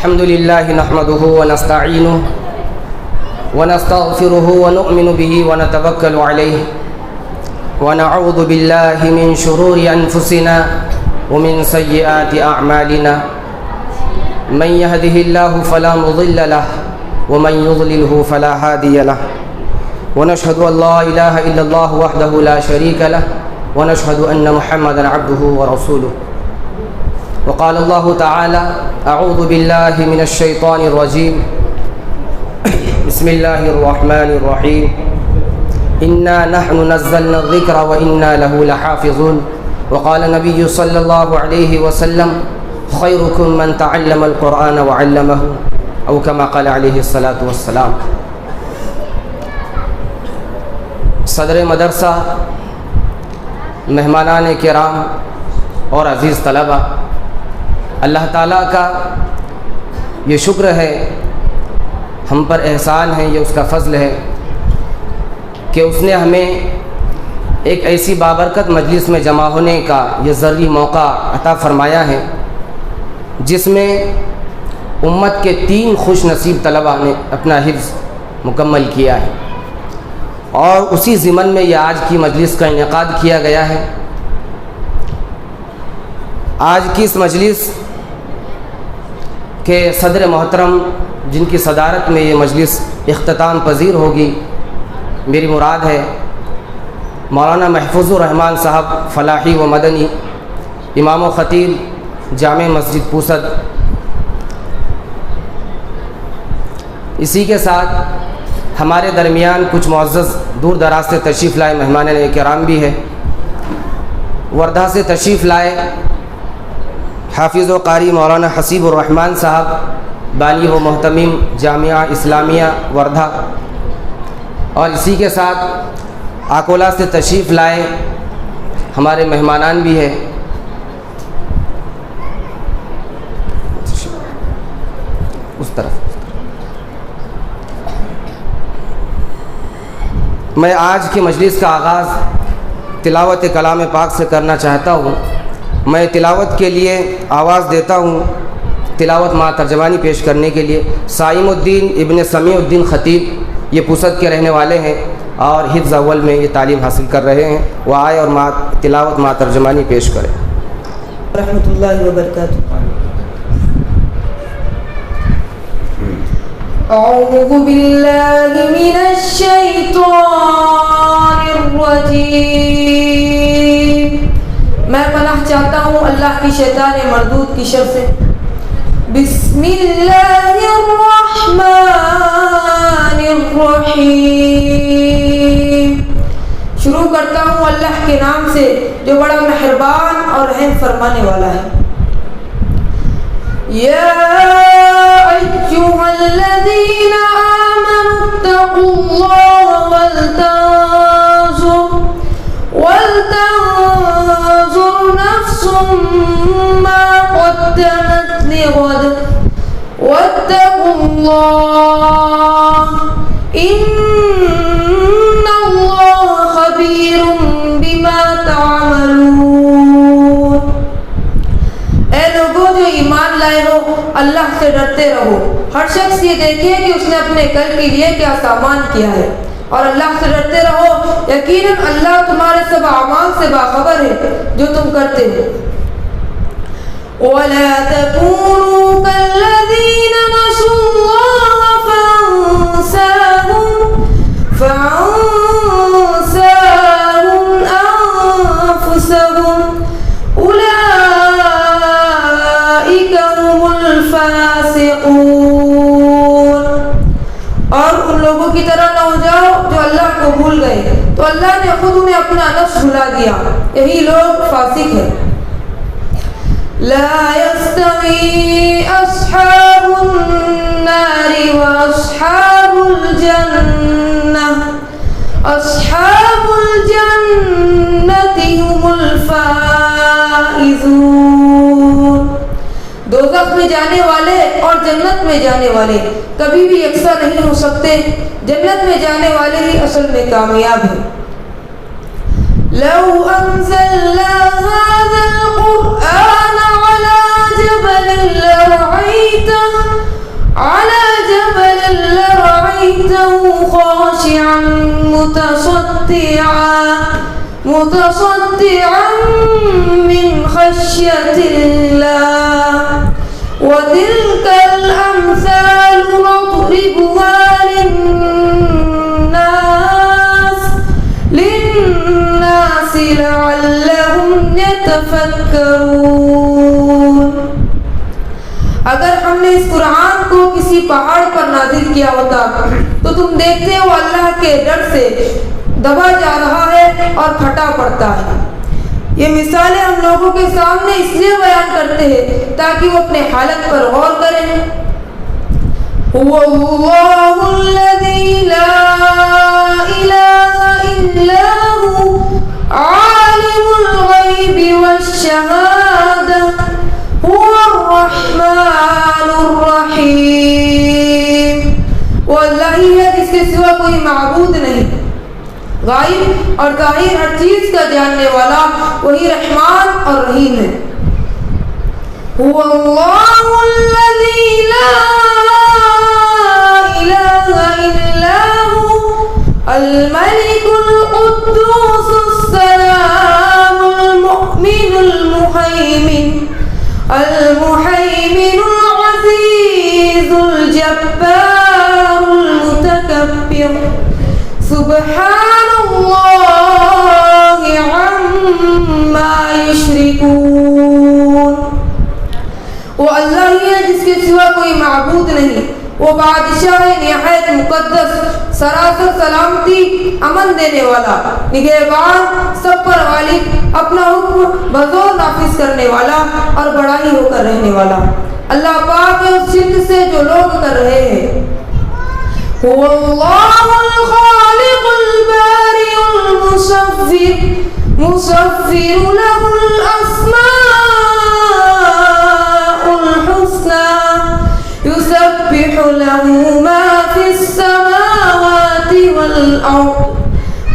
الحمد لله نحمده ونستعينه ونستغفره ونؤمن به ونتوكل عليه ونعوذ بالله من شرور أنفسنا ومن سيئات أعمالنا من يهده الله فلا مضل له ومن يضلله فلا هادي له ونشهد أن لا إله إلا الله وحده لا شريك له ونشهد أن محمدا عبده ورسوله وقال الله تعالى أعوذ بالله من الشيطان الرجيم بسم الله الرحمن الرحيم إنا نحن نزلنا الذكر وإنا له لحافظون وقال النبي صلى الله عليه وسلم خيركم من تعلم القرآن وعلمه أو كما قال عليه الصلاة والسلام. صدر مدرسہ، مہمانان کرام اور عزیز طلبہ، اللہ تعالیٰ کا یہ شکر ہے، ہم پر احسان ہے، یہ اس کا فضل ہے کہ اس نے ہمیں ایک ایسی بابرکت مجلس میں جمع ہونے کا یہ ذری موقع عطا فرمایا ہے جس میں امت کے 3 خوش نصیب طلبہ نے اپنا حفظ مکمل کیا ہے، اور اسی ضمن میں یہ آج کی مجلس کا انعقاد کیا گیا ہے. آج کی اس مجلس کے صدر محترم جن کی صدارت میں یہ مجلس اختتام پذیر ہوگی، میری مراد ہے مولانا محفوظ الرحمان صاحب فلاحی و مدنی، امام و خطیب جامع مسجد پوسد. اسی کے ساتھ ہمارے درمیان کچھ معزز دور دراز سے تشریف لائے مہمان کرام بھی ہے. وردھا سے تشریف لائے حافظ و قاری مولانا حسیب الرحمان صاحب، بانی و محتمم جامعہ اسلامیہ وردھا، اور اسی کے ساتھ آکولہ سے تشریف لائے ہمارے مہمانان بھی ہیں. اس طرف میں آج کی مجلس کا آغاز تلاوت کلام پاک سے کرنا چاہتا ہوں. میں تلاوت کے لیے آواز دیتا ہوں. تلاوت مع ترجمانی پیش کرنے کے لیے سائم الدین ابن سمیع الدین خطیب، یہ پوسد کے رہنے والے ہیں اور حفظ اول میں یہ تعلیم حاصل کر رہے ہیں. وہ آئے اور تلاوت مع ترجمانی پیش کریں. رحمۃ اللہ وبرکاتہ. اعوذ باللہ من الشیطان الرجیم. میں پناہ چاہتا ہوں اللہ کی شیطان مردود کی شر سے. بسم اللہ الرحمن الرحیم. شروع کرتا ہوں اللہ کے نام سے جو بڑا مہربان اور رحم فرمانے والا ہے. یا ایھا الذین آمنوا اتقوا اللہ ولتنظر نفس ما قدمت لغد واتقوا اللہ ان اللہ خبیر بما تعملون. اے لوگوں جو ایمان لائے ہو، اللہ سے ڈرتے رہو. ہر شخص یہ دیکھے کہ اس نے اپنے کل کے لیے کیا سامان کیا ہے، اور اللہ سے ڈرتے رہو. یقیناً اللہ تمہارے سب اعمال سے باخبر ہے جو تم کرتے ہو. وَلَا تَكُونُوا كَالَّذِينَ نَسُوا اللَّهَ فَأَنسَاهُمْ أَنفُسَهُمْ أُولَئِكَ هُمُ الْفَاسِقُونَ. اور ان لوگوں کی طرح نہ ہو جاؤ جو اللہ کو بھول گئے تو اللہ نے خود انہیں اپنا نفس بھلا دیا. یہی لوگ فاسق ہیں. لا يستوي أصحاب النار وأصحاب الجنة أصحاب الجنة هم الفائزون. دوزخ میں جانے والے اور جنت میں جانے والے کبھی بھی یکساں نہیں ہو سکتے. جنت میں جانے والے ہی اصل میں کامیاب ہیں. لو أنزلنا هذا القرآن على جبل لرأيته متصدعا من خشية الله وتلك الأمثال نضربها للناس لعلهم يتفكرون. اگر ہم نے اس قرآن کو کسی پہاڑ پر نازل کیا ہوتا تو تم دیکھتے ہو اللہ کے ڈر سے دبا جا رہا ہے اور پھٹا پڑتا ہے. یہ مثالیں ہم لوگوں کے سامنے اس لیے بیان کرتے ہیں تاکہ وہ اپنے حالت پر غور کریں. هو اللہ الذی لا الہ الا هو عالم الغیب والشہادہ هو الرحمن الرحیم. وہ اللہ ہی ہے جس کے سوا کوئی معبود نہیں، غائب اور ظاہر ہر چیز کا جاننے والا وہی رحمان اور رحیم ہے. هو اللہ الذی لا الہ الا هو الملک القدوس السلام المؤمن المهيمن العزیز الجبار المتکبر سبحان اللہ عما یشرکون. وہ اللہ ہی ہے جس کے سوا کوئی معبود نہیں. وہ بادشاہ ہے نہایت مقدس، سراسر سلامتی، امن دینے والا، نگہبان، سب پر غالب، اپنا حکم بزور نافذ کرنے والا اور بڑا ہی ہو کر رہنے والا. اللہ پاک ہے اس شرک سے جو لوگ کر رہے ہیں. هو اللہ الخالق البارئ المصور له الاسماء الحسنى يسبح له ما في السماوات والأرض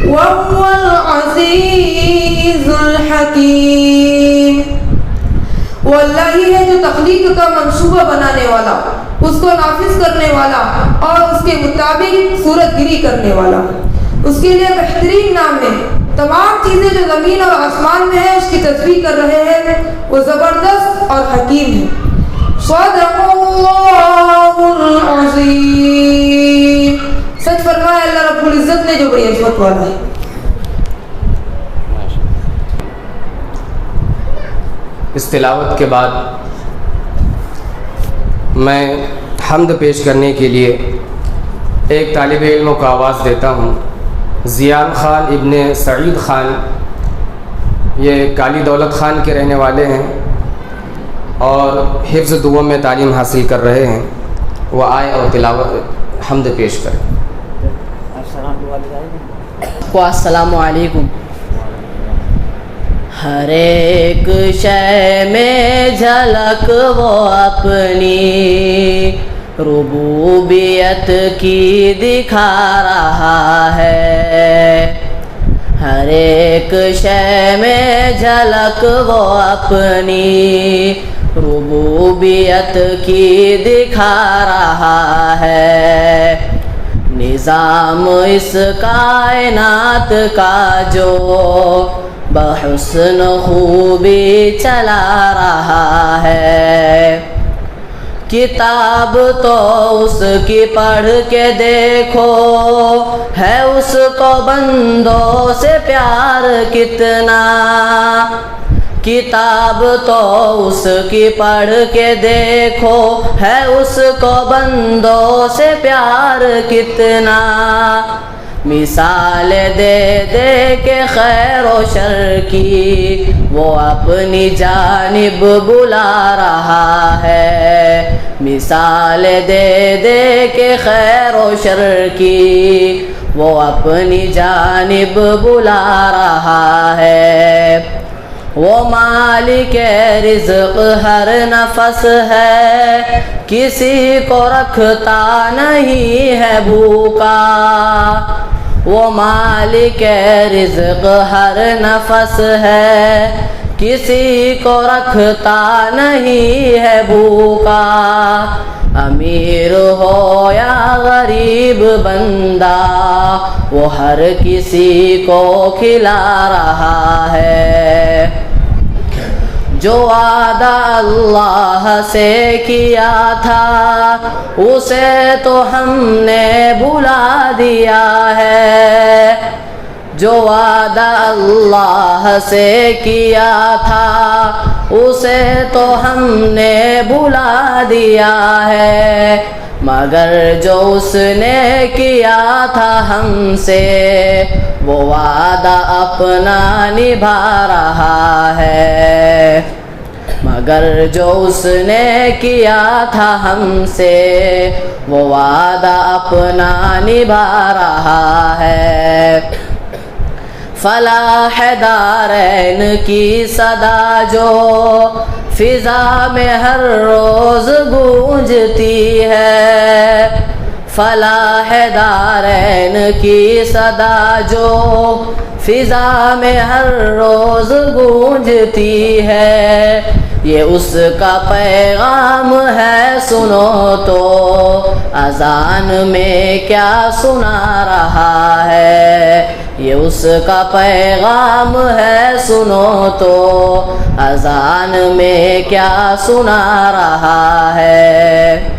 وهو العزيز الحكيم. وہ اللہ ہی ہے جو تخلیق کا منصوبہ بنانے والا، اس کو نافذ کرنے والا اور اس کے مطابق صورت گیری کرنے والا. اس کے لیے بہترین نام ہے. تمام چیزیں جو زمین اور آسمان میں ہیں اس کی تسبیح کر رہے ہیں. وہ زبردست اور حکیم ہے. صدق اللہ العظیم. سچ فرمایا اللہ رب العزت نے جو بڑی عظمت والا ہے. اس تلاوت کے بعد میں حمد پیش کرنے کے لیے ایک طالب علم کو آواز دیتا ہوں. زیان خان ابن سعید خان، یہ کالی دولت خان کے رہنے والے ہیں اور حفظ دعا میں تعلیم حاصل کر رہے ہیں. وہ آئے اور تلاوت حمد پیش کریں. السلام علیکم. ہر ایک شے میں جھلک وہ اپنی ربوبیت کی دکھا رہا ہے. ہر ایک شے میں جھلک وہ اپنی ربوبیت کی دکھا رہا ہے. نظام اس کائنات کا جو بحسن خوبی چلا رہا ہے. کتاب تو اس کی پڑھ کے دیکھو، ہے اس کو بندوں سے پیار کتنا. کتاب تو اس کی پڑھ کے دیکھو، ہے اس کو بندوں سے پیار کتنا. مثال دے دے کے خیر و شر کی وہ اپنی جانب بلا رہا ہے. مثال دے دے کے خیر و شر کی وہ اپنی جانب بلا رہا ہے. وہ مالک رزق ہر نفس ہے، کسی کو رکھتا نہیں ہے بھوکا. وہ مالک رزق ہر نفس ہے، کسی کو رکھتا نہیں ہے بھوکا. امیر ہو یا غریب بندہ وہ ہر کسی کو کھلا رہا ہے. جو وعدہ اللہ سے کیا تھا اسے تو ہم نے بھلا دیا ہے. جو وعدہ اللہ سے کیا تھا اسے تو ہم نے بھلا دیا ہے. مگر جو اس نے کیا تھا ہم سے وہ وعدہ اپنا نبھا رہا ہے. مگر جو اس نے کیا تھا ہم سے وہ وعدہ اپنا نبھا رہا ہے. فلاح دارین کی صدا جو فضا میں ہر روز گونجتی ہے. فلاح دارین کی صدا جو فضا میں ہر روز گونجتی ہے. یہ اس کا پیغام ہے سنو تو اذان میں کیا سنا رہا ہے. یہ اس کا پیغام ہے سنو تو اذان میں کیا سنا رہا ہے.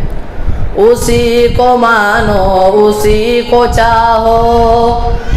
اسی کو مانو اسی کو چاہو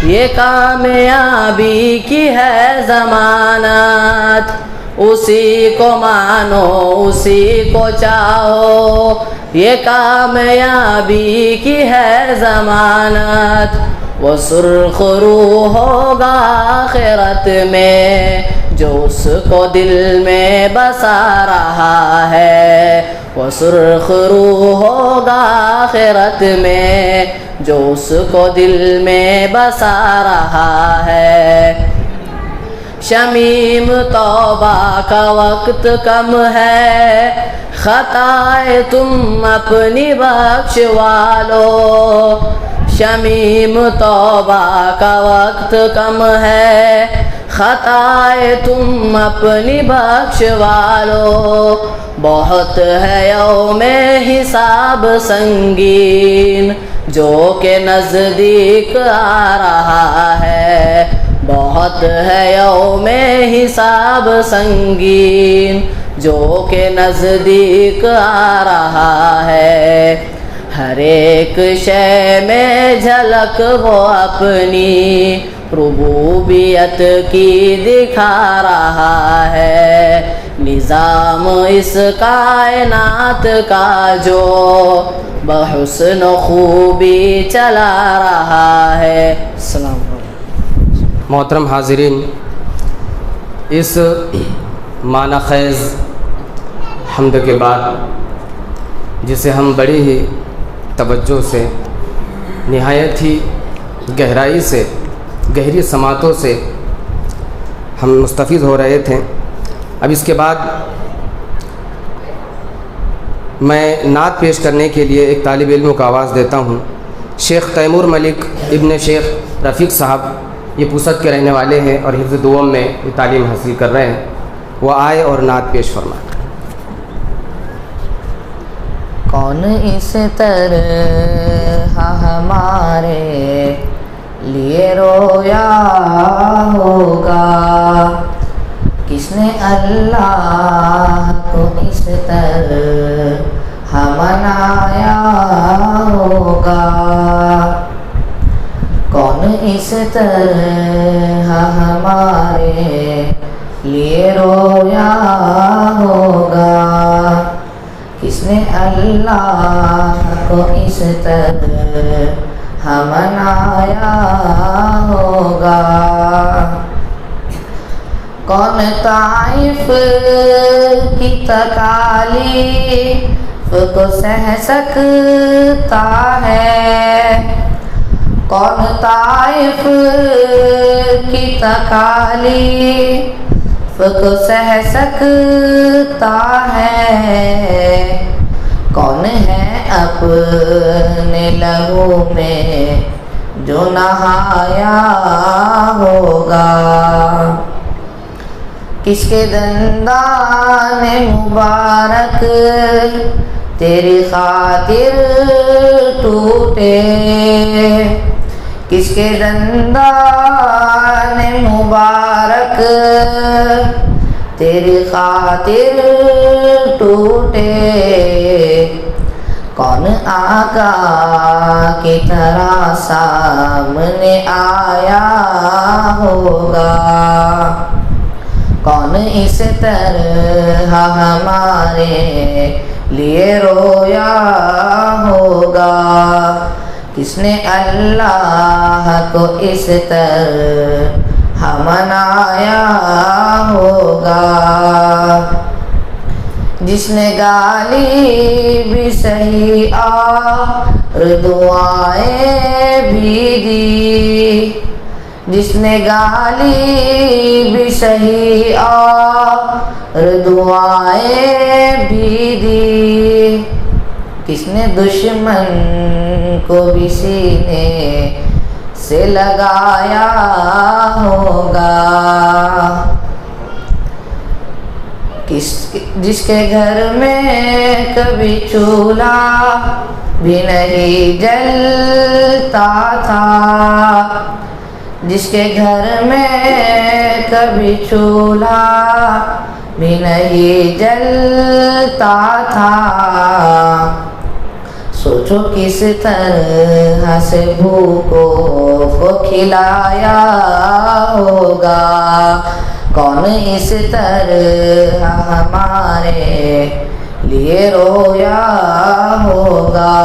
یہ کامیابی کی ہے ضمانت. اسی کو مانو اسی کو چاہو یہ کامیابی کی ہے ضمانت. وہ سرخ روح ہوگا آخرت میں جو اس کو دل میں بسا رہا ہے. وہ سرخ روح ہوگا آخرت میں جو اس کو دل میں بسا رہا ہے. شمیم توبہ کا وقت کم ہے خطائے تم اپنی بخشوا لو. شمیم توبہ کا وقت کم ہے خطائے تم اپنی بخشوا لو. بہت ہے یوم حساب سنگین جو کہ نزدیک آ رہا ہے. بہت ہے یوم حساب سنگین جو کہ نزدیک آ رہا ہے. ہر ایک شے میں جھلک وہ اپنی ربوبیت کی دکھا رہا ہے. نظام اس کائنات کا جو بحسن خوبی چلا رہا ہے. السلام علیکم. محترم حاضرین، اس معنی خیز حمد کے بعد جسے ہم بڑی ہی توجہ سے نہایت ہی گہرائی سے گہری سماعتوں سے ہم مستفید ہو رہے تھے، اب اس کے بعد میں نعت پیش کرنے کے لیے ایک طالب علم کو آواز دیتا ہوں. شیخ تیمور ملک ابن شیخ رفیق صاحب یہ پوسد کے رہنے والے ہیں اور حفظ دوم میں یہ تعلیم حاصل کر رہے ہیں. وہ آئے اور نعت پیش فرمائیں. کون اس طرح ہمارے لیے رویا ہوگا، کس نے اللہ کو اس طرح منایا ہوگا. کون اس طرح ہمارے لیے رویا ہوگا، کس نے اللہ کو اس طرح منایا ہوگا. کون طائف کی تکالیف کو سہ سکتا ہے، کون طائف کی تکالیف کو سہ سکتا ہے. کون ہے اپنے لہو میں جو نہایا ہوگا، کس کے دندان مبارک تیری خاطر ٹوٹے، کس کے دندان مبارک تیری خاطر ٹوٹے، کون آقا کی طرح سامنے آیا ہوگا، کون اس طرح ہمارے لیے رویا ہوگا، کس نے اللہ کو اس طرح منایا ہوگا، جس نے گالی بھی سہی اور دعائیں بھی دی، جس نے گالی بھی سہی اور دعائیں بھی دی، کس نے دشمن کو بھی سینے سے لگایا ہوگا، جس کے گھر میں کبھی چولہا بھی نہیں جلتا تھا، جس کے گھر میں کبھی چولہا بھی نہیں جلتا تھا، سوچو کس طرح سے بھوکوں کو کھلایا ہوگا، کون اس طرح ہمارے لیے رویا ہوگا،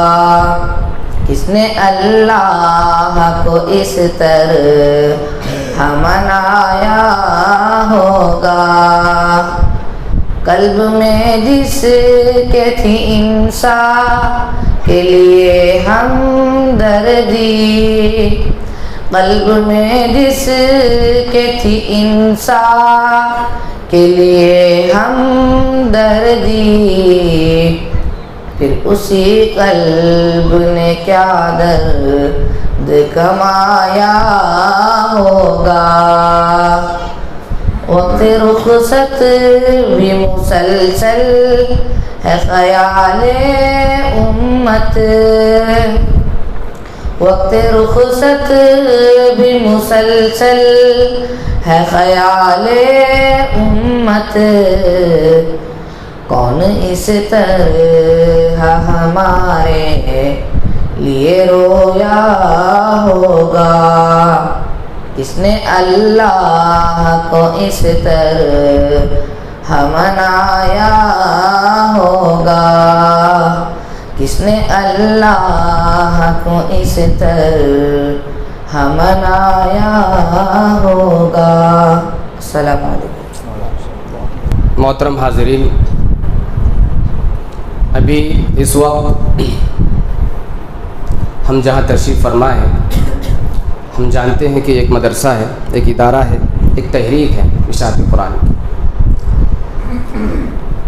کس نے اللہ کو اس طرح منایا ہوگا، قلب میں جس کے تھی انسان کے لیے ہمدردی، قلب میں جس کے تھی انسان کے لیے ہمدردی، پھر اسی قلب نے کیا درد کمایا ہوگا، وقت رخصت بھی مسلسل ہے خیال امت، وقت رخصت بھی مسلسل ہے خیال امت، کون اس طرح ہمارے لیے رویا ہوگا، کس نے اللہ کو اس طرح منایا ہوگا، کس نے اللہ کو اس طرح منایا ہوگا۔ السلام علیکم۔ محترم حاضرین، ابھی اس وقت ہم جہاں تشریف فرما ہے، ہم جانتے ہیں کہ ایک مدرسہ ہے، ایک ادارہ ہے، ایک تحریک ہے اشاعت قرآن کی۔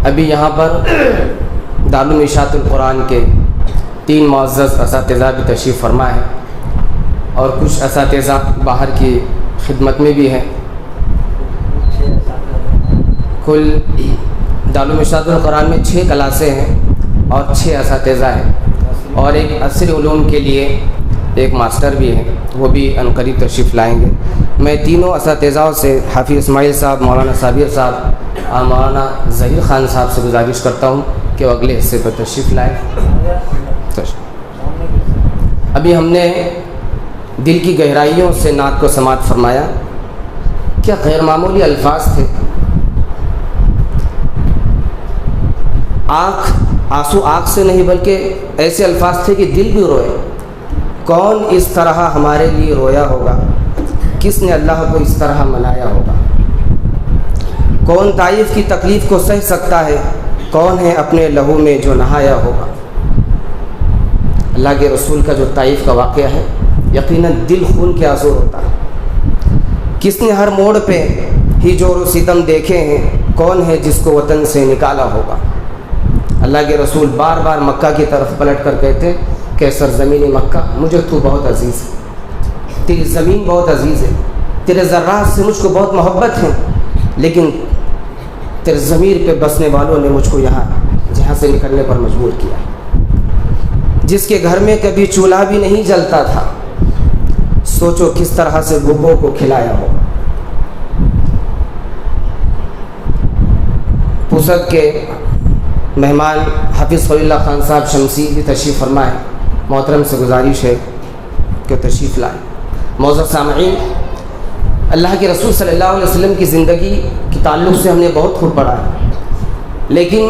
ابھی یہاں پر دارالعلوم اشاعت القرآن کے 3 معزز اساتذہ بھی تشریف فرما ہے، اور کچھ اساتذہ باہر کی خدمت میں بھی ہیں۔ کل دارالعلوم اشاعت القرآن میں 6 کلاسیں ہیں اور 6 اساتذہ ہیں، اور ایک عصری علوم کے لیے ایک ماسٹر بھی ہیں، وہ بھی عنقریب تشریف لائیں گے۔ میں تینوں اساتذہ سے حافظ اسماعیل صاحب، مولانا صابر صاحب اور مولانا ظہیر خان صاحب سے گزارش کرتا ہوں کہ وہ اگلے حصے پر تشریف لائیں۔ ابھی ہم نے دل کی گہرائیوں سے نعت کو سماعت فرمایا، کیا غیر معمولی الفاظ تھے۔ آنسو آنکھ سے نہیں بلکہ ایسے الفاظ تھے کہ دل بھی روئے۔ کون اس طرح ہمارے لیے رویا ہوگا، کس نے اللہ کو اس طرح منایا ہوگا، کون طائف کی تکلیف کو سہ سکتا ہے، کون ہے اپنے لہو میں جو نہایا ہوگا۔ اللہ کے رسول کا جو طائف کا واقعہ ہے، یقیناً دل خون کے آنسو ہوتا ہے۔ کس نے ہر موڑ پہ ہی جور و ستم دیکھے ہیں، کون ہے جس کو وطن سے نکالا ہوگا۔ اللہ کے رسول بار بار مکہ کی طرف پلٹ کر کہتے کہ سرزمین مکہ مجھے تو بہت عزیز ہے، تیری زمین بہت عزیز ہے، تیرے ذرات سے مجھ کو بہت محبت ہے، لیکن تیرے ضمیر پہ بسنے والوں نے مجھ کو یہاں جہنم یہاں سے نکلنے پر مجبور کیا، جس کے گھر میں کبھی چولہا بھی نہیں جلتا تھا، سوچو کس طرح سے بھوکوں کو کھلایا ہو۔ پوسد کے مہمان حافظ خلیل اللہ خان صاحب شمسی بھی تشریف فرمائے، محترم سے گزارش ہے کہ تشریف لائیں۔ معزز سامعین، اللہ کے رسول صلی اللہ علیہ وسلم کی زندگی کے تعلق سے ہم نے بہت خوب پڑھا ہے، لیکن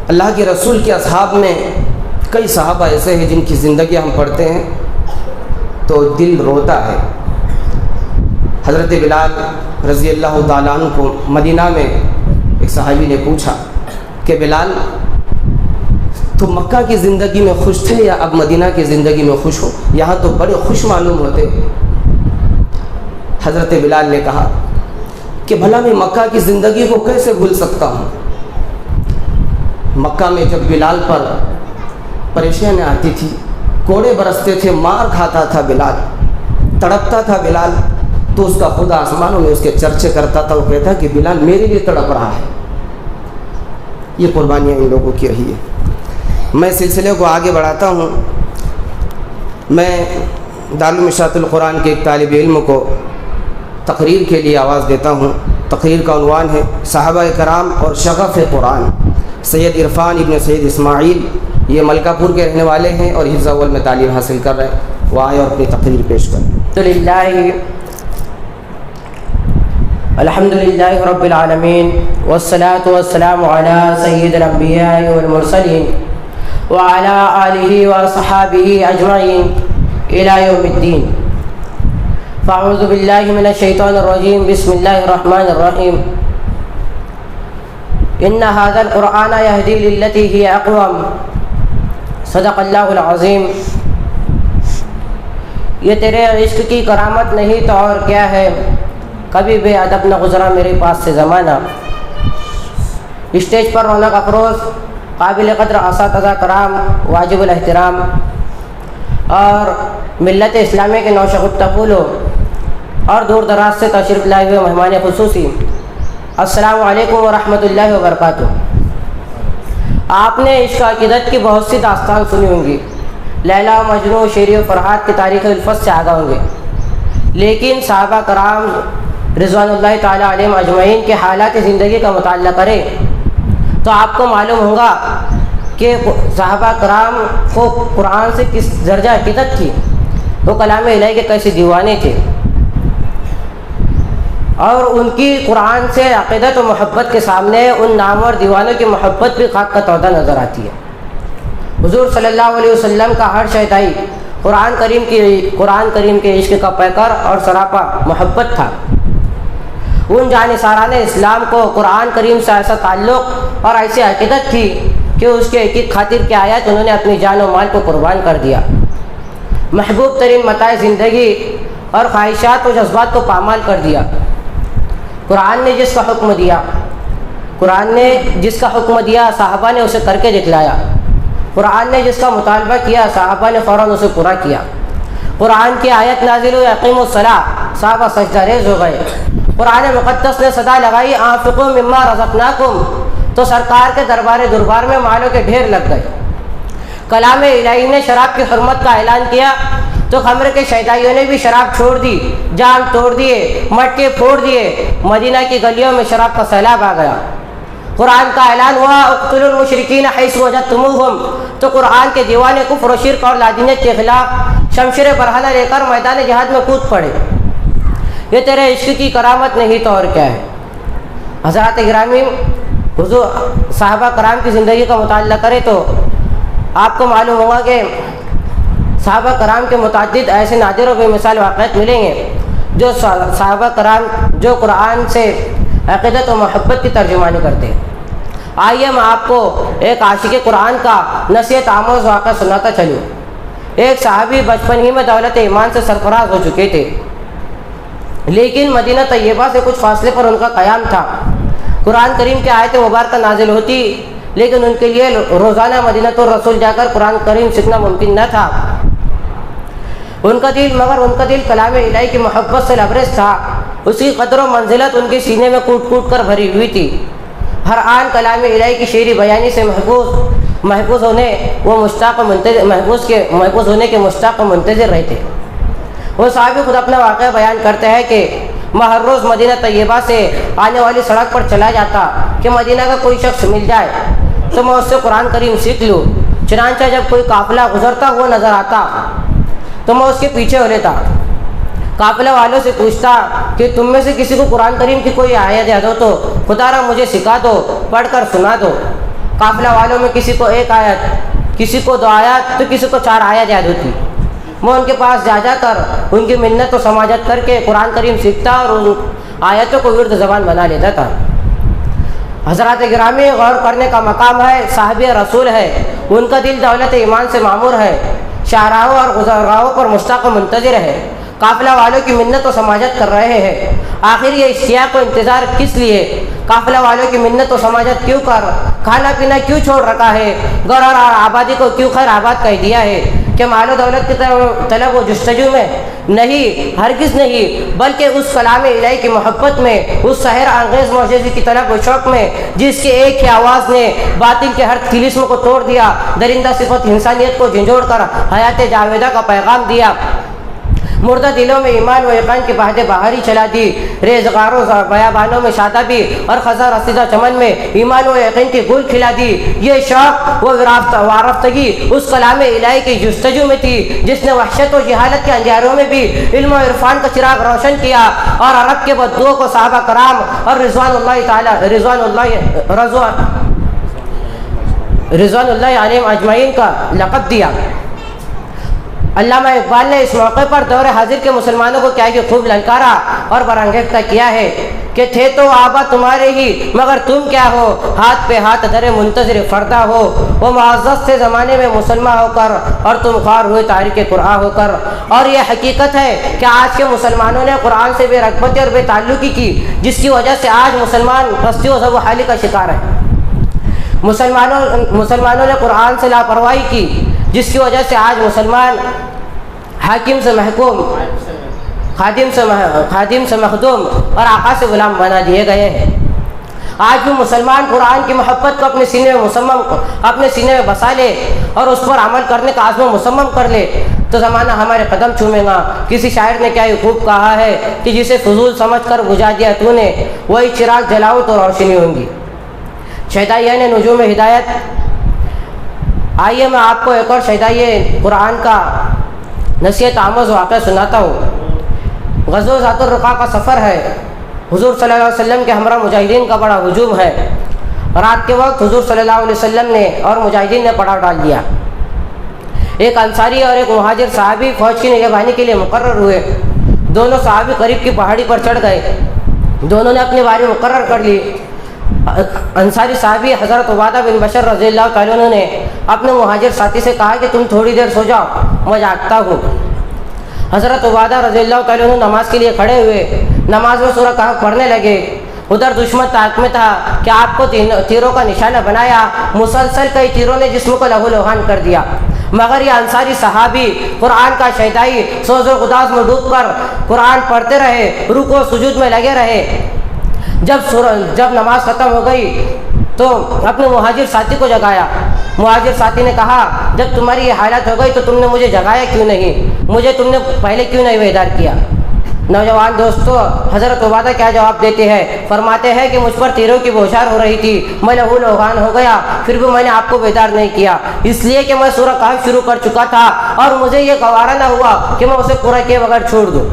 اللہ کے رسول کے اصحاب میں کئی صحابہ ایسے ہیں جن کی زندگی ہم پڑھتے ہیں تو دل روتا ہے۔ حضرت بلال رضی اللہ تعالیٰ عنہ کو مدینہ میں ایک صحابی نے پوچھا کہ بلال، تو مکہ کی زندگی میں خوش تھے یا اب مدینہ کی زندگی میں خوش ہو؟ یہاں تو بڑے خوش معلوم ہوتے۔ حضرت بلال نے کہا کہ بھلا میں مکہ کی زندگی کو کیسے بھول سکتا ہوں؟ مکہ میں جب بلال پر پریشانی آتی تھی، کوڑے برستے تھے، مار کھاتا تھا بلال، تڑپتا تھا بلال، تو اس کا خدا آسمانوں میں اس کے چرچے کرتا تھا، وہ کہتا کہ بلال میرے لیے تڑپ رہا ہے۔ یہ قربانیاں ان لوگوں کی رہی ہے۔ میں سلسلے کو آگے بڑھاتا ہوں۔ میں دارالعلوم اشاعۃ القرآن کے ایک طالب علم کو تقریر کے لیے آواز دیتا ہوں۔ تقریر کا عنوان ہے صحابہ کرام اور شغف قرآن۔ سید عرفان ابن سید اسماعیل یہ ملکہ پور کے رہنے والے ہیں اور حفظ اول میں تعلیم حاصل کر رہے ہیں، وہ آئے اور اپنی تقریر پیش کریں۔ الحمد للہ رب العالمین والصلاة والسلام علی سید الانبیاء والمرسلین وعلی آلہ وصحابہ اجمعین الی یوم الدین۔ فاعوذ باللہ من الشیطان الرجیم، بسم اللہ الرحمن الرحیم۔ ان ھذا القرآن یہدی للتی ہی اقوم، صدق اللہ العظیم۔ یہ تیرے عشق کی کرامت نہیں تو اور کیا ہے، کبھی بے ادب نہ گزرا میرے پاس سے زمانہ۔ اسٹیج پر رونق افروز قابل قدر اساتذہ کرام، واجب الاحترام اور ملت اسلامی کے نوشغب تقولو اور دور دراز سے تشریف لائے ہوئے مہمان خصوصی، السلام علیکم ورحمۃ اللہ وبرکاتہ۔ آپ نے عشق و عقیدت کی بہت سی داستان سنی ہوں گی، لیلا و مجنون، شیری و فرحات کی تاریخ الفت سے آگاہ ہوں گے، لیکن صحابہ کرام رضوان اللہ تعالیٰ علیہم اجمعین کے حالات زندگی کا مطالعہ کریں تو آپ کو معلوم ہوگا کہ صحابہ کرام کو قرآن سے کس درجہ عقیدت تھی، وہ کلام الہی کے کیسے دیوانے تھے، اور ان کی قرآن سے عقیدت و محبت کے سامنے ان نامور دیوانوں کی محبت بھی خاک کا تودہ نظر آتی ہے۔ حضور صلی اللہ علیہ وسلم کا ہر شیدائی قرآن کریم کے عشق کا پیکر اور سراپا محبت تھا۔ ان جانثاران اسلام کو قرآن کریم سے ایسا تعلق اور ایسی عقیدت تھی کہ اس کے ایک ایک خاطر کے آیات انہوں نے اپنی جان و مال کو قربان کر دیا۔ محبوب ترین متاع زندگی اور خواہشات و جذبات کو پامال کر دیا۔ قرآن نے جس کا حکم دیا صحابہ نے اسے کر کے دکھلایا۔ قرآن نے جس کا مطالبہ کیا صحابہ نے فوراً اسے پورا کیا۔ قرآن کی آیت نازل ہوئی اقیموا الصلاۃ، صحابہ سجدہ ریز ہو گئے۔ قرآن مقدس نے صدا لگائی انفقوا مما رزقناکم، تو سرکار کے دربار میں مالوں کے ڈھیر لگ گئے۔ کلام الہی نے شراب کی حرمت کا اعلان کیا تو خمر کے شیدائیوں نے بھی شراب چھوڑ دی، جام توڑ دیے، مٹکے پھوڑ دیے، مدینہ کی گلیوں میں شراب کا سیلاب آ گیا۔ قرآن کا اعلان ہوا اقتلوا المشرکین حیث وجدتموہم، تو قرآن کے دیوان کفر و شرک اور لادینیت کے خلاف شمشیر برہنہ لے کر میدان جہاد میں کود پڑے۔ یہ تیرے عشق کی کرامت نہیں تو اور کیا ہے۔ حضرات گرامی، حضور صحابہ کرام کی زندگی کا مطالعہ کرے تو آپ کو معلوم ہوگا کہ صحابہ کرام کے متعدد ایسے نادر و بے مثال واقعات ملیں گے جو صحابہ کرام جو قرآن سے عقیدت و محبت کی ترجمانی کرتے ہیں۔ آئیے میں آپ کو ایک عاشق قرآن کا نصیحت آموز واقعہ سناتا چلوں۔ ایک صحابی بچپن ہی میں دولت ایمان سے سرفراز ہو چکے تھے، لیکن مدینہ طیبہ سے کچھ فاصلے پر ان کا قیام تھا۔ قرآن کریم کی آیت مبارکہ نازل ہوتی، لیکن ان کے لیے روزانہ مدینہ الرسول جا کر قرآن کریم سیکھنا ممکن نہ تھا۔ ان کا دل کلام الہی کی محبت سے لبریز تھا، اس کی قدر و منزلت ان کے سینے میں کوٹ کوٹ کر بھری ہوئی تھی۔ ہر آن کلام الہی کی شعری بیانی سے محفوظ ہونے کے مشتاق و منتظر رہتے۔ وہ صحابی خود اپنا واقعہ بیان کرتے ہیں کہ میں ہر روز مدینہ طیبہ سے آنے والی سڑک پر چلا جاتا کہ مدینہ کا کوئی شخص مل جائے تو میں اس سے قرآن کریم سیکھ لوں۔ چنانچہ جب کوئی قافلہ گزرتا ہوا نظر آتا تو میں اس کے پیچھے ہو لیتا، قافلہ والوں سے پوچھتا کہ تم میں سے کسی کو قرآن کریم کی کوئی آیت یاد ہو تو خدا را مجھے سکھا دو، پڑھ کر سنا دو۔ قافلہ والوں میں کسی کو 1 آیت، کسی کو 2 آیت تو کسی کو 4 آیت یاد ہوتی۔ میں ان کے پاس جا کر ان کی منت و سماجت کر کے قرآن کریم سیکھتا اور ان آیتوں کو ورد زبان بنا لیتا تھا۔ حضرات گرامی، غور کرنے کا مقام ہے، صحابی رسول ہے، ان کا دل دولت ایمان سے معمور ہے، شاہراہوں اور گزرگاہوں پر مشتاق و منتظر ہے، قافلہ والوں کی منت و سماجت کر رہے ہیں۔ آخر یہ اشتیاق و انتظار کس لیے؟ قافلہ والوں کی منت و سماجت کیوں کر؟ کھانا پینا کیوں چھوڑ رکھا ہے؟ گھر اور آبادی کو کیوں خیر آباد کہہ دیا ہے؟ کہ مال و دولت کی طلب و جستجو میں نہیں، ہرگز نہیں، بلکہ اس کلام الہی کی محبت میں، اس سحر انگیز معجزے کی طلب و شوق میں، جس کے ایک ہی آواز نے باطل کے ہر طلسم کو توڑ دیا، درندہ صفت انسانیت کو جھنجھوڑ کر حیات جاویدہ کا پیغام دیا، مردہ دلوں میں ایمان و یقین کی بہادے بہاری چلا دی، ریزگاروں بیابانوں میں شادابی اور خزاں رسیدہ چمن میں ایمان و یقین کی گل کھلا دی۔ یہ شوق و وارفتگی اس کلام الہی کی جستجو میں تھی جس نے وحشت و جہالت کے اندھیاروں میں بھی علم و عرفان کا چراغ روشن کیا اور عرب کے بدوؤں کو صحابہ کرام اور رضوان اللہ علیہم اجمعین کا لقب دیا۔ علامہ اقبال نے اس موقع پر دور حاضر کے مسلمانوں کو کیا کہ خوب للکارا اور برانگیختہ کیا ہے کہ تھے تو آبا تمہارے ہی مگر تم کیا ہو، ہاتھ پہ ہاتھ دھرے منتظر فردا ہو، وہ معزز تھے زمانے میں مسلمان ہو کر اور تم خوار ہوئے تاریخ قرآن ہو کر۔ اور یہ حقیقت ہے کہ آج کے مسلمانوں نے قرآن سے بے رغبتی اور بے تعلقی کی، جس کی وجہ سے آج مسلمان پستی و ذوق و حالی کا شکار ہے۔ مسلمانوں نے قرآن سے لاپرواہی کی، جس کی وجہ سے آج مسلمان حاکم سے محکوم، خادم سے مخدوم اور آقا سے غلام بنا دیے گئے ہیں۔ آج بھی مسلمان قرآن کی محبت کو اپنے سینے میں بسا لے اور اس پر عمل کرنے کا عزم مصمم کر لے تو زمانہ ہمارے قدم چومے گا۔ کسی شاعر نے کیا خوب کہا ہے کہ جسے فضول سمجھ کر بجھا دیا تو نے، وہی چراغ جلاؤ تو روشنی ہوں گی۔ شہدائیہ نے نجوم ہدایت۔ آئیے میں آپ کو ایک اور شہدائیہ قرآن کا نصیحت آموز واقعہ سناتا ہوں۔ غزوہ ذات الرقاع کا سفر ہے۔ حضور صلی اللہ علیہ وسلم کے ہمراہ مجاہدین کا بڑا ہجوم ہے۔ رات کے وقت حضور صلی اللہ علیہ وسلم نے اور مجاہدین نے پڑاؤ ڈال دیا۔ ایک انصاری اور ایک مہاجر صحابی فوج کی نگہبانی کے لیے مقرر ہوئے۔ دونوں صحابی قریب کی پہاڑی پر چڑھ گئے، دونوں نے اپنی باری مقرر کر لی۔ انصاری صحابی حضرت عبادہ بن بشر رضی اللہ تعالیٰ عنہ نے اپنے مہاجر ساتھی سے کہا کہ تم تھوڑی دیر سو جاؤ، میں جاگتا ہوں۔ حضرت عبادہ رضی اللہ تعالیٰ عنہ نماز کے لیے کھڑے ہوئے، نماز میں سورہ کہف پڑھنے لگے۔ ادھر دشمن طاق میں تھا کہ آپ کو تیروں کا نشانہ بنایا، مسلسل کئی تیروں نے جسم کو لہو لہان کر دیا، مگر یہ انصاری صحابی قرآن کا شہدائی سوز و گداز میں ڈوب کر قرآن پڑھتے رہے، رکوع و سجود میں لگے رہے۔ جب نماز ختم ہو گئی تو اپنے مہاجر ساتھی کو جگایا۔ مہاجر ساتھی نے کہا جب تمہاری یہ حالت ہو گئی تو تم نے مجھے جگایا کیوں نہیں، مجھے تم نے پہلے کیوں نہیں بیدار کیا؟ نوجوان دوستو، حضرت عبادہ کیا جواب دیتے ہیں؟ فرماتے ہیں کہ مجھ پر تیروں کی بوچھار ہو رہی تھی، میں لہو لہان ہو گیا، پھر بھی میں نے آپ کو بیدار نہیں کیا، اس لیے کہ میں سورہ کہف شروع کر چکا تھا اور مجھے یہ گوارا نہ ہوا کہ میں اسے پورا کیے بغیر چھوڑ دوں۔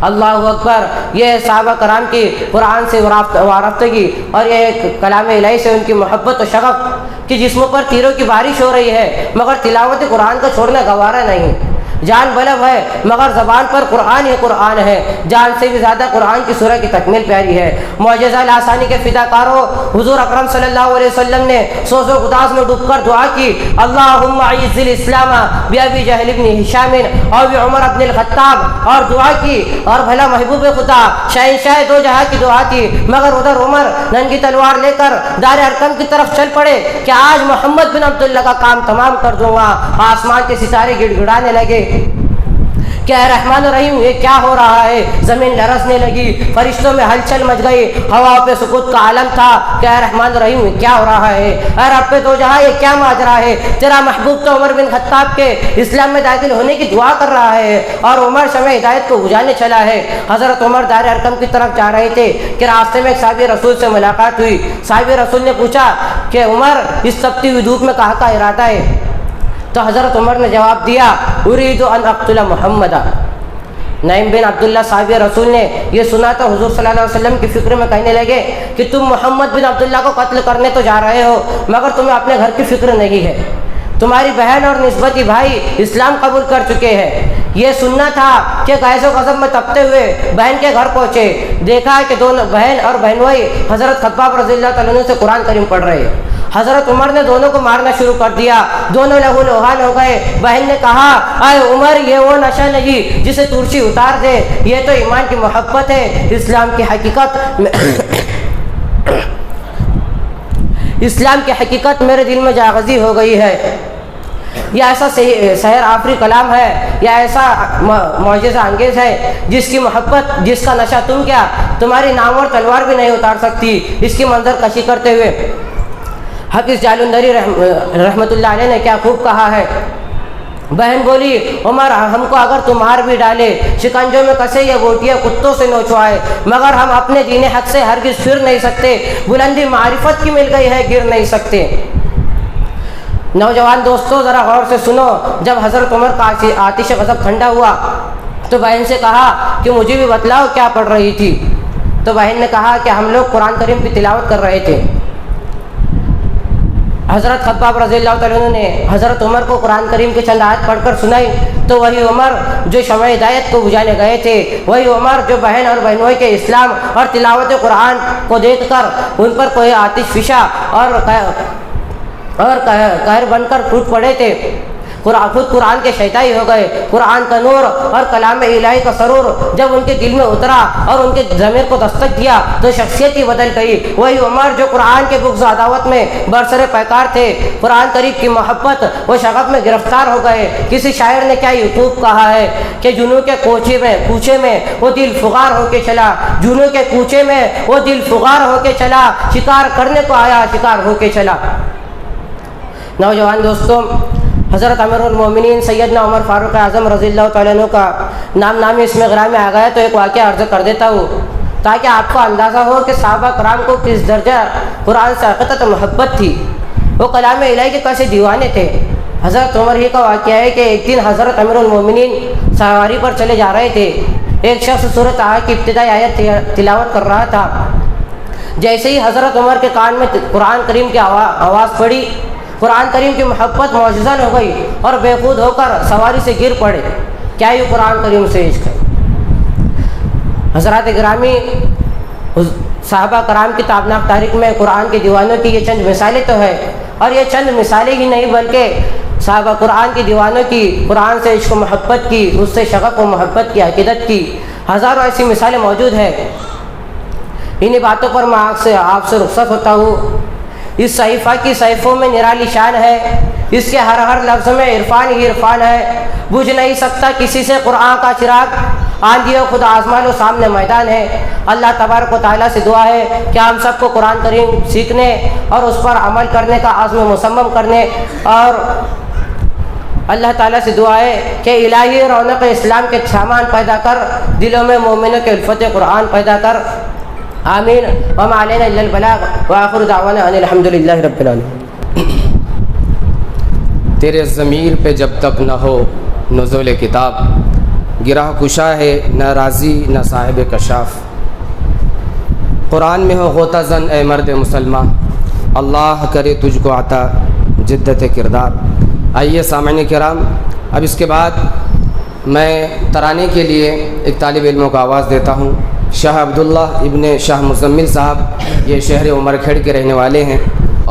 اللہ اکبر! یہ صحابہ کرام کی قرآن سے وارفتگی اور یہ کلام الہی سے ان کی محبت و شغف کہ جسموں پر تیروں کی بارش ہو رہی ہے مگر تلاوت قرآن کا چھوڑنا گوارا نہیں۔ جان بلب ہے مگر زبان پر قرآن ہی قرآن ہے، جان سے بھی زیادہ قرآن کی سورہ کی تکمیل پیاری ہے۔ معجزہ لاسانی کے فدا کاروں حضور اکرم صلی اللہ علیہ وسلم نے سوز و گداز میں ڈوب کر دعا کی، اللہم اعز الاسلام بابی جہل بن ہشام اور بعمر بن الخطاب، اور دعا کی اور بھلا محبوب خدا شہنشاہ دو جہاں کی دعا تھی، مگر ادھر عمر ننگی تلوار لے کر دار ارقم کی طرف چل پڑے کہ آج محمد بن عبداللہ کا کام تمام کر دوں گا۔ آسمان کے ستارے گڑ گڑانے لگے، کہ اے رحمان الرحیم یہ کیا ہو رہا ہے؟ زمین لرزنے لگی، فرشتوں میں ہلچل مچ گئی، ہوا پہ سکوت کا عالم تھا کہ اے رحمان الرحیم یہ کیا ہو رہا ہے؟ اے رب دو جہاں یہ کیا ماجرا ہے؟ تیرا محبوب تو عمر بن خطاب کے اسلام میں داخل ہونے کی دعا کر رہا ہے اور عمر شمع ہدایت کو بجھانے چلا ہے۔ حضرت عمر دار ارقم کی طرف جا رہے تھے کہ راستے میں ایک صحابی رسول سے ملاقات ہوئی۔ صحابی رسول نے پوچھا کہ عمر اس تپتی ہوئی دھوپ میں کہاں کا ارادہ ہے؟ تو حضرت عمر نے جواب دیا اريد ان اقتل محمد۔ نعیم بن عبداللہ صحابی رسول نے یہ سنا تو حضور صلی اللہ علیہ وسلم کی فکر میں کہنے لگے کہ تم محمد بن عبداللہ کو قتل کرنے تو جا رہے ہو مگر تمہیں اپنے گھر کی فکر نہیں ہے۔ تمہاری بہن اور نسبتی بھائی اسلام قبول کر چکے ہیں۔ یہ سننا تھا کہ غیظ و غضب میں تپتے ہوئے بہن کے گھر پہنچے، دیکھا کہ دونوں بہن اور بہنوئی حضرت خباب رضی اللہ تعالیٰ عنہ سے قرآن کریم پڑھ رہے ہیں۔ حضرت عمر نے دونوں کو مارنا شروع کر دیا، دونوں لہو لوہان ہو گئے۔ بہن نے کہا اے عمر یہ وہ نشہ نہیں جسے ترشی اتار دے، یہ تو ایمان کی محبت ہے، اسلام کی حقیقت میرے دل میں جاغزی ہو گئی ہے۔ یہ ایسا سحر آفری کلام ہے، یا ایسا معجزہ انگیز ہے جس کی محبت، جس کا نشہ تم کیا تمہاری نامور تلوار بھی نہیں اتار سکتی۔ اس کی منظر کشی کرتے ہوئے حافظ جالندری رحمۃ اللہ علیہ نے کیا خوب کہا ہے۔ بہن بولی عمر ہم کو اگر تم مار بھی ڈالے، شکنجوں میں کسے یا بوٹیاں کتوں سے نوچوائے، مگر ہم اپنے دین حق سے ہرگز پھر نہیں سکتے۔ بلندی معرفت کی مل گئی ہے، گر نہیں سکتے۔ نوجوان دوستو ذرا غور سے سنو، جب حضرت عمر کا آتش غضب ٹھنڈا ہوا تو بہن سے کہا کہ مجھے بھی بتلاؤ کیا پڑھ رہی تھی؟ تو بہن نے کہا کہ ہم لوگ قرآن کریم کی تلاوت کر رہے تھے۔ حضرت خباب رضی اللہ تعالیٰ عنہ نے حضرت عمر کو قرآن کریم کی چند آیت پڑھ کر سنائی تو وہی عمر جو شمع ہدایت کو بجھانے گئے تھے، وہی عمر جو بہن اور بہنوئی کے اسلام اور تلاوت قرآن کو دیکھ کر ان پر کوئی آتش فشاں اور قہر بن کر ٹوٹ پڑے تھے، خود قرآن کے شیطائی ہو گئے۔ قرآن کا نور اور کلام الہی کا سرور جب ان کے دل میں اترا اور ان کے ضمیر کو دستک دیا تو شخصیت ہی بدل گئی۔ وہی عمر جو قرآن کے بغض و عداوت میں برسر پیکار تھے، قرآن کریم کی محبت و شغف میں گرفتار ہو گئے۔ کسی شاعر نے کیا یعقوب کہا ہے کہ جنوں کے کوچے میں وہ دل فغار ہو کے چلا، جنوں کے کوچے میں وہ دل فغار ہو کے چلا، شکار کرنے کو آیا شکار ہو کے چلا۔ نوجوان دوستوں، حضرت امیر المومنین سیدنا عمر فاروق اعظم رضی اللہ تعالیٰ عنہ کا نامی اس میں غرامی آ گیا تو ایک واقعہ عرض کر دیتا ہوں تاکہ آپ کو اندازہ ہو کہ صحابہ کرام کو کس درجہ قرآن سے عقیدت و محبت تھی، وہ کلام الہی کے کیسے دیوانے تھے۔ حضرت عمر ہی کا واقعہ ہے کہ ایک دن حضرت امیر المومنین سواری پر چلے جا رہے تھے، ایک شخص سورۃ طٰہٰ کی ابتدائی آیت تلاوت کر رہا تھا۔ جیسے ہی حضرت عمر کے کان میں قرآن کریم کی آواز پڑی، قرآن کریم کی محبت معجزہ ہو گئی اور بے خود ہو کر سواری سے گر پڑے۔ کیا یہ قرآن کریم سے عشق ہے؟ حضرات گرامی، صحابہ کرام کی تابناک تاریخ میں قرآن کے دیوانوں کی یہ چند مثالیں تو ہے، اور یہ چند مثالیں ہی نہیں بلکہ صحابہ قرآن کی دیوانوں کی، قرآن سے عشق و محبت کی، اس سے شغف و محبت کی، عقیدت کی ہزاروں ایسی مثالیں موجود ہیں۔ انہی باتوں پر میں آپ سے رخصت ہوتا ہوں۔ اس صحیفہ کی صحیفوں میں نرالی شان ہے، اس کے ہر لفظ میں عرفان ہی عرفان ہے، بجھ نہیں سکتا کسی سے قرآن کا چراغ، آندھی و خود آزمان و سامنے میدان ہے۔ اللہ تبارک و تعالیٰ سے دعا ہے کہ ہم سب کو قرآن کریم سیکھنے اور اس پر عمل کرنے کا عزم مصمم کرنے، اور اللہ تعالیٰ سے دعا ہے کہ الہی رونق اسلام کے سامان پیدا کر، دلوں میں مومنوں کے الفت قرآن پیدا کر۔ آمین۔ وما علینا الا البلاغ وآخر دعوانا ان الحمد للہ رب العالمین۔ تیرے ضمیر پہ جب تک نہ ہو نزول کتاب، گرہ کشا ہے نہ راضی نہ صاحب کشاف۔ قرآن میں ہو غوطہ زن اے مرد مسلمان، اللہ کرے تجھ کو عطا جدت کردار۔ آئیے سامعین کرام، اب اس کے بعد میں ترانے کے لیے ایک طالب علموں کو آواز دیتا ہوں۔ شاہ عبداللہ ابن شاہ مزمل صاحب یہ شہر عمر کھیڑ کے رہنے والے ہیں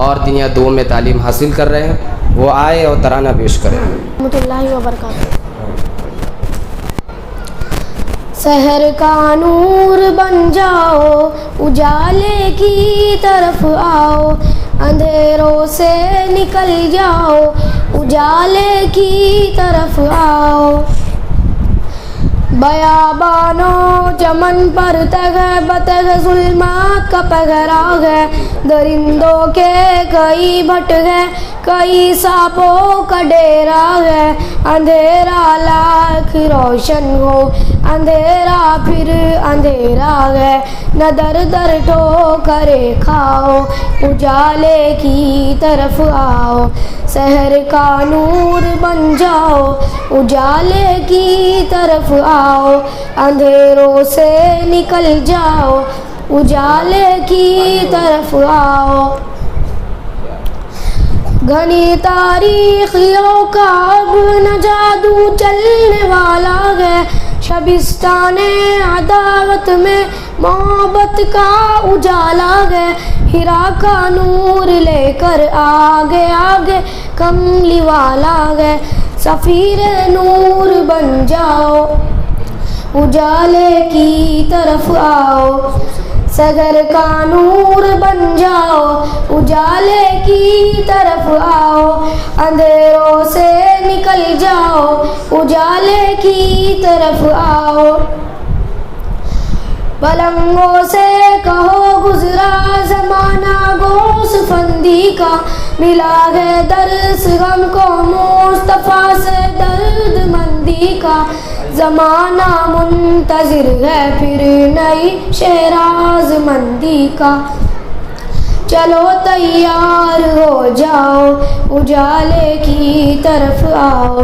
اور دنیا دو میں تعلیم حاصل کر رہے ہیں، وہ آئے اور ترانہ پیش کریں۔ رحمۃ اللہ وبرکاتہ۔ سحر کا نور بن جاؤ، اجالے کی طرف آؤ، اندھیروں سے نکل جاؤ، اجالے کی طرف آؤ۔ بیابانوں چمن پر تگ بتگ ظلمات کا پگھرا ہے، درندوں کے کئی بھٹ ہے، کئی سانپوں کا ڈیرا ہے، اندھیرا لاکھ روشن ہو اندھیرا پھر اندھیرا ہے، نہ در در ٹھوکریں کھاؤ اجالے کی طرف آؤ، سحر کا نور بن جاؤ اجالے کی طرف آؤ، اندھیروں سے نکل جاؤ اجالے کی طرف آؤ۔ گھنی تاریخیوں کا اب نہ جادو چلنے والا ہے، شبستان عداوت میں محبت کا اجالا ہے، ہیرا کا نور لے کر آگے آگے کملی والا ہے، سفیر نور بن جاؤ اجالے کی طرف آؤ، سحر کا نور بن جاؤ اجالے کی طرف آؤ، اندھیروں سے نکل جاؤ اجالے کی طرف آؤ۔ پلنگوں سے کہو گزرا زمانہ گوس فندی کا، ملا ہے درس غم کو مصطفیٰ سے درد مندی کا، زمانہ منتظر ہے پھر نئی شہراز مندی کا، چلو تیار ہو جاؤ اجالے کی طرف آؤ،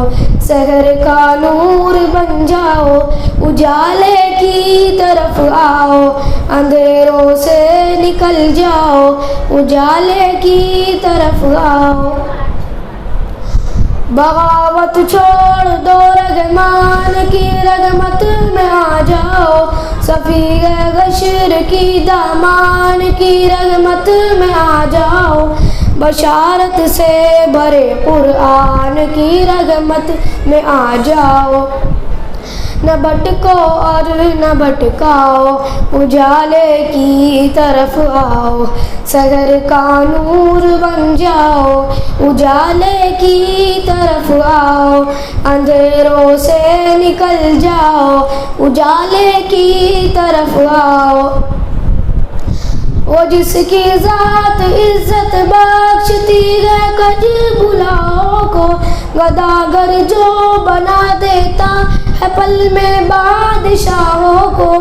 سحر کا نور بن جاؤ اجالے کی طرف آؤ، اندھیروں سے نکل جاؤ اجالے کی طرف آؤ۔ بغاوت چھوڑ دو رحمان کی رحمت میں آ جاؤ، صفی غشر کی دامان کی رحمت میں آ جاؤ، بشارت سے بھرے قرآن کی رحمت میں آ جاؤ، نہ بھٹکو اور نہ بھٹکاؤ اجالے کی طرف آؤ، سحر کا نور بن جاؤ اجالے کی طرف آؤ، اندھیروں سے نکل جاؤ اجالے کی طرف آؤ۔ وہ جس کی ذات عزت بخشتی ہے کج بلاؤ کو، گداگر جو بنا دیتا ہے پل میں بادشاہوں کو،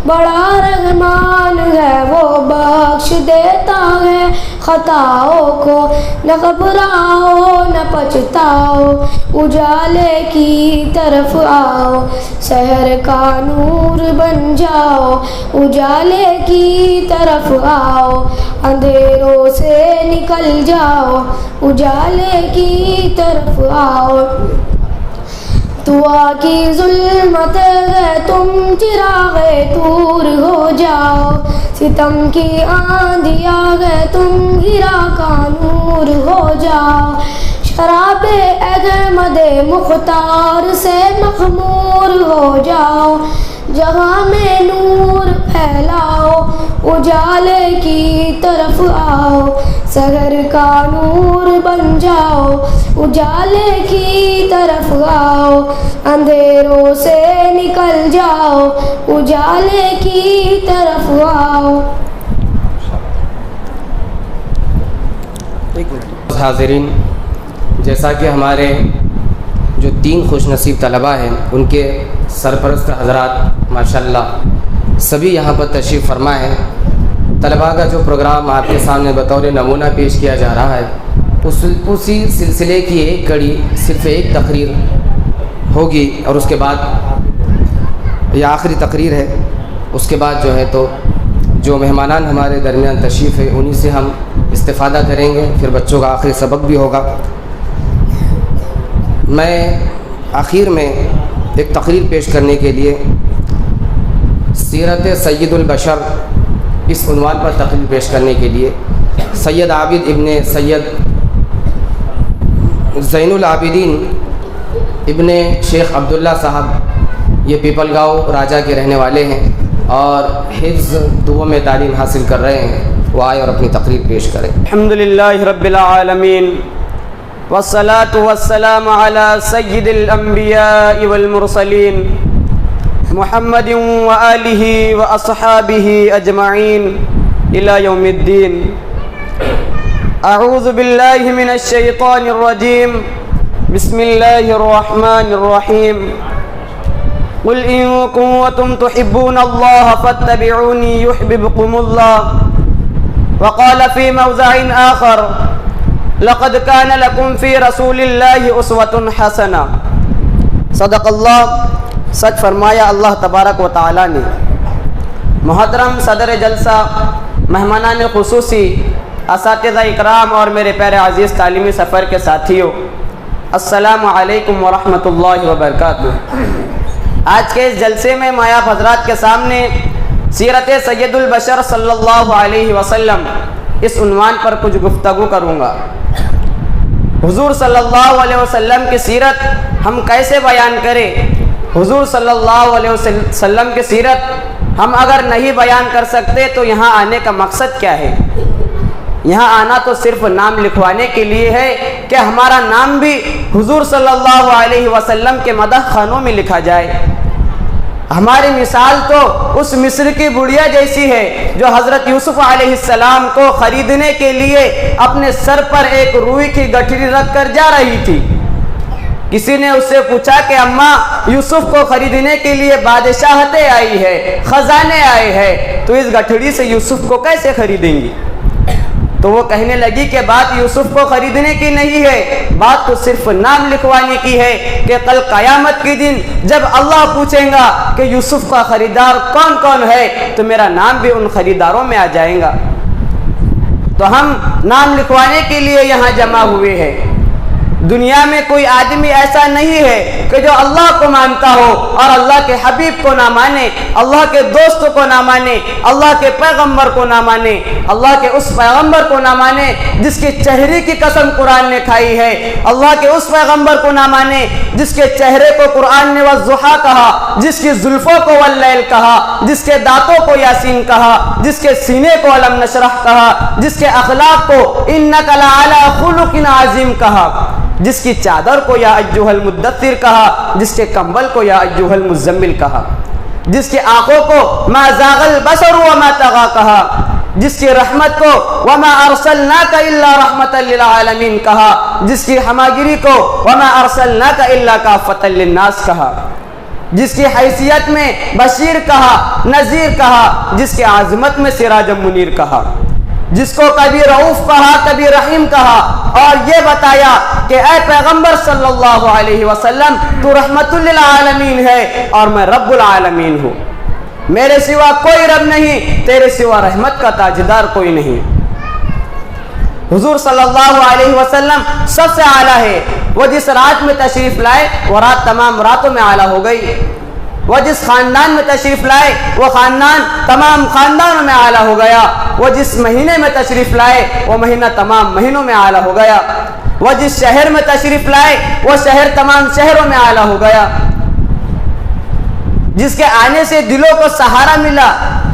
بڑا رحمان ہے وہ بخش دیتا ہے خطاؤں کو، نہ گھبراؤ نہ پچھتاؤ اجالے کی طرف آؤ، سحر کا نور بن جاؤ اجالے کی طرف آؤ، اندھیروں سے نکل جاؤ اجالے کی طرف آؤ۔ دعا کی ظلمت ہے تم چراغ طور ہو جاؤ، ستم کی آندھیا ہے تم ہیرا کا نور ہو جاؤ، شراب احمد مختار سے مخمور ہو جاؤ، جہاں میں نور پھیلاؤ اجالے کی طرف آؤ، سحر کا نور بن جاؤ اجالے کی طرف آؤ، اندھیروں سے نکل جاؤ اجالے کی طرف آؤ۔ حاضرین، جیسا کہ ہمارے جو 3 خوش نصیب طلباء ہیں ان کے سرپرست حضرات ماشاءاللہ سبھی یہاں پر تشریف فرما ہے، طلباء کا جو پروگرام آپ کے سامنے بطور نمونہ پیش کیا جا رہا ہے اسی سلسلے کی ایک کڑی صرف ایک تقریر ہوگی، اور اس کے بعد یہ آخری تقریر ہے، اس کے بعد جو ہے تو جو مہمانان ہمارے درمیان تشریف ہے انہی سے ہم استفادہ کریں گے، پھر بچوں کا آخری سبق بھی ہوگا۔ میں آخر میں ایک تقریر پیش کرنے کے لیے سیرت سید البشر اس عنوان پر تقریر پیش کرنے کے لیے سید عابد ابن سید زین العابدین ابن شیخ عبداللہ صاحب، یہ پیپل گاؤں راجہ کے رہنے والے ہیں اور حفظ دعوں میں تعلیم حاصل کر رہے ہیں، وہ آئے اور اپنی تقریر پیش کریں۔ الحمدللہ رب العالمین والصلاة والسلام على سید الانبیاء والمرسلین محمد وآلہ وأصحابہ اجمعین الی یوم الدین۔ اعوذ باللہ من الشیطان الرجیم، بسم اللہ الرحمن الرحیم۔ قل ان کنتم تحبون اللہ فاتبعونی یحببکم اللہ۔ وقال في موضع آخر لقد كان لكم في رسول اللہ اسوۃ حسنہ۔ صدق اللہ، سچ فرمایا اللہ تبارک و تعالی نے۔ محترم صدر جلسہ، مہمانان خصوصی، اساتذہ اکرام اور میرے پیارے عزیز تعلیمی سفر کے ساتھیوں، السلام علیکم ورحمۃ اللہ وبرکاتہ۔ آج کے اس جلسے میں مایاب حضرات کے سامنے سیرت سید البشر صلی اللہ علیہ وسلم اس عنوان پر کچھ گفتگو کروں گا۔ حضور صلی اللہ علیہ وسلم کی سیرت ہم کیسے بیان کریں؟ حضور صلی اللہ علیہ وسلم کی سیرت ہم اگر نہیں بیان کر سکتے تو یہاں آنے کا مقصد کیا ہے؟ یہاں آنا تو صرف نام لکھوانے کے لیے ہے کہ ہمارا نام بھی حضور صلی اللہ علیہ وسلم کے مدح خانوں میں لکھا جائے۔ ہماری مثال تو اس مصر کی بڑھیا جیسی ہے جو حضرت یوسف علیہ السلام کو خریدنے کے لیے اپنے سر پر ایک روئی کی گٹھری رکھ کر جا رہی تھی۔ کسی نے اس سے پوچھا کہ اماں، یوسف کو خریدنے کے لیے بادشاہتیں آئی ہے، خزانے آئے ہیں، تو اس گٹھڑی سے یوسف کو کیسے خریدیں گی؟ تو وہ کہنے لگی کہ بات یوسف کو خریدنے کی نہیں ہے، بات تو صرف نام لکھوانے کی ہے کہ کل قیامت کے دن جب اللہ پوچھیں گا کہ یوسف کا خریدار کون کون ہے تو میرا نام بھی ان خریداروں میں آ جائے گا۔ تو ہم نام لکھوانے کے لیے یہاں جمع ہوئے ہیں۔ دنیا میں کوئی آدمی ایسا نہیں ہے کہ جو اللہ کو مانتا ہو اور اللہ کے حبیب کو نہ مانے، اللہ کے دوست کو نہ مانے، اللہ کے پیغمبر کو نہ مانے، اللہ کے اس پیغمبر کو نہ مانے جس کے چہرے کی قسم قرآن نے کھائی ہے، اللہ کے اس پیغمبر کو نہ مانے جس کے چہرے کو قرآن نے والضحیٰ کہا، جس کی زلفوں کو واللیل کہا، جس کے دانتوں کو یاسین کہا، جس کے سینے کو علم نشرح کہا، جس کے اخلاق کو انک لعلی خلق عظیم کہا، جس کی چادر کو یا ایھا المدثر کہا، جس کے کمبل کو یا ایھا المزمل کہا، جس کی آنکھوں کو ما زاغ البصر وما طغى کہا، جس کی رحمت کو وما ارسلناک الا رحمتا للعالمین کہا، جس کی ہماگیری کو وما ارسلناک الا کافۃ للناس کہا، جس کی حیثیت میں بشیر کہا، نذیر کہا، جس کی عظمت میں سراج منیر کہا، جس کو کبھی رؤوف کہا، کبھی رحیم کہا، اور یہ بتایا کہ اے پیغمبر صلی اللہ علیہ وسلم تو رحمت للعالمین ہے اور میں رب العالمین ہوں، میرے سوا کوئی رب نہیں، تیرے سوا رحمت کا تاجدار کوئی نہیں۔ حضور صلی اللہ علیہ وسلم سب سے اعلیٰ ہے۔ وہ جس رات میں تشریف لائے وہ رات تمام راتوں میں اعلیٰ ہو گئی، وہ جس خاندان میں تشریف لائے وہ خاندان تمام خاندانوں میں اعلیٰ ہو گیا، وہ جس مہینے میں تشریف لائے وہ مہینہ تمام مہینوں میں اعلیٰ ہو گیا، وہ جس شہر میں تشریف لائے وہ شہر تمام شہروں میں اعلیٰ ہو گیا، جس کے آنے سے دلوں کو سہارا ملا،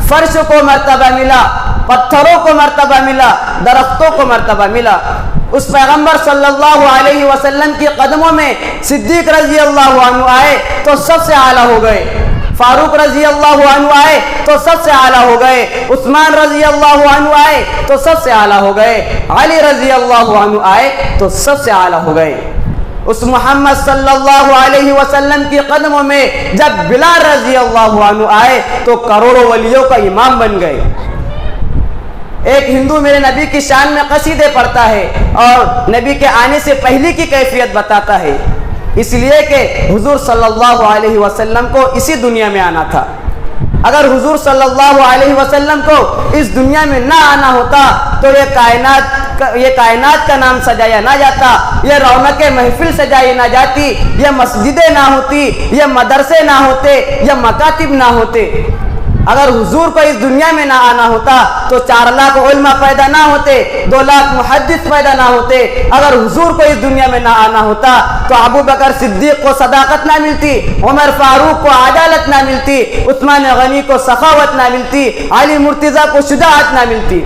فرش کو مرتبہ ملا، پتھروں کو مرتبہ ملا، درختوں کو مرتبہ ملا۔ اس پیغمبر صلی اللہ علیہ وسلم کی قدموں میں صدیق رضی اللہ عنہ آئے تو سب سے اعلیٰ ہو گئے، فاروق رضی اللہ عنہ آئے تو سب سے اعلیٰ ہو گئے، عثمان رضی اللہ عنہ آئے تو سب سے اعلیٰ ہو گئے، علی رضی اللہ عنہ آئے تو سب سے اعلیٰ ہو گئے۔ اس محمد صلی اللہ علیہ وسلم کی قدموں میں جب بلال رضی اللہ عنہ آئے تو کروڑوں ولیوں کا امام بن گئے۔ ایک ہندو میرے نبی کی شان میں قصیدے پڑھتا ہے اور نبی کے آنے سے پہلے کی کیفیت بتاتا ہے، اس لیے کہ حضور صلی اللہ علیہ وسلم کو اسی دنیا میں آنا تھا۔ اگر حضور صلی اللہ علیہ وسلم کو اس دنیا میں نہ آنا ہوتا تو یہ کائنات کا نام سجایا نہ جاتا، یہ رونق محفل سجائی نہ جاتی، یہ مسجدیں نہ ہوتی، یہ مدرسے نہ ہوتے، یہ مکاتب نہ ہوتے۔ اگر حضور کو اس دنیا میں نہ آنا ہوتا تو 4 لاکھ علماء پیدا نہ ہوتے، 2 لاکھ محدث پیدا نہ ہوتے۔ اگر حضور کو اس دنیا میں نہ آنا ہوتا تو ابو بکر صدیق کو صداقت نہ ملتی، عمر فاروق کو عدالت نہ ملتی، عثمان غنی کو سخاوت نہ ملتی، علی مرتضیٰ کو شجاعت نہ ملتی،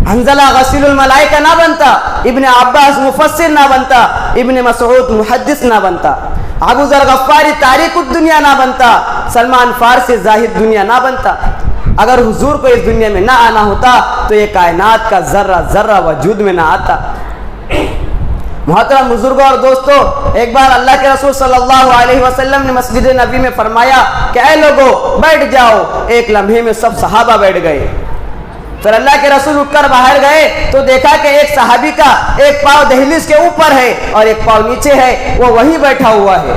حنزلہ غسیل الملائکہ نہ بنتا، ابن عباس مفسر نہ بنتا، ابن مسعود محدث نہ بنتا۔ ابو ذر غفاری تاریک الدنیا نہ بنتا، سلمان فارسی زاہد دنیا نہ بنتا، اگر حضور کو اس دنیا میں نہ آنا ہوتا تو یہ کائنات کا ذرہ ذرہ وجود میں نہ آتا۔ محترم بزرگوں اور دوستو، ایک بار اللہ کے رسول صلی اللہ علیہ وسلم نے مسجد نبی میں فرمایا کہ اے لوگو بیٹھ جاؤ، ایک لمحے میں سب صحابہ بیٹھ گئے۔ پھر اللہ کے رسول اٹھ کر باہر گئے تو دیکھا کہ ایک صحابی کا ایک پاؤں دہلیز کے اوپر ہے اور ایک پاؤں نیچے ہے، وہ وہیں بیٹھا ہوا ہے۔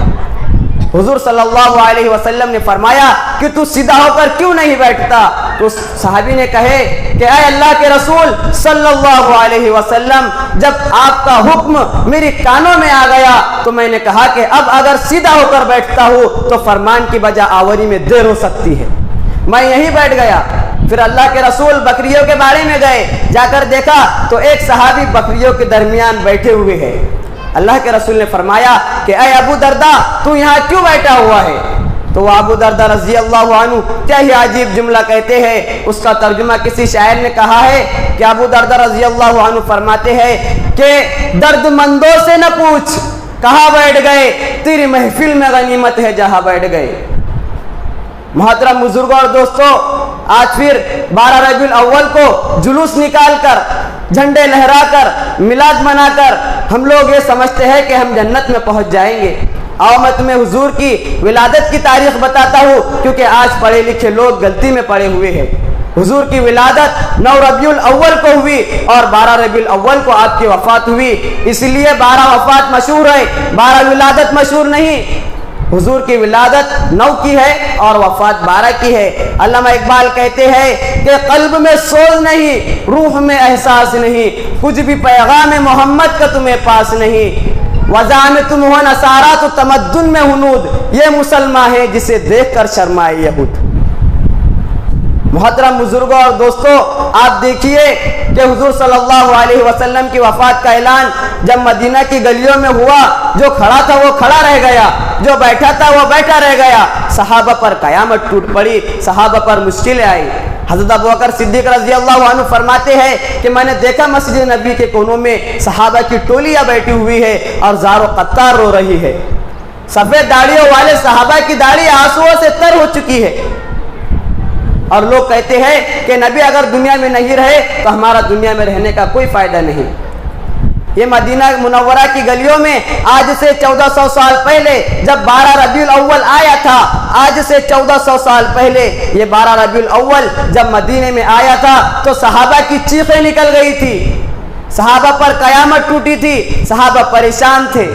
حضور صلی اللہ علیہ وسلم نے فرمایا کہ تو سیدھا ہو کر کیوں نہیں بیٹھتا؟ تو صحابی نے کہے کہ اے اللہ کے رسول صلی اللہ علیہ وسلم، جب آپ کا حکم میری کانوں میں آ گیا تو میں نے کہا کہ اب اگر سیدھا ہو کر بیٹھتا ہوں تو فرمان کی بجا آوری میں دیر ہو سکتی ہے، میں یہیں بیٹھ گیا۔ پھر اللہ کے رسول بکریوں کے بارے میں گئے، جا کر دیکھا تو ایک صحابی بکریوں کے درمیان بیٹھے ہوئے ہیں۔ اللہ کے رسول نے فرمایا کہ اے ابو دردہ تو یہاں کیوں بیٹھا ہوا ہے؟ تو وہ ابو دردہ رضی اللہ عنہ کیا ہی عجیب جملہ کہتے ہیں، اس کا ترجمہ کسی شاعر نے کہا ہے کہ ابو دردہ رضی اللہ عنہ فرماتے ہیں کہ درد مندوں سے نہ پوچھ کہاں بیٹھ گئے، تیری محفل میں غنیمت ہے جہاں بیٹھ گئے۔ محترم بزرگوں اور دوستو، آج پھر 12 ربیع الاول کو جلوس نکال کر، جھنڈے لہرا کر، میلاد منا کر ہم لوگ یہ سمجھتے ہیں کہ ہم جنت میں پہنچ جائیں گے۔ آؤ میں تمہیں حضور کی ولادت کی تاریخ بتاتا ہوں، کیونکہ آج پڑھے لکھے لوگ غلطی میں پڑے ہوئے ہیں۔ حضور کی ولادت 9 ربیع الاول کو ہوئی اور 12 ربیع الاول کو آپ کی وفات ہوئی، اس لیے 12 وفات مشہور ہے، 12 ولادت مشہور نہیں۔ حضور کی ولادت 9 کی ہے اور وفات 12 کی ہے۔ علامہ اقبال کہتے ہیں کہ قلب میں سوز نہیں، روح میں احساس نہیں، کچھ بھی پیغام محمد کا تمہیں پاس نہیں۔ وضع میں تم ہو نصارا تو تمدن میں ہنود، یہ مسلمان ہے جسے دیکھ کر شرمائے یہود۔ محترم بزرگوں اور دوستو، آپ دیکھیے کہ حضور صلی اللہ علیہ وسلم کی وفات کا اعلان جب مدینہ کی گلیوں میں ہوا، جو کھڑا تھا وہ کھڑا رہ گیا، جو بیٹھا تھا وہ بیٹھا رہ گیا۔ صحابہ پر قیامت ٹوٹ پڑی، صحابہ پر مشکلیں آئی۔ حضرت ابوبکر صدیق رضی اللہ عنہ فرماتے ہیں کہ میں نے دیکھا مسجد نبی کے کونوں میں صحابہ کی ٹولیاں بیٹھی ہوئی ہے اور زار و قطار رو رہی ہے۔ سفید داڑھیوں والے صحابہ کی داڑھی آنسوؤں سے تر ہو چکی ہے، اور لوگ کہتے ہیں کہ نبی اگر دنیا میں نہیں رہے تو ہمارا دنیا میں رہنے کا کوئی فائدہ نہیں۔ یہ مدینہ منورہ کی گلیوں میں آج سے 1400 سال پہلے جب 12 ربیع الاول آیا تھا، آج سے 1400 سال پہلے یہ 12 ربیع الاول جب مدینے میں آیا تھا تو صحابہ کی چیخیں نکل گئی تھی، صحابہ پر قیامت ٹوٹی تھی، صحابہ پریشان تھے۔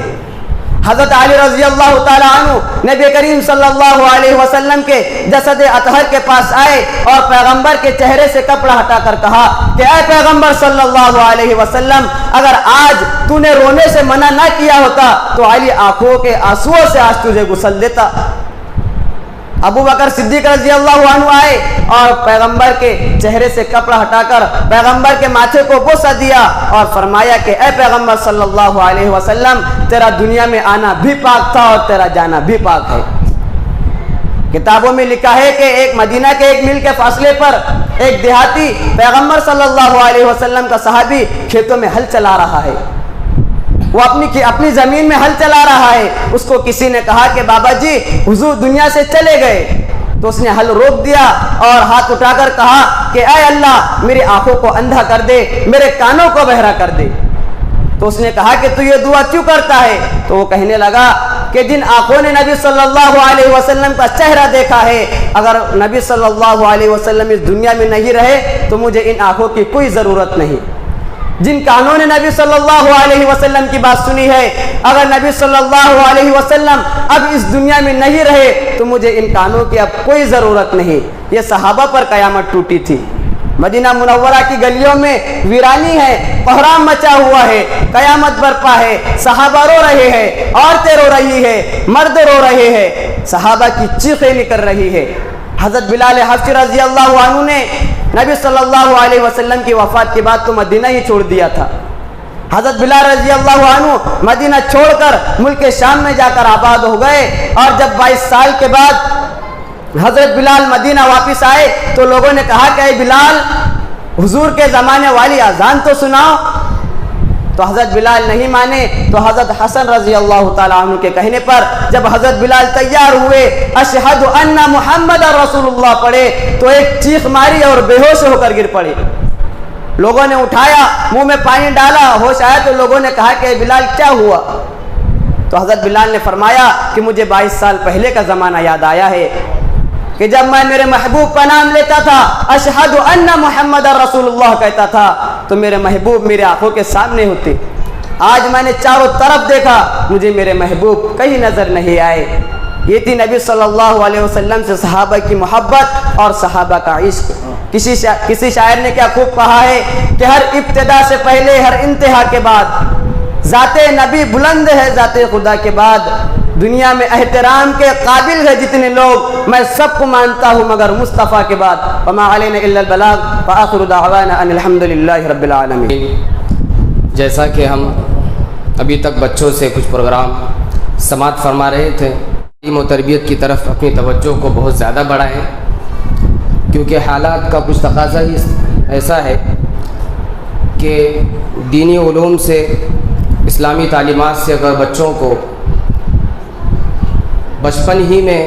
حضرت علی رضی اللہ تعالیٰ عنہ نبی کریم صلی اللہ علیہ وسلم کے جسد اطہر کے پاس آئے اور پیغمبر کے چہرے سے کپڑا ہٹا کر کہا کہ اے پیغمبر صلی اللہ علیہ وسلم، اگر آج تو نے رونے سے منع نہ کیا ہوتا تو علی آنکھوں کے آنسوؤں سے آج تجھے غسل دیتا۔ ابو بکر صدیق رضی اللہ عنہ آئے اور پیغمبر کے چہرے سے کپڑا ہٹا کر پیغمبر کے ماتھے کو بوسہ دیا اور فرمایا کہ اے پیغمبر صلی اللہ علیہ وسلم، تیرا دنیا میں آنا بھی پاک تھا اور تیرا جانا بھی پاک ہے۔ کتابوں میں لکھا ہے کہ ایک مدینہ کے ایک میل کے فاصلے پر ایک دیہاتی پیغمبر صلی اللہ علیہ وسلم کا صحابی کھیتوں میں ہل چلا رہا ہے، وہ اپنی زمین میں ہل چلا رہا ہے۔ اس کو کسی نے کہا کہ بابا جی حضور دنیا سے چلے گئے، تو اس نے ہل روک دیا اور ہاتھ اٹھا کر کہا کہ اے اللہ میری آنکھوں کو اندھا کر دے، میرے کانوں کو بہرا کر دے۔ تو اس نے کہا کہ تو یہ دعا کیوں کرتا ہے؟ تو وہ کہنے لگا کہ جن آنکھوں نے نبی صلی اللہ علیہ وسلم کا چہرہ دیکھا ہے، اگر نبی صلی اللہ علیہ وسلم اس دنیا میں نہیں رہے تو مجھے ان آنکھوں کی کوئی ضرورت نہیں۔ جن کانوں نے نبی صلی اللہ علیہ وسلم کی بات سنی ہے، اگر نبی صلی اللہ علیہ وسلم اب اس دنیا میں نہیں رہے تو مجھے ان کانوں کی اب کوئی ضرورت نہیں۔ یہ صحابہ پر قیامت ٹوٹی تھی۔ مدینہ منورہ کی گلیوں میں ویرانی ہے، بحران مچا ہوا ہے، قیامت برپا ہے، صحابہ رو رہے ہیں، عورتیں رو رہی ہے، مرد رو رہے ہیں، صحابہ کی چیخیں نکل رہی ہے۔ حضرت بلال حبشی رضی اللہ عنہ نے نبی صلی اللہ علیہ وسلم کی وفات کے بعد تو مدینہ ہی چھوڑ دیا تھا۔ حضرت بلال رضی اللہ عنہ مدینہ چھوڑ کر ملک شام میں جا کر آباد ہو گئے، اور جب 22 سال کے بعد حضرت بلال مدینہ واپس آئے تو لوگوں نے کہا کہ اے بلال، حضور کے زمانے والی اذان تو سناؤ۔ تو حضرت بلال نہیں مانے، تو حضرت حسن رضی اللہ تعالیٰ عنہ کے کہنے پر جب حضرت بلال تیار ہوئے اشہد ان محمد رسول اللہ پڑھے تو ایک چیخ ماری اور بے ہوش ہو کر گر پڑے۔ لوگوں نے اٹھایا، منہ میں پانی ڈالا، ہوش آیا تو لوگوں نے کہا کہ بلال کیا ہوا؟ تو حضرت بلال نے فرمایا کہ مجھے 22 سال پہلے کا زمانہ یاد آیا ہے کہ جب میں میرے محبوب کا نام لیتا تھا، اشہد ان محمد رسول اللہ کہتا تھا، تو میرے محبوب میرے آنکھوں کے سامنے ہوتے۔ آج میں نے چاروں طرف دیکھا، مجھے میرے محبوب کہیں نظر نہیں آئے۔ یہ تھی نبی صلی اللہ علیہ وسلم سے صحابہ کی محبت اور صحابہ کا عشق۔ کسی شاعر نے کیا خوب کہا ہے کہ ہر ابتدا سے پہلے ہر انتہا کے بعد ذات نبی بلند ہے، ذات خدا کے بعد دنیا میں احترام کے قابل ہے جتنے لوگ، میں سب کو مانتا ہوں مگر مصطفیٰ کے بعد۔ وما علینا الا البلاغ وآخر دعوانا ان الحمد للہ رب العالمین۔ جیسا کہ ہم ابھی تک بچوں سے کچھ پروگرام سماعت فرما رہے تھے، تعلیم و تربیت کی طرف اپنی توجہ کو بہت زیادہ بڑھائیں، کیونکہ حالات کا کچھ تقاضا ہی ایسا ہے کہ دینی علوم سے، اسلامی تعلیمات سے اگر بچوں کو بچپن ہی میں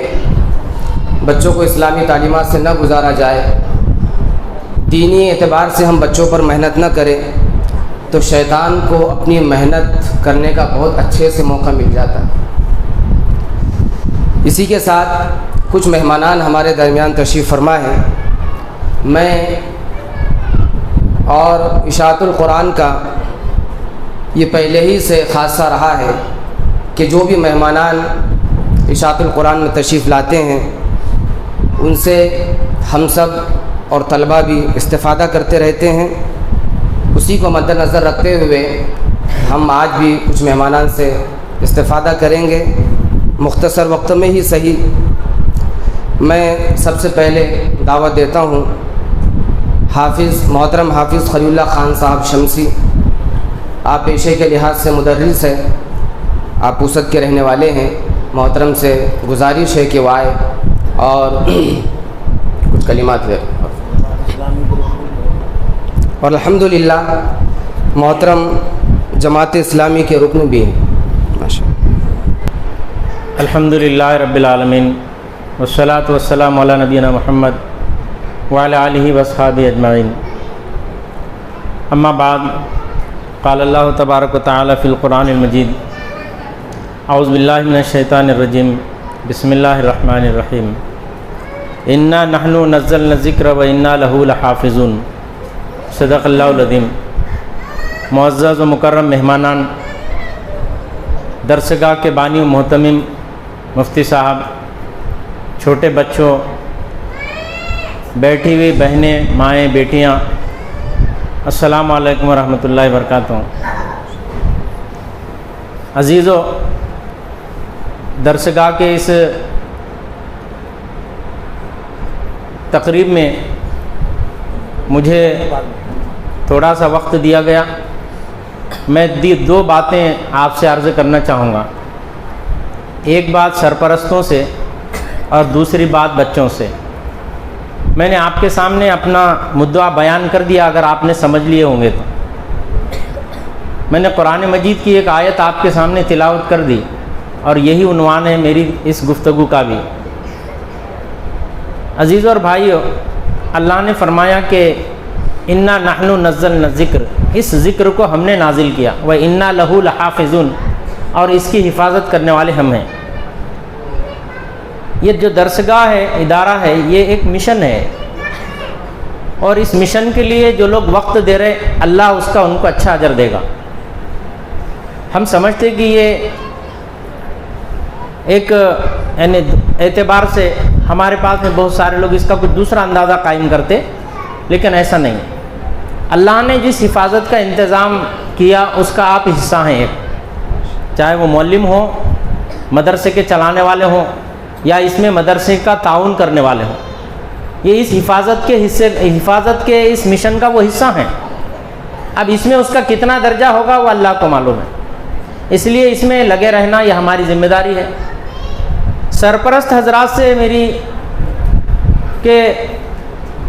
بچوں کو اسلامی تعلیمات سے نہ گزارا جائے، دینی اعتبار سے ہم بچوں پر محنت نہ کریں، تو شیطان کو اپنی محنت کرنے کا بہت اچھے سے موقع مل جاتا ہے۔ اسی کے ساتھ کچھ مہمانان ہمارے درمیان تشریف فرما ہیں۔ میں اور اشاعت القرآن کا یہ پہلے ہی سے خاصہ رہا ہے کہ جو بھی مہمانان اشاعت القرآن میں تشریف لاتے ہیں ان سے ہم سب اور طلبہ بھی استفادہ کرتے رہتے ہیں۔ اسی کو مد نظر رکھتے ہوئے ہم آج بھی کچھ مہمانان سے استفادہ کریں گے، مختصر وقت میں ہی صحیح۔ میں سب سے پہلے دعوت دیتا ہوں محترم حافظ خلیل اللہ خان صاحب شمسی۔ آپ پیشے کے لحاظ سے مدرس ہیں، آپ پوسد کے رہنے والے ہیں۔ محترم سے گزارش ہے کہ وہ آئے اور کچھ کلمات لے، اور الحمدللہ محترم جماعت اسلامی کے رکن بھی ہیں۔ الحمدللہ رب العالمین والصلاة والسلام علی نبینا محمد وعلی آلہ واصحابہ اجمعین۔ اما بعد، قال اللہ تبارک و تعالی فی القرآن المجید، اعوذ باللہ من الشیطان الرجیم، بسم اللہ الرحمن الرحیم، انا نحن نزلنا الذکر و انا لہ لحافظون۔ صدق اللہ العظیم۔ معزز و مکرم مہمانان، درسگاہ کے بانی و محتمم مفتی صاحب، چھوٹے بچوں، بیٹھی ہوئی بہنیں، مائیں، بیٹیاں، السلام علیکم ورحمۃ اللہ وبرکاتہ۔ عزیزو، درسگاہ کے اس تقریب میں مجھے تھوڑا سا وقت دیا گیا۔ میں دو باتیں آپ سے عرض کرنا چاہوں گا، ایک بات سرپرستوں سے اور دوسری بات بچوں سے۔ میں نے آپ کے سامنے اپنا مدعا بیان کر دیا، اگر آپ نے سمجھ لیے ہوں گے تو۔ میں نے قرآن مجید کی ایک آیت آپ کے سامنے تلاوت کر دی، اور یہی عنوان ہے میری اس گفتگو کا بھی۔ عزیزوں اور بھائیو، اللہ نے فرمایا کہ انا نحن نزلنا الذکر، اس ذکر کو ہم نے نازل کیا، و انا لہ لحافظون، اور اس کی حفاظت کرنے والے ہم ہیں۔ یہ جو درسگاہ ہے، ادارہ ہے، یہ ایک مشن ہے، اور اس مشن کے لیے جو لوگ وقت دے رہے، اللہ اس کا ان کو اچھا اجر دے گا۔ ہم سمجھتے کہ یہ ایک یعنی اعتبار سے ہمارے پاس میں بہت سارے لوگ اس کا کچھ دوسرا اندازہ قائم کرتے، لیکن ایسا نہیں۔ اللہ نے جس حفاظت کا انتظام کیا اس کا آپ حصہ ہیں، ایک چاہے وہ معلم ہوں، مدرسے کے چلانے والے ہوں، یا اس میں مدرسے کا تعاون کرنے والے ہوں، یہ اس حفاظت کے اس مشن کا وہ حصہ ہیں۔ اب اس میں اس کا کتنا درجہ ہوگا وہ اللہ کو معلوم ہے، اس لیے اس میں لگے رہنا یہ ہماری ذمہ داری ہے۔ سرپرست حضرات سے میری کہ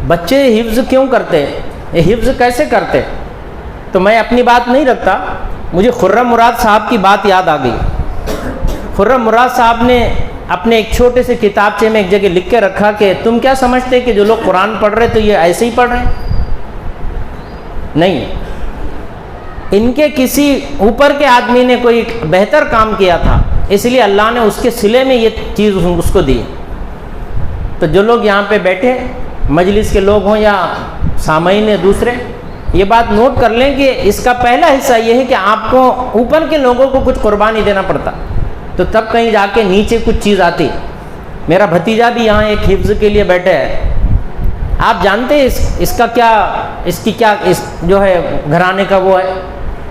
بچے حفظ کیوں کرتے، یہ حفظ کیسے کرتے، تو میں اپنی بات نہیں رکھتا، مجھے خرم مراد صاحب کی بات یاد آ گئی. خرم مراد صاحب نے اپنے ایک چھوٹے سے کتابچے میں ایک جگہ لکھ کے رکھا کہ تم کیا سمجھتے کہ جو لوگ قرآن پڑھ رہے تو یہ ایسے ہی پڑھ رہے ہیں؟ نہیں، ان کے کسی اوپر کے آدمی نے کوئی بہتر کام کیا تھا، اس لیے اللہ نے اس کے صلے میں یہ چیز اس کو دی. تو جو لوگ یہاں پہ بیٹھے مجلس کے لوگ ہوں یا سامعین دوسرے، یہ بات نوٹ کر لیں کہ اس کا پہلا حصہ یہ ہے کہ آپ کو اوپر کے لوگوں کو کچھ قربانی دینا پڑتا، تو تب کہیں جا کے نیچے کچھ چیز آتی. میرا بھتیجا بھی یہاں ایک حفظ کے لیے بیٹھے ہے. آپ جانتے ہیں اس کی کیا جو ہے گھرانے کا وہ ہے.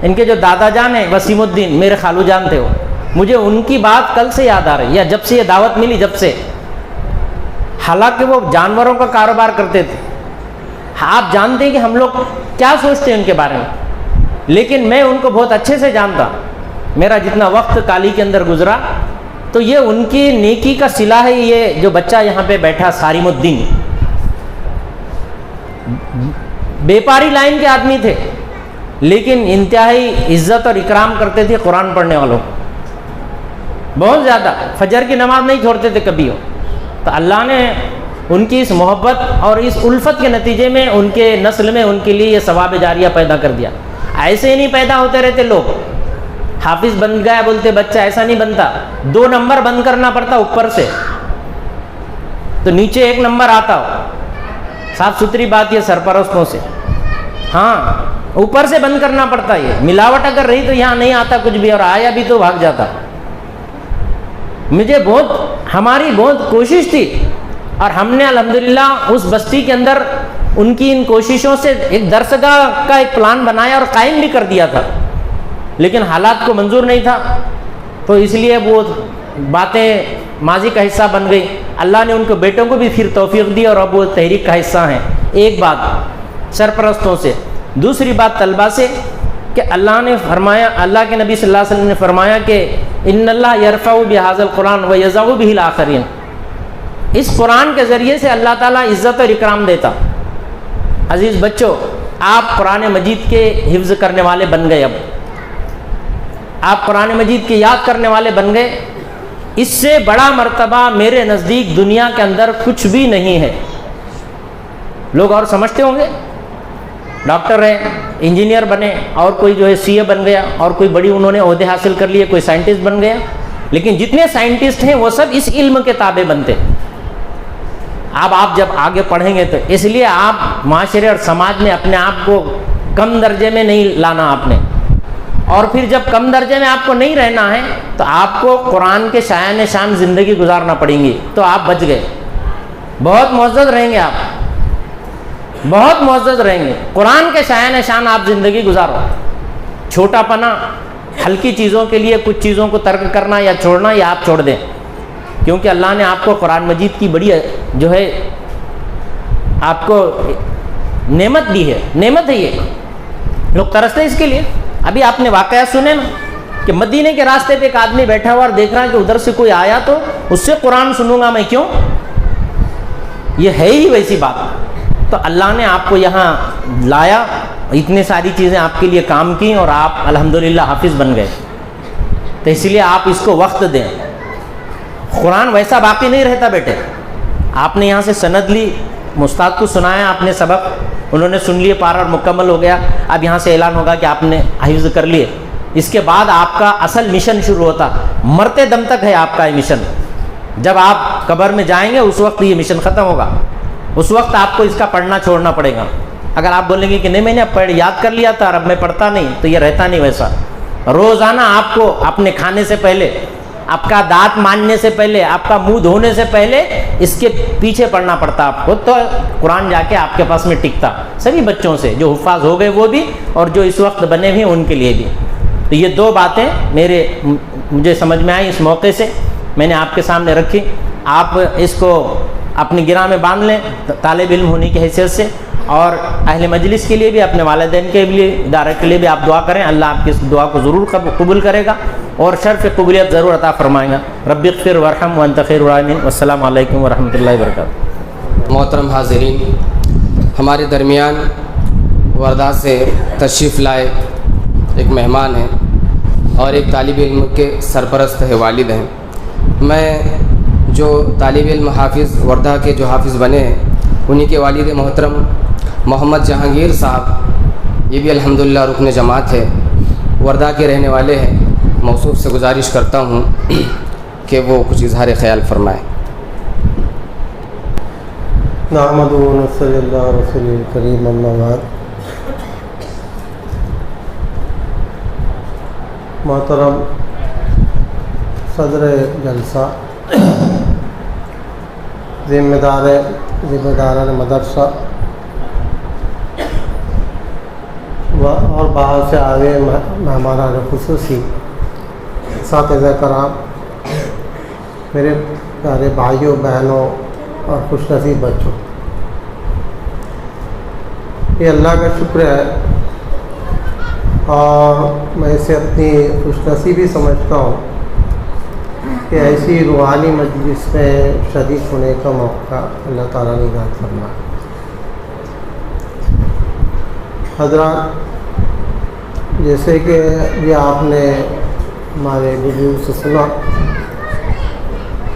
ان کے جو دادا جان ہیں وسیم الدین، میرے خالو جانتے ہو، مجھے ان کی بات کل سے یاد آ رہی ہے، یا جب سے یہ دعوت ملی جب سے. حالانکہ وہ جانوروں کا کاروبار کرتے تھے. آپ جانتے ہیں کہ ہم لوگ کیا سوچتے ہیں ان کے بارے میں، لیکن میں ان کو بہت اچھے سے جانتا. میرا جتنا وقت کالی کے اندر گزرا تو یہ ان کی نیکی کا صلہ ہے. یہ جو بچہ یہاں پہ بیٹھا سارم الدین، بیپاری لائن کے آدمی تھے، لیکن انتہائی عزت اور اکرام کرتے تھے قرآن پڑھنے والوں، بہت زیادہ. فجر کی نماز نہیں چھوڑتے تھے کبھی. تو اللہ نے ان کی اس محبت اور اس الفت کے نتیجے میں ان کے نسل میں ان کے لیے یہ ثواب جاریہ پیدا کر دیا. ایسے ہی نہیں پیدا ہوتے رہتے لوگ. حافظ بن گیا بولتے بچہ، ایسا نہیں بنتا. 2 نمبر بند کرنا پڑتا اوپر سے، تو نیچے 1 نمبر آتا ہو. صاف ستھری بات یہ سرپرستوں سے، ہاں اوپر سے بند کرنا پڑتا. یہ ملاوٹ اگر رہی تو یہاں نہیں آتا کچھ بھی، اور آیا بھی تو بھاگ جاتا. ہماری بہت کوشش تھی، اور ہم نے الحمدللہ اس بستی کے اندر ان کی ان کوششوں سے ایک درسگاہ کا ایک پلان بنایا اور قائم بھی کر دیا تھا، لیکن حالات کو منظور نہیں تھا، تو اس لیے وہ باتیں ماضی کا حصہ بن گئی. اللہ نے ان کو بیٹوں کو بھی پھر توفیق دی اور اب وہ تحریک کا حصہ ہیں. ایک بات سرپرستوں سے. دوسری بات طلبہ سے کہ اللہ نے فرمایا، اللہ کے نبی صلی اللہ علیہ وسلم نے فرمایا کہ ان اللہ یرفع بہذا القرآن ویضع بہ الآخرین. اس قرآن کے ذریعے سے اللہ تعالیٰ عزت اور اکرام دیتا. عزیز بچوں، آپ قرآن مجید کے حفظ کرنے والے بن گئے. اب آپ قرآن مجید کی یاد کرنے والے بن گئے. اس سے بڑا مرتبہ میرے نزدیک دنیا کے اندر کچھ بھی نہیں ہے. لوگ اور سمجھتے ہوں گے ڈاکٹر ہیں، انجینئر بنے، اور کوئی جو ہے سی اے بن گیا، اور کوئی بڑی انہوں نے عہدے حاصل کر لیے، کوئی سائنٹسٹ بن گیا. لیکن جتنے سائنٹسٹ ہیں وہ سب اس علم کے تابع بنتے. اب آپ جب آگے پڑھیں گے تو اس لیے آپ معاشرے اور سماج میں اپنے آپ کو کم درجے میں نہیں لانا آپ نے. اور پھر جب کم درجے میں آپ کو نہیں رہنا ہے تو آپ کو قرآن کے شایان شان زندگی گزارنا پڑیں گی، تو آپ بچ گئے. بہت معزز رہیں گے، آپ بہت معزز رہیں گے. قرآن کے شایان شان آپ زندگی گزارو. چھوٹا پنا، ہلکی چیزوں کے لیے کچھ چیزوں کو ترک کرنا یا چھوڑنا، یا آپ چھوڑ دیں، کیونکہ اللہ نے آپ کو قرآن مجید کی بڑی جو ہے آپ کو نعمت دی ہے. نعمت ہے، یہ لوگ ترستے ہیں اس کے لیے. ابھی آپ نے واقعہ سنے نا کہ مدینے کے راستے پہ ایک آدمی بیٹھا ہوا اور دیکھ رہا ہے کہ ادھر سے کوئی آیا تو اس سے قرآن سنوں گا میں، کیوں؟ یہ ہے ہی ویسی بات. تو اللہ نے آپ کو یہاں لایا، اتنے ساری چیزیں آپ کے لیے کام کی، اور آپ الحمدللہ حافظ بن گئے. تو اس لیے آپ اس کو وقت دیں. قرآن ویسا باقی نہیں رہتا بیٹے. آپ نے یہاں سے سند لی، استاد کو سنایا آپ نے سبق، انہوں نے سن لیے، پارا اور مکمل ہو گیا. اب یہاں سے اعلان ہوگا کہ آپ نے حفظ کر لیے. اس کے بعد آپ کا اصل مشن شروع ہوتا. مرتے دم تک ہے آپ کا یہ مشن. جب آپ قبر میں جائیں گے اس وقت یہ مشن ختم ہوگا. اس وقت آپ کو اس کا پڑھنا چھوڑنا پڑے گا. اگر آپ بولیں گے کہ نہیں میں نے یاد کر لیا تھا اور اب میں پڑھتا نہیں، تو یہ رہتا نہیں ویسا. روزانہ آپ کو اپنے کھانے سے پہلے، آپ کا دانت مانجنے سے پہلے، آپ کا منہ دھونے سے پہلے اس کے پیچھے پڑھنا پڑتا آپ کو، تو قرآن جا کے آپ کے پاس میں ٹکتا. سبھی بچوں سے جو حفاظ ہو گئے وہ بھی، اور جو اس وقت بنے ہوئے ان کے لیے بھی. تو یہ 2 باتیں مجھے سمجھ میں آئی، اس موقع سے میں نے آپ کے سامنے رکھی. آپ اس کو اپنی گرہ میں باندھ لیں طالب علم ہونے کی حیثیت سے، اور اہل مجلس کے لیے بھی، اپنے والدین کے لیے، ادارے کے لیے بھی آپ دعا کریں. اللہ آپ کی اس دعا کو ضرور قبول کرے گا اور شرف قبولیت ضرور عطا فرمائے گا. رب اغفر وارحم وانت خیر الراحمین. والسلام علیکم ورحمۃ اللہ وبرکاتہ. محترم حاضرین، ہمارے درمیان وردہ سے تشریف لائے ایک مہمان ہیں اور ایک طالب علم کے سرپرست ہے والد ہیں. میں جو طالب علم حافظ وردھا کے جو حافظ بنے ہیں انہی کے والد محترم محمد جہانگیر صاحب، یہ بھی الحمدللہ رکن جماعت ہے، وردھا کے رہنے والے ہیں. موصوف سے گزارش کرتا ہوں کہ وہ کچھ اظہار خیال فرمائیں. نحمدہ و نصلی اللہ رسول الکریم، اما بعد. محترم صدر جلسہ، ذمہ داران مدرسہ اور باہر سے آئے مہمانان خصوصی، اساتذہ کرام، میرے پیارے بھائیوں بہنوں اور خوش نصیب بچوں، یہ اللہ کا شکر ہے اور میں اسے اپنی خوش نصیبی سمجھتا ہوں کہ ایسی روحانی مجلس میں شریک ہونے کا موقع اللہ تعالیٰ نے عطا فرمایا. حضرات، جیسے کہ یہ آپ نے ہمارے بزرگ سے سنا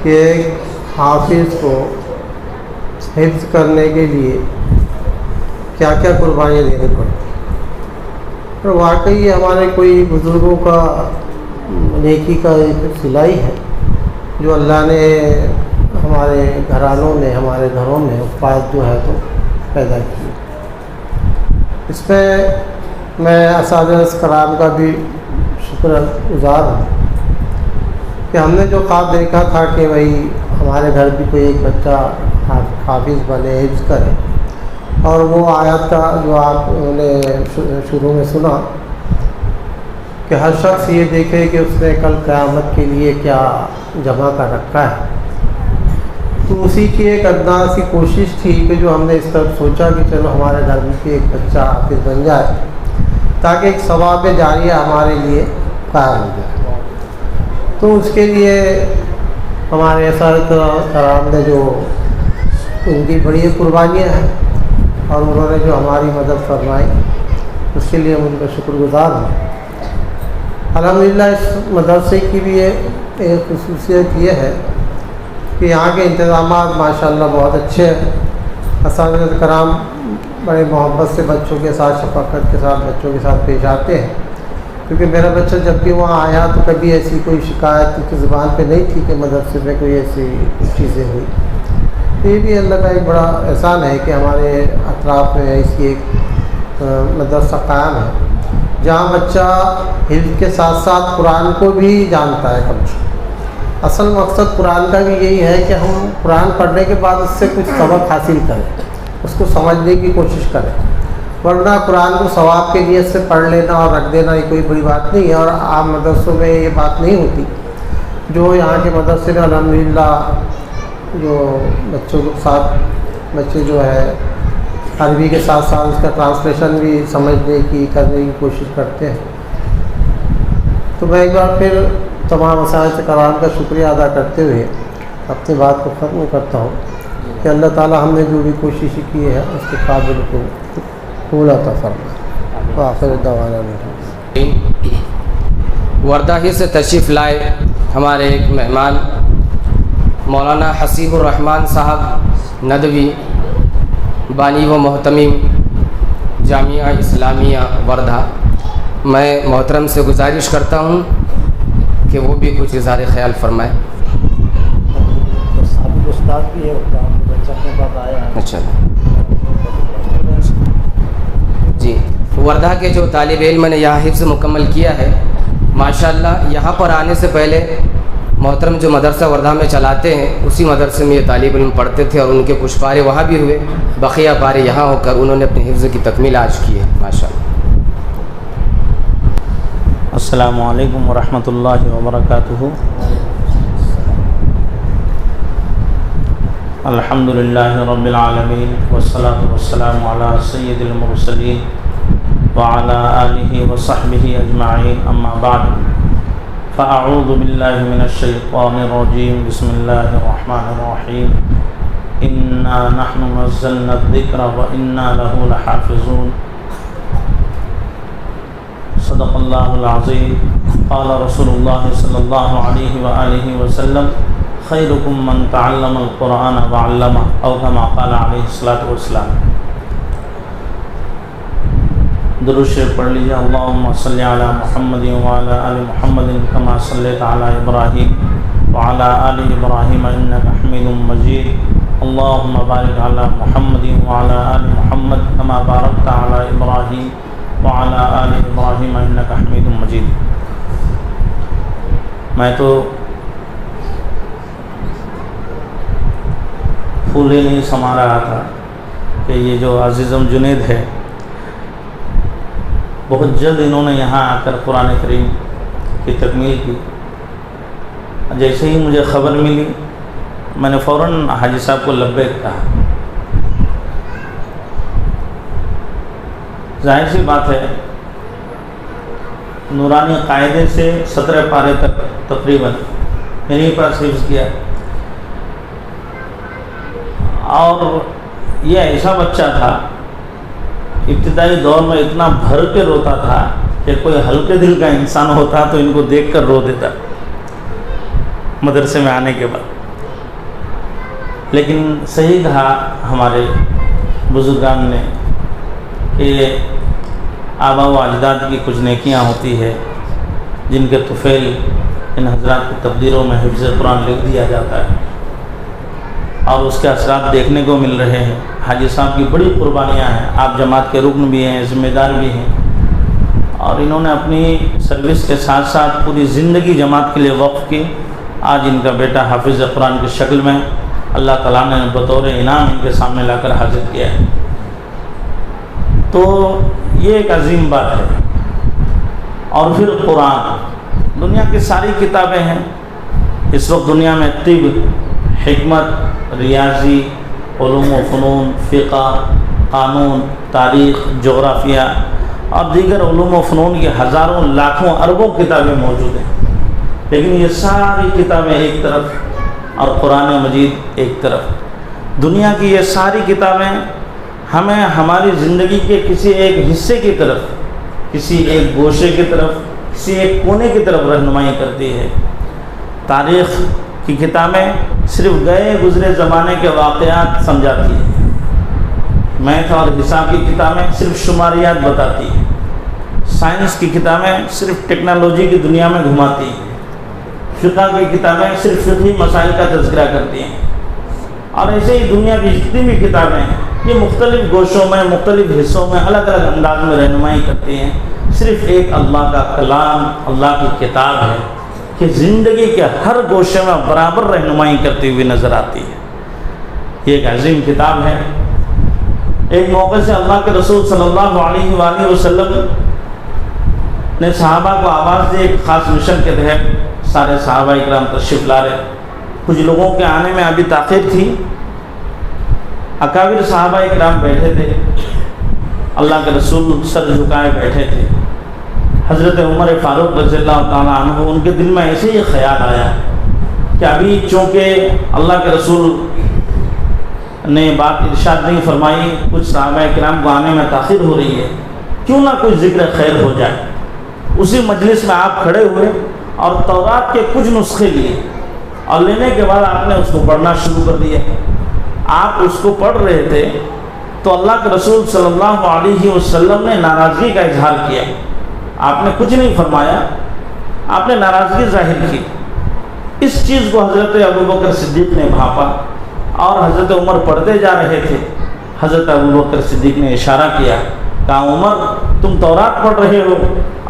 کہ ایک حافظ کو حفظ کرنے کے لیے کیا کیا قربانیاں دینی پڑتی، اور واقعی یہ ہمارے کوئی بزرگوں کا نیکی کا ایک صلاحی ہے جو اللہ نے ہمارے گھرانوں میں، ہمارے گھروں میں افراد جو ہے تو پیدا کی. اس میں میں اساتذہ کرام کا بھی شکر گزار ہوں کہ ہم نے جو خواب دیکھا تھا کہ بھائی ہمارے گھر بھی کوئی ایک بچہ حافظ بنے، حفظ کرے، اور وہ آیت کا جو آپ نے شروع میں سنا کہ ہر شخص یہ دیکھے کہ اس نے کل قیامت کے لیے کیا جمع کر رکھا ہے، تو اسی کی ایک ادنا سی کوشش تھی کہ جو ہم نے اس طرح سوچا کہ چلو ہمارے گھر میں بھی ایک بچہ حافظ بن جائے تاکہ ایک ثواب جاریہ ہمارے لیے قائم ہو جائے. تو اس کے لیے ہمارے اساتذہ کرام نے جو ان کی بڑی قربانیاں ہیں اور انہوں نے جو ہماری مدد فرمائی، اس کے لیے ہم ان کا شکر گزار ہوں. الحمدللہ اس مدرسے کی بھی ایک خصوصیت یہ ہے کہ یہاں کے انتظامات ماشاءاللہ بہت اچھے ہیں. اساتذہ کرام بڑے محبت سے بچوں کے ساتھ، شفقت کے ساتھ بچوں کے ساتھ پیش آتے ہیں، کیونکہ میرا بچہ جب بھی وہاں آیا تو کبھی ایسی کوئی شکایت کی زبان پہ نہیں تھی کہ مدرسے میں کوئی ایسی چیزیں ہوئی. یہ بھی اللہ کا ایک بڑا احسان ہے کہ ہمارے اطراف میں ایسی ایک مدرسہ قائم ہے جہاں بچہ حفظ کے ساتھ ساتھ قرآن کو بھی جانتا ہے. اصل مقصد قرآن کا بھی یہی ہے کہ ہم قرآن پڑھنے کے بعد اس سے کچھ سبق حاصل کریں، اس کو سمجھنے کی کوشش کریں، ورنہ قرآن کو ثواب کے نیت سے پڑھ لینا اور رکھ دینا یہ کوئی بڑی بات نہیں ہے. اور عام مدرسوں میں یہ بات نہیں ہوتی. جو یہاں کے مدرسے میں الحمدللہ جو بچوں کے ساتھ بچے جو ہے عربی کے ساتھ ساتھ اس کا ٹرانسلیشن بھی سمجھنے کی کرنے کی کوشش کرتے ہیں. تو میں ایک بار پھر تمام اساتذہ کرام کا شکریہ ادا کرتے ہوئے اپنی بات کو ختم کرتا ہوں کہ اللہ تعالیٰ ہم نے جو بھی کوشش کی ہے اس کے قابل کو قبول عطا فرمائے. وآخر دعوانا وردہ ہی سے تشریف لائے ہمارے ایک مہمان مولانا حسیب الرحمن صاحب ندوی، بانی و محتمم جامعہ اسلامیہ وردھا. میں محترم سے گزارش کرتا ہوں کہ وہ بھی کچھ اظہار خیال فرمائے. اچھا جی، وردھا کے جو طالب علم نے یہاں حفظ مکمل کیا ہے ماشاءاللہ، یہاں پر آنے سے پہلے محترم جو مدرسہ وردھا میں چلاتے ہیں اسی مدرسے میں یہ طالب علم پڑھتے تھے اور ان کے کچھ پارے وہاں بھی ہوئے، بقیہ پارے یہاں ہو کر انہوں نے اپنے حفظ کی تکمیل آج کی ہے ماشاءاللہ. السلام علیکم ورحمۃ اللہ وبرکاتہ. الحمد للہ رب العالمین والصلاة والسلام علی سید المرسلین وعلی آلہ وصحبہ اجمعین. اما بعد فاعوذ باللہ من الشیطان الرجیم. بسم اللہ الرحمن الرحیم. انا نحن نزلنا الذکر وانا لہ لحافظون. صدق اللہ العظیم. قال رسول اللہ صلی اللہ علیہ وآلہ وسلم خیرکم من تعلم القرآن وعلمہ او کما قال علیہ الصلاۃ والسلام۔ درود شریف پڑھ لیجیے۔ اللہم صلی علی محمد وعلی آل محمد کما صلیت علی ابراہیم وعلی آل ابراہیم انک حمید مجید۔ اللہم بارک علی محمد وعلی آل محمد کما بارکت علی ابراہیم وعلی آل ابراہیم انک حمید مجید۔ میں تو پھول ہی نہیں سما رہا تھا کہ یہ جو عزیزم جنید ہے بہت جلد انہوں نے یہاں آ کر قرآن کریم کی تکمیل کی۔ جیسے ہی مجھے خبر ملی میں نے فوراً حاجی صاحب کو لبیک کہا۔ ظاہر سی بات ہے نورانی قاعدے سے 17 پارے تک تقریباً میرے پاس حفظ کیا، اور یہ ایسا بچہ تھا ابتدائی دور میں اتنا بھر کے روتا تھا کہ کوئی ہلکے دل کا انسان ہوتا تو ان کو دیکھ کر رو دیتا مدرسے میں آنے کے بعد۔ لیکن صحیح کہا ہمارے بزرگان نے کہ آبا و اجداد کی کچھ نیکیاں ہوتی ہے جن کے طفیل ان حضرات کی تقدیروں میں حفظ قرآن لکھ دیا جاتا ہے، اور اس کے اثرات دیکھنے کو مل رہے ہیں۔ حاجی صاحب کی بڑی قربانیاں ہیں، آپ جماعت کے رکن بھی ہیں، ذمہ دار بھی ہیں، اور انہوں نے اپنی سروس کے ساتھ ساتھ پوری زندگی جماعت کے لیے وقف کی۔ آج ان کا بیٹا حافظ قرآن کی شکل میں اللہ تعالیٰ نے بطور انعام ان کے سامنے لا کر حاضر کیا ہے، تو یہ ایک عظیم بات ہے۔ اور پھر قرآن، دنیا کی ساری کتابیں ہیں اس وقت دنیا میں، طب، حکمت، ریاضی، علوم و فنون، فقہ، قانون، تاریخ، جغرافیہ اور دیگر علوم و فنون کی ہزاروں لاکھوں اربوں کتابیں موجود ہیں، لیکن یہ ساری کتابیں ایک طرف اور قرآن مجید ایک طرف۔ دنیا کی یہ ساری کتابیں ہمیں ہماری زندگی کے کسی ایک حصے کی طرف، کسی ایک گوشے کی طرف، کسی ایک کونے کی طرف رہنمائی کرتی ہے۔ تاریخ کی کتابیں صرف گئے گزرے زمانے کے واقعات سمجھاتی ہیں، میتھ اور حساب کی کتابیں صرف شماریات بتاتی ہیں، سائنس کی کتابیں صرف ٹیکنالوجی کی دنیا میں گھماتی ہیں، فقہ کی کتابیں صرف فقہی مسائل کا تذکرہ کرتی ہیں، اور ایسے ہی دنیا کی جتنی بھی کتابیں ہیں یہ مختلف گوشوں میں، مختلف حصوں میں الگ الگ انداز میں رہنمائی کرتی ہیں۔ صرف ایک اللہ کا کلام، اللہ کی کتاب ہے کہ زندگی کے ہر گوشے میں برابر رہنمائی کرتی ہوئی نظر آتی ہے۔ یہ ایک عظیم کتاب ہے۔ ایک موقع سے اللہ کے رسول صلی اللہ علیہ وآلہ وسلم نے صحابہ کو آواز دی، ایک خاص مشن کے تحت سارے صحابہ اکرام تشریف لا رہے، کچھ لوگوں کے آنے میں ابھی تاخیر تھی، اکابر صحابہ اکرام بیٹھے تھے، اللہ کے رسول سر جھکائے بیٹھے تھے۔ حضرت عمر فاروق رضی اللہ تعالیٰ عنہ، ان کے دل میں ایسے ہی خیال آیا کہ ابھی چونکہ اللہ کے رسول نے بات ارشاد نہیں فرمائی، کچھ صحابہ کرام کو آنے میں تاخیر ہو رہی ہے، کیوں نہ کچھ ذکر خیر ہو جائے۔ اسی مجلس میں آپ کھڑے ہوئے اور تورات کے کچھ نسخے لیے، اور لینے کے بعد آپ نے اس کو پڑھنا شروع کر دیا۔ آپ اس کو پڑھ رہے تھے تو اللہ کے رسول صلی اللہ علیہ وسلم نے ناراضگی کا اظہار کیا۔ آپ نے کچھ نہیں فرمایا، آپ نے ناراضگی ظاہر کی۔ اس چیز کو حضرت ابوبکر صدیق نے بھانپا، اور حضرت عمر پڑھتے جا رہے تھے، حضرت ابوبکر صدیق نے اشارہ کیا، کہا عمر تم تورات پڑھ رہے ہو،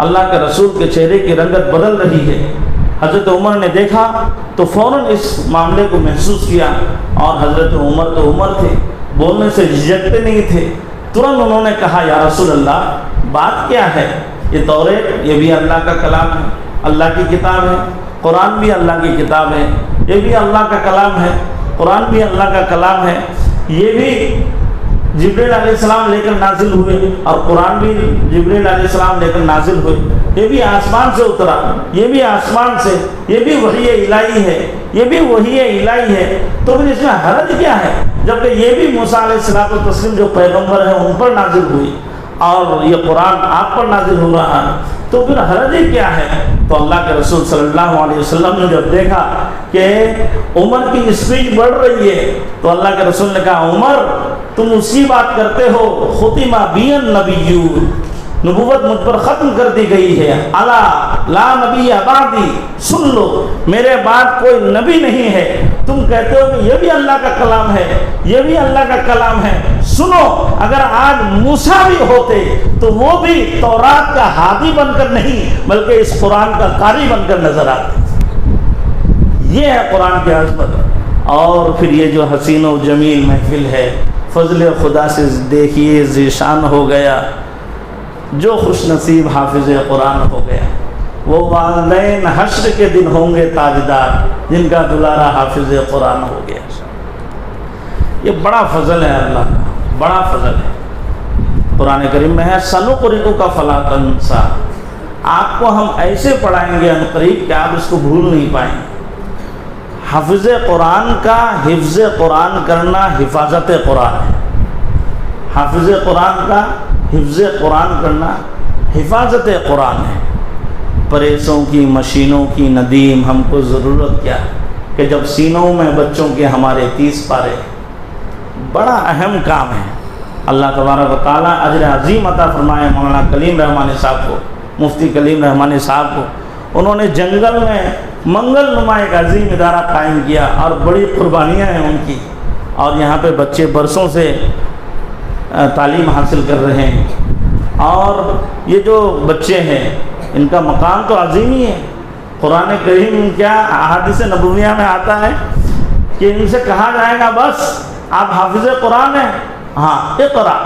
اللہ کے رسول کے چہرے کی رنگت بدل رہی ہے۔ حضرت عمر نے دیکھا تو فوراً اس معاملے کو محسوس کیا، اور حضرت عمر تو عمر تھے، بولنے سے جھجکتے نہیں تھے، ترنت انہوں نے کہا یا رسول اللہ بات کیا ہے؟ یہ توریت یہ بھی اللہ کا کلام ہے، اللہ کی کتاب ہے، قرآن بھی اللہ کی کتاب ہے، یہ بھی اللہ کا کلام ہے، قرآن بھی اللہ کا کلام ہے، یہ بھی جبریل علیہ السلام لے کر نازل ہوئے، اور قرآن بھی جبریل علیہ السلام لے کر نازل ہوئے، یہ بھی آسمان سے اترا، یہ بھی آسمان سے، یہ بھی وحی الہی ہے، یہ بھی وحی الہی ہے، تو پھر اس میں حرج کیا ہے جبکہ یہ بھی موسیٰ علیہ الصلوۃ والتسلیم جو پیغمبر ہیں ان پر نازل ہوئی، اور یہ قرآن آپ پر نازل ہو رہا ہے۔ تو پھر حرج کیا ہے؟ تو اللہ کے رسول صلی اللہ علیہ وسلم نے جب دیکھا کہ عمر کی اسپیڈ بڑھ رہی ہے تو اللہ کے رسول نے کہا عمر تم اس کی بات کرتے ہو ختم بی النبیون، نبوت مجھ پر ختم کر دی گئی ہے، الا لا نبی بعدی، سن لو میرے بعد کوئی نبی نہیں ہے، تم کہتے ہو کہ یہ بھی اللہ کا کلام ہے، یہ بھی اللہ کا کلام ہے، سنو اگر آج موسیٰ بھی ہوتے تو وہ بھی تورات کا ہادی بن کر نہیں بلکہ اس قرآن کا قاری بن کر نظر آتے۔ یہ ہے قرآن کی عظمت۔ اور پھر یہ جو حسین و جمیل محفل ہے، فضل خدا سے دیکھیے ذیشان ہو گیا، جو خوش نصیب حافظ قرآن ہو گیا، وہ والدین حشر کے دن ہوں گے تاجدار جن کا دلارا حافظ قرآن ہو گیا۔ یہ بڑا فضل ہے اللہ کا، بڑا فضل ہے۔ قرآن کریم میں ہے سنقرئک فلا تنسیٰ، آپ کو ہم ایسے پڑھائیں گے عنقریب کہ آپ اس کو بھول نہیں پائیں گے۔ حافظ قرآن کا حفظ قرآن کرنا حفاظت قرآن ہے، حافظ قرآن کا حفظ قرآن کرنا حفاظت قرآن ہے۔ پریسوں کی مشینوں کی ندیم ہم کو ضرورت کیا کہ جب سینوں میں بچوں کے ہمارے 30 پارے، بڑا اہم کام ہے۔ اللہ تبارک و تعالیٰ اجر عظیم عطا فرمائے مولانا کلیم رحمانی صاحب کو، مفتی کلیم رحمانی صاحب کو۔ انہوں نے جنگل میں منگل نما ایک عظیم ادارہ قائم کیا اور بڑی قربانیاں ہیں ان کی، اور یہاں پہ بچے برسوں سے تعلیم حاصل کر رہے ہیں۔ اور یہ جو بچے ہیں ان کا مقام تو عظیم ہی ہے۔ قرآن کریم کیا احادیث نبویہ میں آتا ہے کہ ان سے کہا جائے گا بس آپ حافظ قرآن ہیں، ہاں اقرا،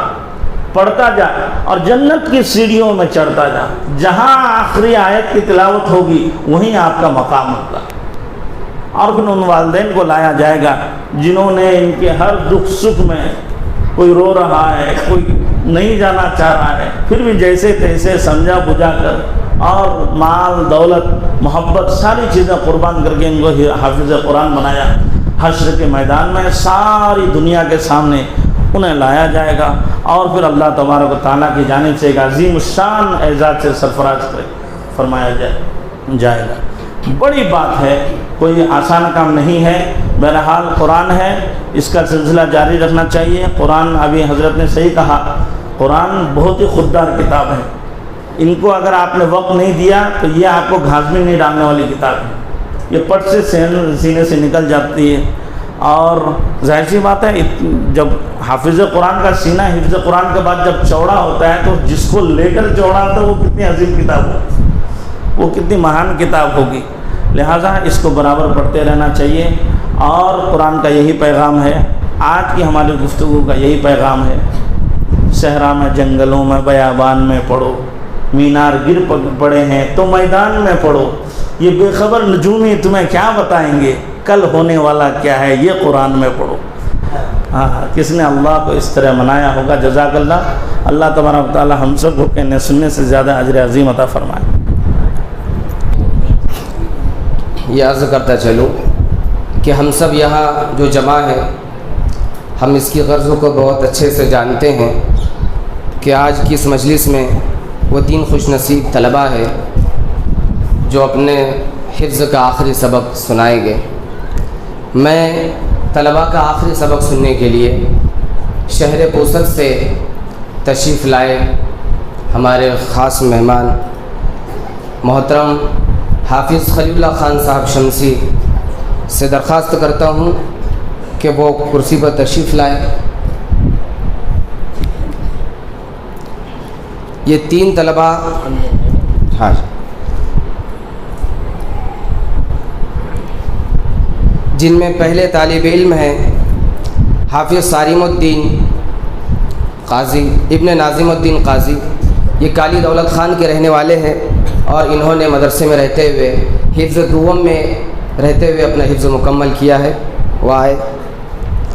پڑھتا جا اور جنت کی سیڑھیوں میں چڑھتا جا، جہاں آخری آیت کی تلاوت ہوگی وہیں آپ کا مقام ہوگا۔ اور پھر ان والدین کو لایا جائے گا جنہوں نے ان کے ہر دکھ سکھ میں، کوئی رو رہا ہے، کوئی نہیں جانا چاہ رہا ہے، پھر بھی جیسے تیسے سمجھا بجھا کر اور مال دولت محبت ساری چیزیں قربان کر کے ان کو حافظ قرآن بنایا۔ حشر کے میدان میں ساری دنیا کے سامنے انہیں لایا جائے گا، اور پھر اللہ تبارک و تعالیٰ کی جانب سے ایک عظیم الشان اعزاز سے سرفراز فرمایا جائے گا۔ بڑی بات ہے، کوئی آسان کام نہیں ہے۔ بہرحال قرآن ہے، اس کا سلسلہ جاری رکھنا چاہیے۔ قرآن ابھی حضرت نے صحیح کہا، قرآن بہت ہی خوددار کتاب ہے۔ ان کو اگر آپ نے وقت نہیں دیا تو یہ آپ کو گھاس میں نہیں ڈالنے والی کتاب ہے، یہ پٹ سے سینے سے نکل جاتی ہے۔ اور ظاہر سی بات ہے جب حافظ قرآن کا سینہ حفظ قرآن کے بعد جب چوڑا ہوتا ہے تو جس کو لے کر چوڑا ہوتا ہے وہ کتنی عظیم کتاب ہوگی، وہ کتنی مہان کتاب ہوگی۔ لہٰذا اس کو برابر پڑھتے رہنا چاہیے، اور قرآن کا یہی پیغام ہے، آج کی ہماری گفتگو کا یہی پیغام ہے۔ صحرا میں، جنگلوں میں، بیابان میں پڑھو، مینار گر پڑے ہیں تو میدان میں پڑھو، یہ بے خبر نجومی تمہیں کیا بتائیں گے، کل ہونے والا کیا ہے، یہ قرآن میں پڑھو۔ ہاں، کس نے اللہ کو اس طرح منایا ہوگا۔ جزاک اللہ۔ اللہ تبارک و تعالی ہم سب کو کہنے سننے سے زیادہ اجر عظیم عطا فرمائے۔ یہ عرض کرتا چلوں کہ ہم سب یہاں جو جمع ہیں، ہم اس کی غرض کو بہت اچھے سے جانتے ہیں کہ آج کی اس مجلس میں وہ 3 خوش نصیب طلباء ہیں جو اپنے حفظ کا آخری سبق سنائیں گے۔ میں طلباء کا آخری سبق سننے کے لیے شہر پوسد سے تشریف لائے ہمارے خاص مہمان محترم حافظ خلیل اللہ خان صاحب شمسی سے درخواست کرتا ہوں کہ وہ کرسی پر تشریف لائے۔ یہ 3 طلباء جن میں پہلے طالب علم ہیں حافظ صارم الدین قاضی ابن ناظم الدین قاضی، یہ کالی دولت خان کے رہنے والے ہیں، اور انہوں نے مدرسے میں رہتے ہوئے حفظ دوم میں رہتے ہوئے اپنا حفظ مکمل کیا ہے۔ وہ آئے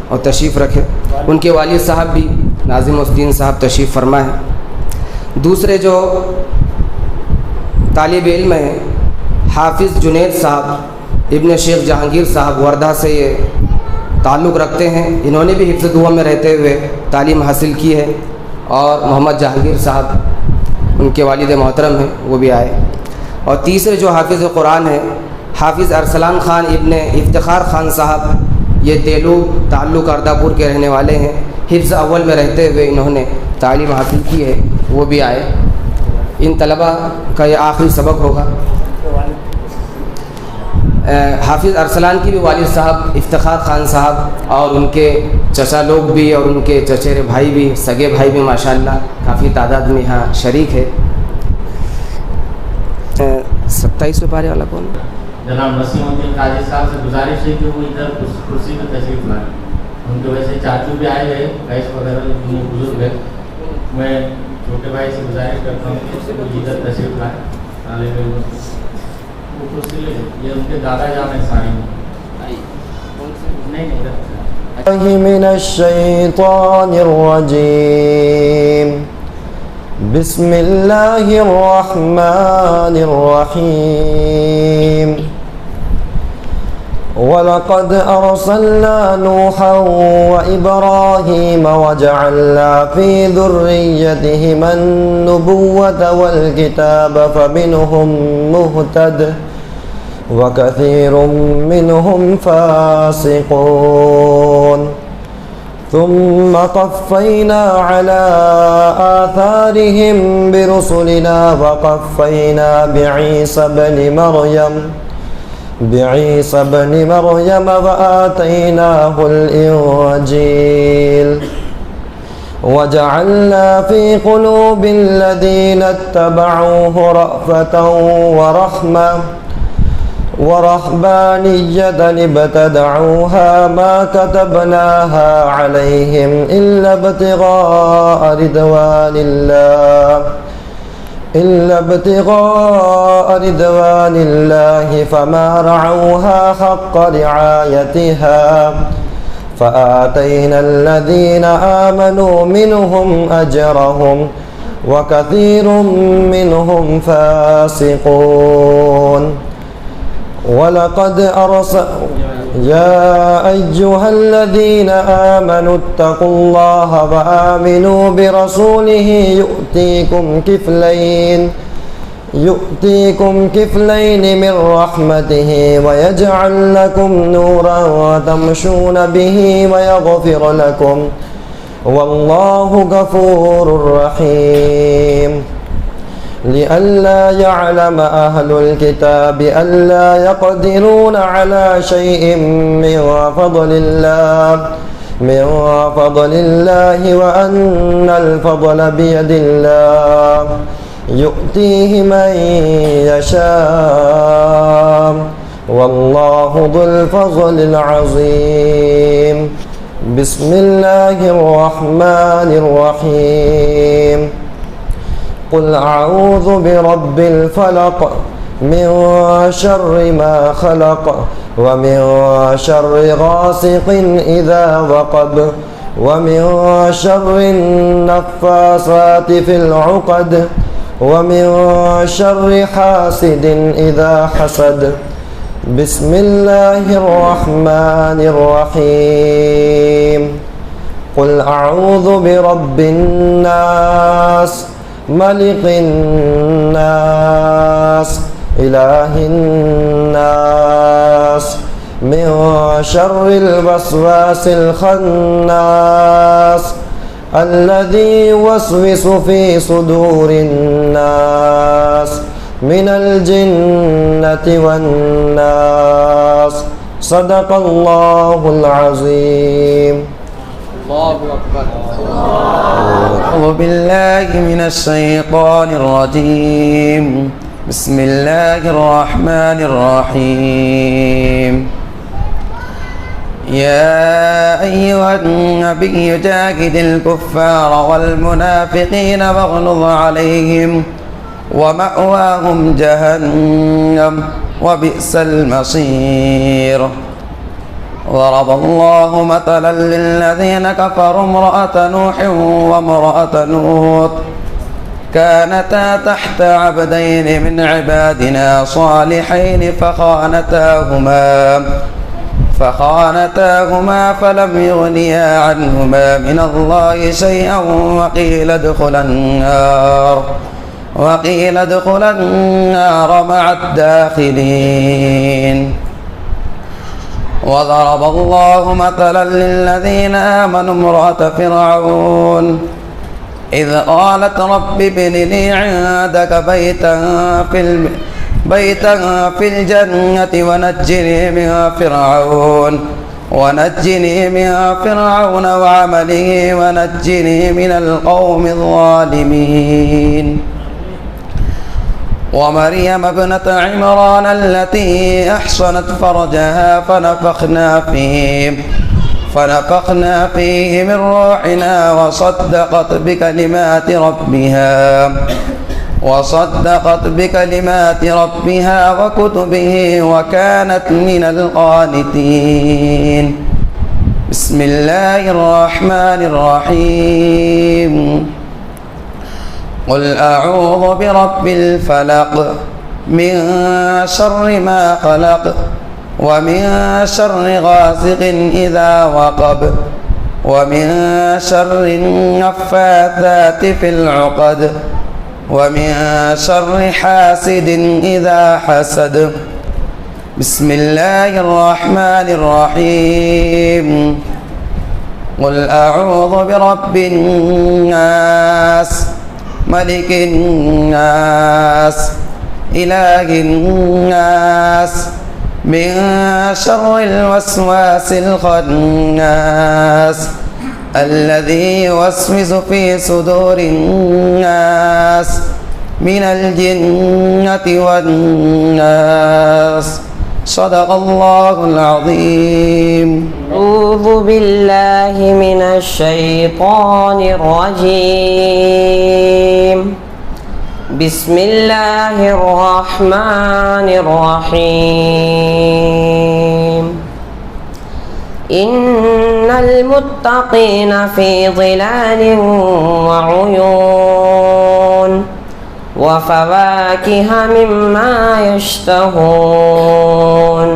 اور تشریف رکھے۔ ان کے والد صاحب بھی ناظم الدین صاحب تشریف فرما ہے۔ دوسرے جو طالب علم ہیں حافظ جنید صاحب ابن شیخ جہانگیر صاحب وردھا سے یہ تعلق رکھتے ہیں، انہوں نے بھی حفظ دوم میں رہتے ہوئے تعلیم حاصل کی ہے۔ اور محمد جہانگیر صاحب ان کے والد محترم ہیں وہ بھی آئے. اور تیسرے جو حافظ قرآن ہیں حافظ ارسلان خان ابن افتخار خان صاحب، یہ دیلو تعلق ارداپور کے رہنے والے ہیں. حفظ اول میں رہتے ہوئے انہوں نے تعلیم حاصل کی ہے، وہ بھی آئے. ان طلباء کا یہ آخری سبق ہوگا. حافظ ارسلان کی بھی والد صاحب افتخار خان صاحب اور ان کے چچا لوگ بھی اور ان کے چچیرے بھائی بھی، سگے بھائی بھی ماشاءاللہ کافی تعداد میں یہاں شریک ہے. 27 پارے والا کون؟ جناب نسیم الدین قاضی صاحب سے گزارش ہے کہ وہ ادھر کرسی میں تشریف لائیں. ان کے ویسے چاچو بھی آئے گئے، گیس وغیرہ بزرگ ہے. میں چھوٹے بھائی سے گزارش کرتا ہوں کہ وہ ادھر تشریف لائیں. وہ کرسی لے یہ ان کے دادا جان ہیں سارے. نہیں من الشیطان الرجیم بسم اللہ الرحمن الرحیم وَلَقَدْ أَرْسَلْنَا نُوحًا وَإِبْرَاهِيمَ وَجَعَلْنَا فِي ذُرِّيَّتِهِمَا النُّبُوَّةَ وَالْكِتَابَ فَمِنْهُمْ مُهْتَدٍ وَكَثِيرٌ مِّنْهُمْ فَاسِقُونَ ثُمَّ قَفَّيْنَا عَلَى آثَارِهِمْ بِرُسُلِنَا وَقَفَّيْنَا بعيسى بن مريم وآتيناه الإنجيل وجعلنا في قلوب الذين اتبعوه رأفة ورهبانية ابتدعوها ما كتبناها عليهم إلا ابتغاء رضوان الله فما رعوها حق رعايتها فآتينا الذين آمنوا منهم أجرهم وكثير منهم فاسقون ولقد يا أيها الذين آمنوا اتقوا الله وآمنوا برسوله يؤتيكم كفلين من رحمته ويجعل لكم نورا تمشون به ويغفر لكم والله غفور رحيم لئلا يعلم أهل الكتاب ألا يقدرون على شيء من فضل الله وأن الفضل بيد الله يؤتيه من يشاء والله ذو الفضل العظيم بسم الله الرحمن الرحيم قل أعوذ برب الفلق من شر ما خلق ومن شر غاسق إذا وقب ومن شر النفاثات في العقد ومن شر حاسد إذا حسد بسم الله الرحمن الرحيم قل أعوذ برب الناس ملك الناس إله الناس من شر الوسواس الخناس الذي يوسوس في صدور الناس من الجنة والناس صدق الله العظيم. الله أكبر. أعوذ بالله من الشيطان الرجيم بسم الله الرحمن الرحيم يا أيها النبي جاهد الكفار والمنافقين واغلظ عليهم ومأواهم جهنم وبئس المصير. ضرب الله مثلا للذين كفروا امرأة نوح وامرأة لوط كانتا تحت عبدين من عبادنا صالحين فخانتاهما فلم يغنيا عنهما من الله شيئا وقيل ادخلا النار وقيل ادخلا النار مع الداخلين. وضرب الله مثلا للذين آمنوا امرأة فرعون إذ قالت رب ابن لي عندك بيتا في الجنة ونجني من فرعون وعمله ونجني من القوم الظالمين. ومريم ابنة عمران التي أحصنت فرجها فنفخنا فيه من روحنا وصدقت بكلمات ربها وكتبه وكانت من القانتين. بسم الله الرحمن الرحيم. قل أعوذ برب الفلق من شر ما خلق ومن شر غاسق إذا وقب ومن شر النفاثات في العقد ومن شر حاسد إذا حسد. بسم الله الرحمن الرحيم. قل أعوذ برب الناس ملك الناس إله الناس من شر الوسواس الخناس الذي يوسوس في صدور الناس من الجنة والناس. صدق الله العظيم. أعوذ بالله من الشيطان الرجيم. بسم الله الرحمن الرحيم. إن المتقين في ظلال وعيون وفواكه مما يشتهون.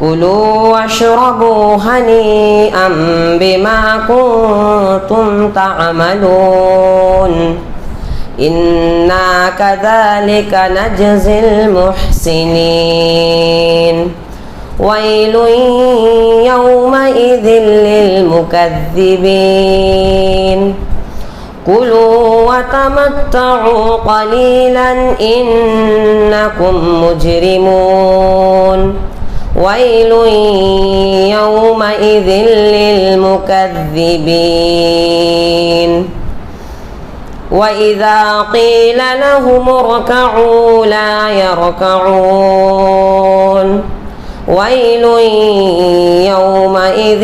كلوا واشربوا هنيئا بما كنتم تعملون. إنا كذلك نجزي المحسنين. ويل يومئذ للمكذبين. كلوا وتمتعوا قليلا إنكم مجرمون. ويل يومئذ للمكذبين. وإذا قيل لهم اركعوا لا يركعون. ويل يومئذ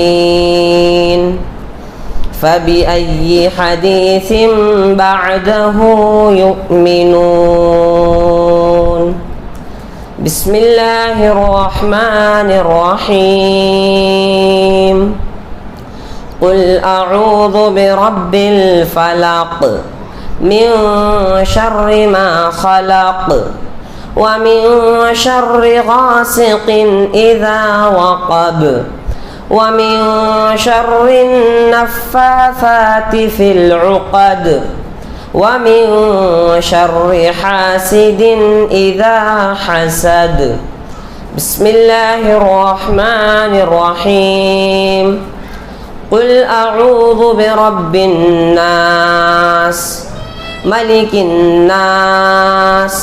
للمكذبين. فبأي حديث بعده يؤمنون. بسم الله الرحمن الرحيم. قل أعوذ برب الفلق من شر ما خلق ومن شر غاسق إذا وقب ومن شر النفاثات في العقد ومن شر حاسد إذا حسد. بسم الله الرحمن الرحيم. قل أعوذ برب الناس ملك الناس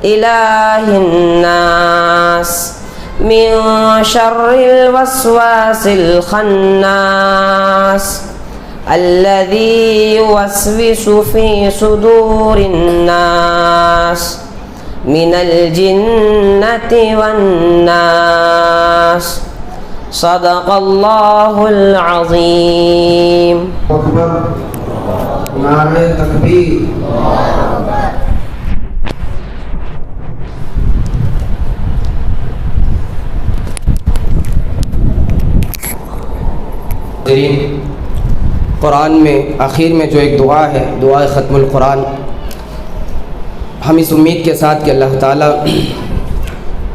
إله الناس من شر الوسواس الخناس الذي يوسوس في صدور الناس من الجنة والناس. صدق الله العظيم. أكبر. نعرہ تکبیر. قرآن میں آخر میں جو ایک دعا ہے، دعائے ختم القرآن، ہم اس امید کے ساتھ کہ اللہ تعالیٰ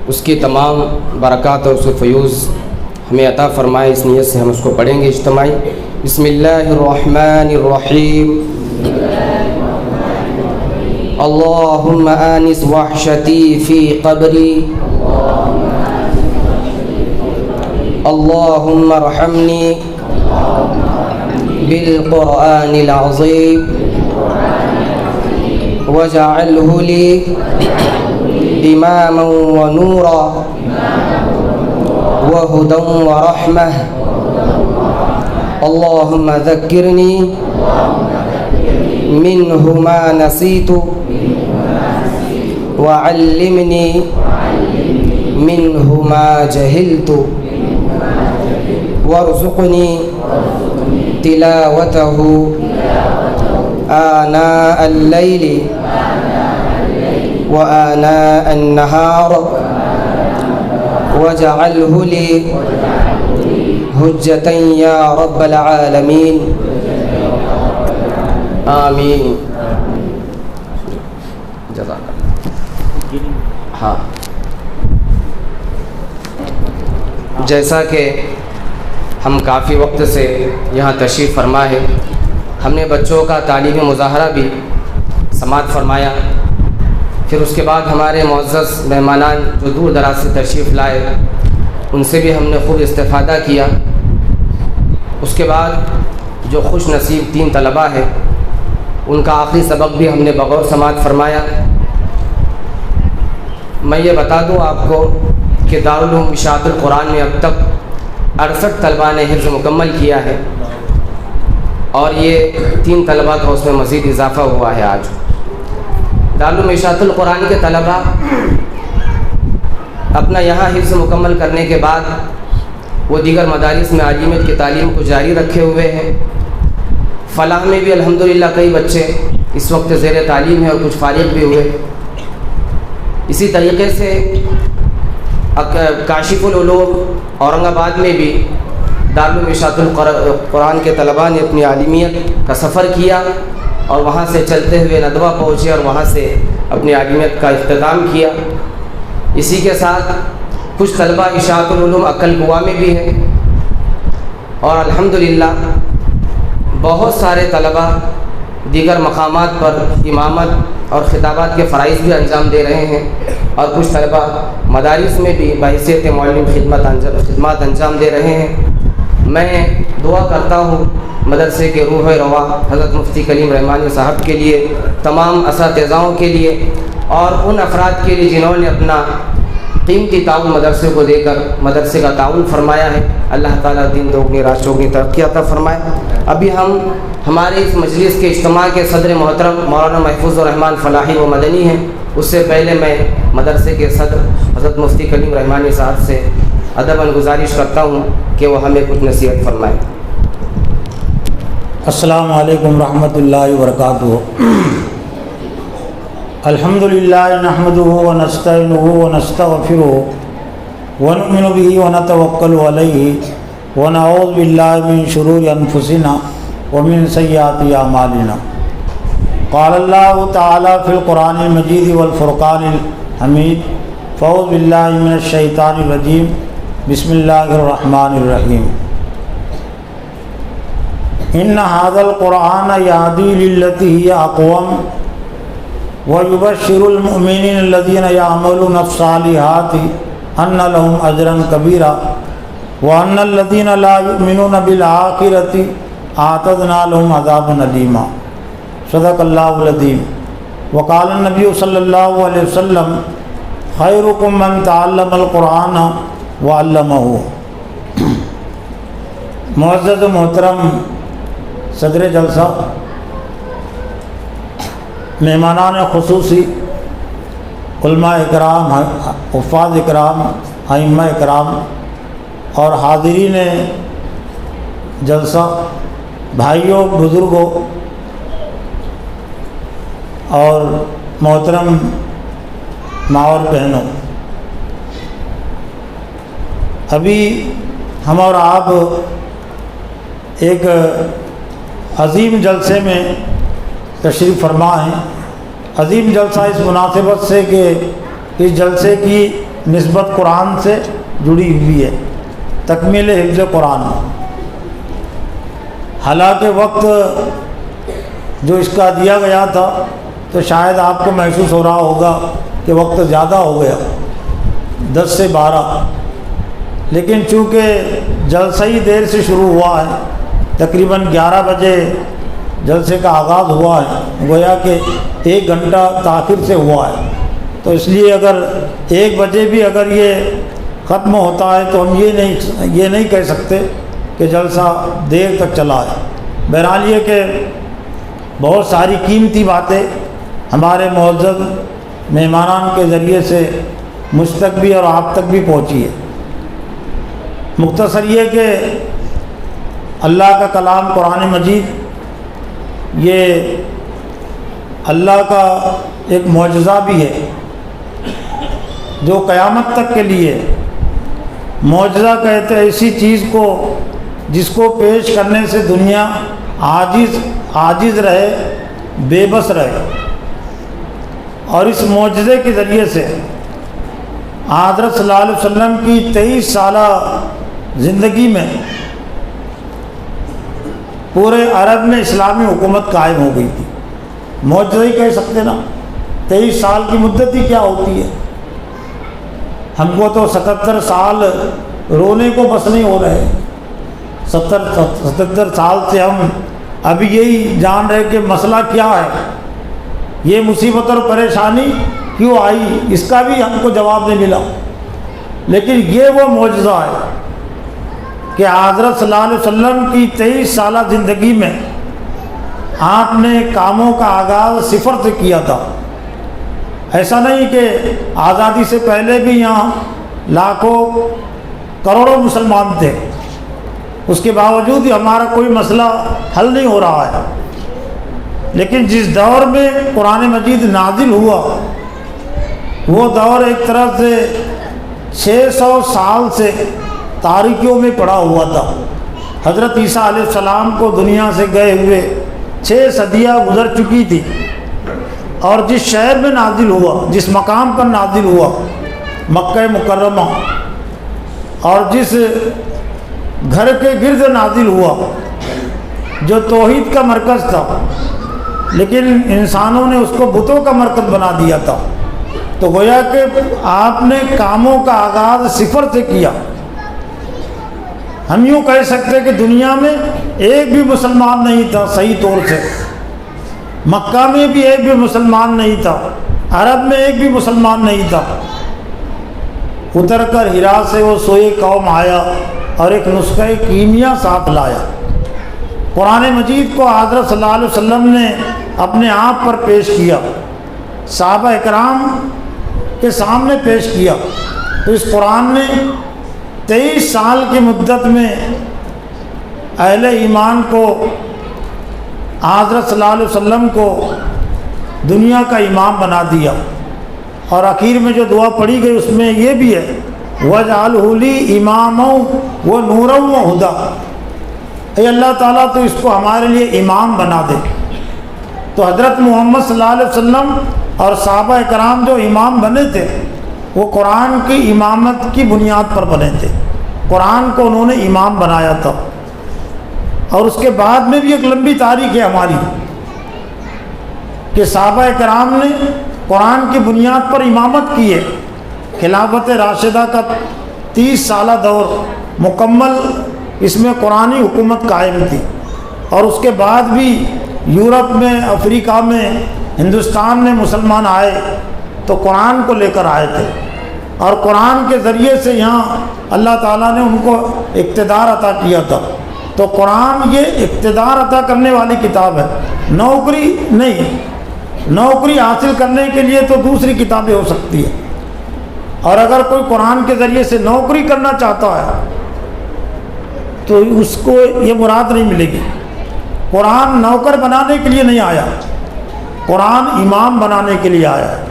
اس کی تمام برکات اور اس کے فیوز ہمیں عطا فرمائے، اس نیت سے ہم اس کو پڑھیں گے اجتماعی. بسم اللہ الرحمن الرحیم. اللهم آنس وحشتي في قبري اللهم ارحمني بالقرآن العظيم واجعله لي إماما ونورا وهدى ورحمة اللهم ذكرني منه ما نسيت وعلمني منه ما جهلت وارزقني تلاوته آناء الليل وآناء النهار واجعله لي حجة يا رب العالمين آمین. جزاک اللہ. ہاں، جیسا کہ ہم کافی وقت سے یہاں تشریف فرما ہے، ہم نے بچوں کا تعلیمی مظاہرہ بھی سماعت فرمایا، پھر اس کے بعد ہمارے معزز مہمانان جو دور دراز سے تشریف لائے ان سے بھی ہم نے خوب استفادہ کیا. اس کے بعد جو خوش نصیب 3 طلباء ہیں ان کا آخری سبق بھی ہم نے بغور سماعت فرمایا. میں یہ بتا دوں آپ کو کہ دارالعلوم اشاعت القرآن میں اب تک 68 طلباء نے حفظ مکمل کیا ہے اور یہ 3 طلباء کا اس میں مزید اضافہ ہوا ہے. آج دارالعلوم اشاعت القرآن کے طلباء اپنا یہاں حفظ مکمل کرنے کے بعد وہ دیگر مدارس میں عالمیت کی تعلیم کو جاری رکھے ہوئے ہیں. فلاح میں بھی الحمدللہ کئی بچے اس وقت زیر تعلیم ہیں اور کچھ فارغ بھی ہوئے. اسی طریقے سے کاشف العلوم اورنگ آباد میں بھی دارالعلوم اشاعت القرآن کے طلباء نے اپنی عالمیت کا سفر کیا اور وہاں سے چلتے ہوئے ندوہ پہنچے اور وہاں سے اپنی عالمیت کا اختتام کیا. اسی کے ساتھ کچھ طلباء اشاعت العلوم عقل گوا میں بھی ہیں اور الحمدللہ بہت سارے طلباء دیگر مقامات پر امامت اور خطابات کے فرائض بھی انجام دے رہے ہیں اور کچھ طلباء مدارس میں بھی بحیثیت معلم خدمات انجام دے رہے ہیں. میں دعا کرتا ہوں مدرسے کے روح رواں حضرت مفتی کلیم رحمانی صاحب کے لیے، تمام اساتذاؤں کے لیے اور ان افراد کے لیے جنہوں نے اپنا قیمتی تعاون مدرسے کو دے کر مدرسے کا تعاون فرمایا ہے. اللہ تعالیٰ دین دوگنی رات چوگنی ترقی عطا فرمائے. ابھی ہم ہمارے اس مجلس کے اجتماع کے صدر محترم مولانا محفوظ الرحمان فلاحی و مدنی ہیں. اس سے پہلے میں مدرسے کے صدر حضرت مفتی کلیم رحمانی صاحب سے ادباً گزارش کرتا ہوں کہ وہ ہمیں کچھ نصیحت فرمائیں. السلام علیکم ورحمۃ اللہ وبرکاتہ. الحمدللہ نحمده ونستعینه ونستغفره ونؤمن به ونتوکل علیہ ونعوذ باللہ من شرور انفسنا ومن سیئات اعمالنا. قال اللہ تعالی فی القرآن المجید والفرقان الحمید. فاعوذ باللہ من الشیطان الرجیم. بسم اللہ الرحمن الرحیم. ان هذا القرآن یهدی للتی هی اقوم وَيُبَشِّرُ الْمُؤْمِنِينَ الَّذِينَ يَعْمَلُونَ الصَّالِحَاتِ أَنَّ لَهُمْ أَجْرًا كَبِيرًا وَأَنَّ الَّذِينَ لَا يُؤْمِنُونَ بِالْآخِرَةِ أَعْتَدْنَا لَهُمْ عَذَابًا أَلِيمًا. صدق اللہ العظیم. وقال النبی صلی اللہ علیہ وسلم خیرکم من تعلم القرآن وعلمہ. معزز محترم صدر جلسہ، مہمانان خصوصی، علماء اکرام، حفاظ اکرام، ائمہ اکرام اور حاضرین جلسہ، بھائیوں، بزرگوں اور محترم ماں اور بہنوں، ابھی ہم اور آپ ایک عظیم جلسے میں تشریف فرما ہیں. عظیم جلسہ اس مناسبت سے کہ اس جلسے کی نسبت قرآن سے جڑی ہوئی ہے، تکمیل حفظ قرآن. حالانکہ وقت جو اس کا دیا گیا تھا تو شاید آپ کو محسوس ہو رہا ہوگا کہ وقت زیادہ ہو گیا 10 سے 12، لیکن چونکہ جلسہ ہی دیر سے شروع ہوا ہے، تقریباً 11 بجے جلسے کا آغاز ہوا ہے، گویا کہ 1 گھنٹہ تاخیر سے ہوا ہے، تو اس لیے اگر 1 بجے بھی اگر یہ ختم ہوتا ہے تو ہم یہ نہیں کہہ سکتے کہ جلسہ دیر تک چلا ہے۔ بہرحال یہ کہ بہت ساری قیمتی باتیں ہمارے معزز مہمانان کے ذریعے سے مجھ تک بھی اور آپ تک بھی پہنچی ہے۔ مختصر یہ کہ اللہ کا کلام قرآن مجید یہ اللہ کا ایک معجزہ بھی ہے جو قیامت تک کے لیے معجزہ کہتے ہیں ایسی چیز کو جس کو پیش کرنے سے دنیا عاجز رہے، بے بس رہے، اور اس معجزے کے ذریعے سے حضرت صلی اللہ علیہ وسلم کی 23 سالہ زندگی میں پورے عرب میں اسلامی حکومت قائم ہو گئی تھی۔ معجزہ ہی کہہ سکتے نا، 23 سال کی مدت ہی کیا ہوتی ہے؟ ہم کو تو 77 سال رونے کو بس نہیں ہو رہے، 77 سال سے ہم ابھی یہی جان رہے کہ مسئلہ کیا ہے، یہ مصیبت اور پریشانی کیوں آئی، اس کا بھی ہم کو جواب نہیں ملا۔ لیکن یہ وہ معجزہ ہے کہ حضرت صلی اللہ علیہ وسلم کی 23 سالہ زندگی میں آپ نے کاموں کا آغاز صفر سے کیا تھا۔ ایسا نہیں کہ آزادی سے پہلے بھی یہاں لاکھوں کروڑوں مسلمان تھے، اس کے باوجود ہی ہمارا کوئی مسئلہ حل نہیں ہو رہا ہے۔ لیکن جس دور میں قرآن مجید نازل ہوا وہ دور ایک طرح سے 600 سال سے تاریکیوں میں پڑا ہوا تھا۔ حضرت عیسیٰ علیہ السلام کو دنیا سے گئے ہوئے 6 صدیاں گزر چکی تھی، اور جس شہر میں نازل ہوا، جس مقام پر نازل ہوا، مکہ مکرمہ، اور جس گھر کے گرد نازل ہوا جو توحید کا مرکز تھا، لیکن انسانوں نے اس کو بتوں کا مرکز بنا دیا تھا، تو گویا کہ آپ نے کاموں کا آغاز صفر سے کیا۔ ہم یوں کہہ سکتے کہ دنیا میں ایک بھی مسلمان نہیں تھا صحیح طور سے، مکہ میں بھی ایک بھی مسلمان نہیں تھا، عرب میں ایک بھی مسلمان نہیں تھا۔ اتر کر ہرا سے وہ سوئے قوم آیا اور ایک نسخہ کیمیا ساتھ لایا۔ قرآن مجید کو حضرت صلی اللہ علیہ وسلم نے اپنے آپ پر پیش کیا، صحابہ اکرام کے سامنے پیش کیا، تو اس قرآن نے 23 سال کی مدت میں اہل ایمان کو، حضرت صلی اللہ علیہ وسلم کو دنیا کا امام بنا دیا۔ اور آخر میں جو دعا پڑھی گئی اس میں یہ بھی ہے وَاجْعَلْهُ لِي إِمَامًا وَنُورًا وَهُدًى، اے اللہ تعالیٰ تو اس کو ہمارے لیے امام بنا دے۔ تو حضرت محمد صلی اللہ علیہ وسلم اور صحابہ کرام جو امام بنے تھے وہ قرآن کی امامت کی بنیاد پر بنے تھے، قرآن کو انہوں نے امام بنایا تھا۔ اور اس کے بعد میں بھی ایک لمبی تاریخ ہے ہماری کہ صحابہ کرام نے قرآن کی بنیاد پر امامت کی ہے۔ خلافت راشدہ کا 30 سالہ دور مکمل اس میں قرآنی حکومت قائم تھی، اور اس کے بعد بھی یورپ میں، افریقہ میں، ہندوستان میں مسلمان آئے تو قرآن کو لے کر آئے تھے، اور قرآن کے ذریعے سے یہاں اللہ تعالیٰ نے ان کو اقتدار عطا کیا تھا۔ تو قرآن یہ اقتدار عطا کرنے والی کتاب ہے، نوکری نہیں۔ نوکری حاصل کرنے کے لیے تو دوسری کتابیں ہو سکتی ہیں، اور اگر کوئی قرآن کے ذریعے سے نوکری کرنا چاہتا ہے تو اس کو یہ مراد نہیں ملے گی۔ قرآن نوکر بنانے کے لیے نہیں آیا، قرآن امام بنانے کے لیے آیا ہے۔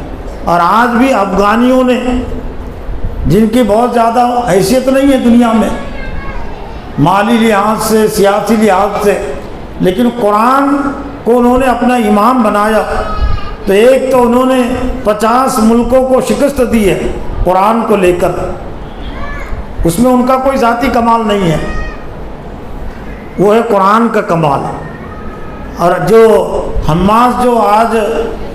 اور آج بھی افغانیوں نے، جن کی بہت زیادہ حیثیت نہیں ہے دنیا میں مالی لحاظ سے، سیاسی لحاظ سے، لیکن قرآن کو انہوں نے اپنا امام بنایا، تو ایک تو انہوں نے 50 ملکوں کو شکست دی ہے قرآن کو لے کر، اس میں ان کا کوئی ذاتی کمال نہیں ہے، وہ ہے قرآن کا کمال۔ اور جو حماس جو آج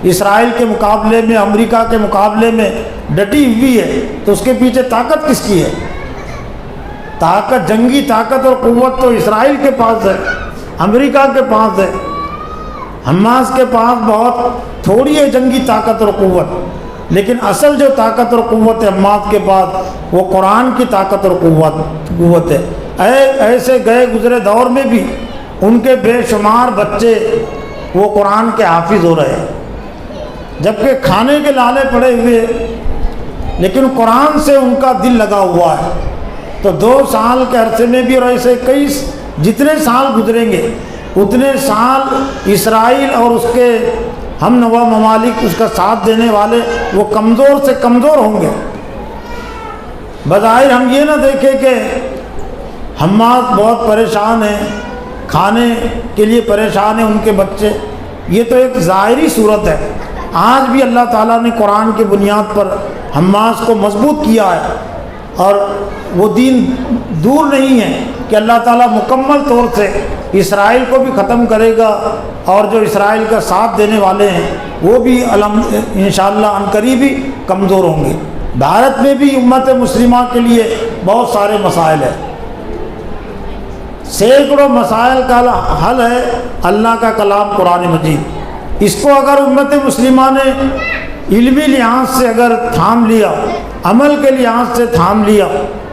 اسرائیل کے مقابلے میں، امریکہ کے مقابلے میں ڈٹی ہوئی ہے، تو اس کے پیچھے طاقت کس کی ہے؟ طاقت، جنگی طاقت اور قوت تو اسرائیل کے پاس ہے، امریکہ کے پاس ہے۔ حماس کے پاس بہت تھوڑی ہے جنگی طاقت اور قوت، لیکن اصل جو طاقت اور قوت ہے حماس کے پاس وہ قرآن کی طاقت اور قوت ہے۔ ایسے گئے گزرے دور میں بھی ان کے بے شمار بچے وہ قرآن کے حافظ ہو رہے ہیں، جبکہ کھانے کے لالے پڑے ہوئے، لیکن قرآن سے ان کا دل لگا ہوا ہے۔ تو 2 سال کے عرصے میں بھی، اور ایسے کئی جتنے سال گزریں گے اتنے سال اسرائیل اور اس کے ہم نوا ممالک، اس کا ساتھ دینے والے، وہ کمزور سے کمزور ہوں گے۔ بظاہر ہم یہ نہ دیکھیں کہ حماس بہت پریشان ہیں، کھانے کے لیے پریشان ہیں ان کے بچے، یہ تو ایک ظاہری صورت ہے۔ آج بھی اللہ تعالیٰ نے قرآن کی بنیاد پر حماس کو مضبوط کیا ہے، اور وہ دین دور نہیں ہے کہ اللہ تعالیٰ مکمل طور سے اسرائیل کو بھی ختم کرے گا، اور جو اسرائیل کا ساتھ دینے والے ہیں وہ بھی انشاءاللہ عنقریب ہی کمزور ہوں گے۔ بھارت میں بھی امت مسلمہ کے لیے بہت سارے مسائل ہیں، سینکڑوں مسائل کا حل ہے اللہ کا کلام قرآن مجید۔ اس کو اگر امت مسلمہ نے علمی لحاظ سے اگر تھام لیا، عمل کے لحاظ سے تھام لیا،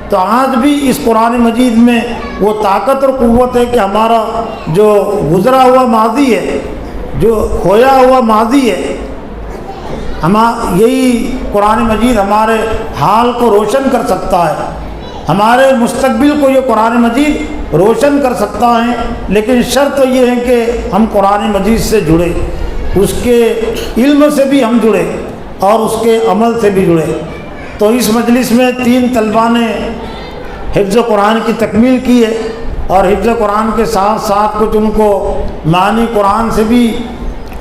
تو آج بھی اس قرآن مجید میں وہ طاقت اور قوت ہے کہ ہمارا جو گزرا ہوا ماضی ہے، جو کھویا ہوا ماضی ہے، یہی قرآن مجید ہمارے حال کو روشن کر سکتا ہے، ہمارے مستقبل کو یہ قرآن مجید روشن کر سکتا ہے۔ لیکن شرط یہ ہے کہ ہم قرآن مجید سے جڑے، اس کے علم سے بھی ہم جڑے اور اس کے عمل سے بھی جڑے۔ تو اس مجلس میں 3 طلباء نے حفظ قرآن کی تکمیل کی ہے، اور حفظ قرآن کے ساتھ ساتھ کچھ ان کو معنی قرآن سے بھی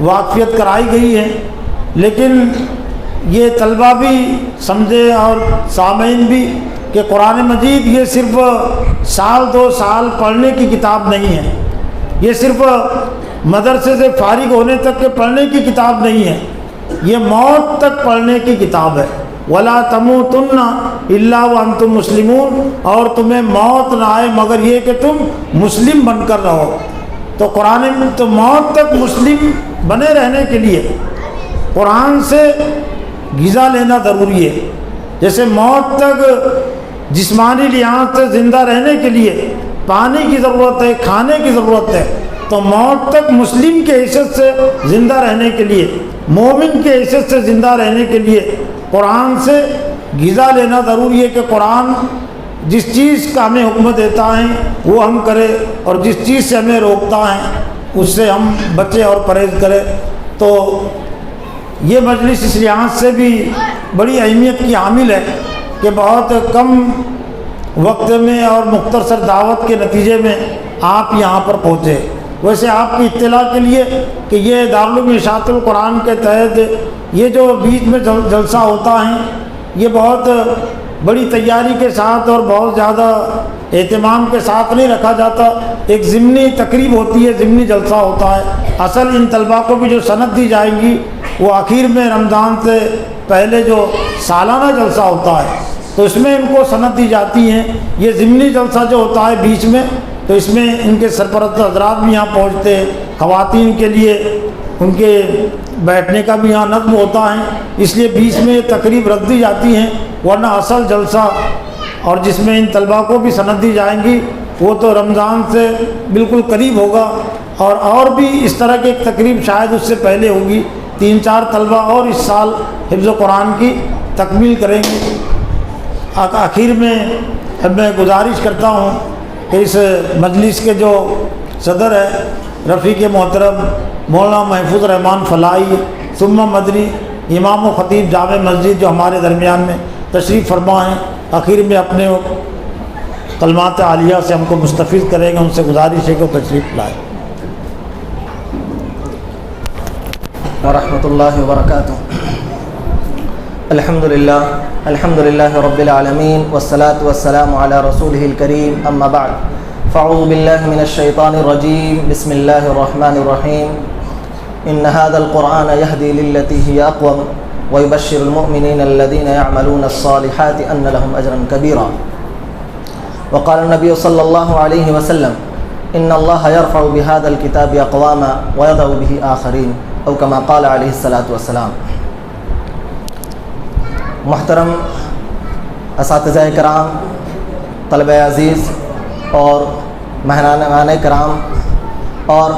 واقفیت کرائی گئی ہے۔ لیکن یہ طلباء بھی سمجھے اور سامعین بھی کہ قرآن مجید یہ صرف سال 2 سال پڑھنے کی کتاب نہیں ہے، یہ صرف مدرسے سے فارغ ہونے تک کے پڑھنے کی کتاب نہیں ہے، یہ موت تک پڑھنے کی کتاب ہے۔ وَلَا تَمُوتُنَّ إِلَّا وَأَنْتُمْ مُسْلِمُونَ، اور تمہیں موت نہ آئے مگر یہ کہ تم مسلم بن کر رہو۔ تو قرآن تو موت تک مسلم بنے رہنے کے لیے قرآن سے غذا لینا ضروری ہے۔ جیسے موت تک جسمانی لحاظ سے زندہ رہنے کے لیے پانی کی ضرورت ہے، کھانے کی ضرورت ہے، تو موت تک مسلم کے حیثیت سے زندہ رہنے کے لیے، مومن کے حیثیت سے زندہ رہنے کے لیے قرآن سے غذا لینا ضروری ہے کہ قرآن جس چیز کا ہمیں حکم دیتا ہے وہ ہم کرے، اور جس چیز سے ہمیں روکتا ہے اس سے ہم بچے اور پرہیز کرے۔ تو یہ مجلس اس لحاظ سے بھی بڑی اہمیت کی حامل ہے کہ بہت کم وقت میں اور مختصر دعوت کے نتیجے میں آپ یہاں پر پہنچے۔ ویسے آپ کی اطلاع کے لیے کہ یہ دارالعلوم اشاعت القرآن کے تحت یہ جو بیچ میں جلسہ ہوتا ہے یہ بہت بڑی تیاری کے ساتھ اور بہت زیادہ اہتمام کے ساتھ نہیں رکھا جاتا، ایک ضمنی تقریب ہوتی ہے، ضمنی جلسہ ہوتا ہے۔ اصل ان طلباء کو بھی جو سند دی جائیں گی وہ آخر میں رمضان سے پہلے جو سالانہ جلسہ ہوتا ہے تو اس میں ان کو سند دی جاتی ہیں۔ یہ ضمنی جلسہ جو ہوتا ہے بیچ میں، تو اس میں ان کے سرپرست حضرات بھی یہاں پہنچتے ہیں، خواتین کے لیے ان کے بیٹھنے کا بھی یہاں نظم ہوتا ہے، اس لیے بیچ میں یہ تقریب رکھ دی جاتی ہیں، ورنہ اصل جلسہ اور جس میں ان طلباء کو بھی سند دی جائیں گی وہ تو رمضان سے بالکل قریب ہوگا، اور بھی اس طرح کی ایک تقریب شاید اس سے پہلے ہوگی۔ 3-4 طلباء اور اس سال حفظ قرآن کی تکمیل کریں گے۔ آخر میں میں گزارش کرتا ہوں کہ اس مجلس کے جو صدر ہے رفیق محترم مولانا محفوظ رحمان فلاحی ثم مدنی امام و خطیب جامع مسجد جو ہمارے درمیان میں تشریف فرما ہیں، آخر میں اپنے کلمات عالیہ سے ہم کو مستفید کریں گے، ان سے گزارش ہے کہ وہ تشریف لائیں۔ ورحمۃ اللہ وبرکاتہ۔ الحمدللہ رب العالمین والصلاة والسلام علی رسولہ الکریم، اما بعد فاعوذ باللہ من الشیطان الرجیم، بسم اللہ الرحمن الرحیم۔ إن هذا القرآن يهدي للتي هي أقوم ويبشر المؤمنين الذين يعملون الصالحات أن لهم أجرا كبيرا. وقال النبي صلى الله عليه وسلم إن الله يرفع بهذا الكتاب أقواما ويضع به آخرين أو كما قال عليه الصلاة والسلام. محترم اساتذہ کرام، طلبہ عزیز اور مہمان کرام اور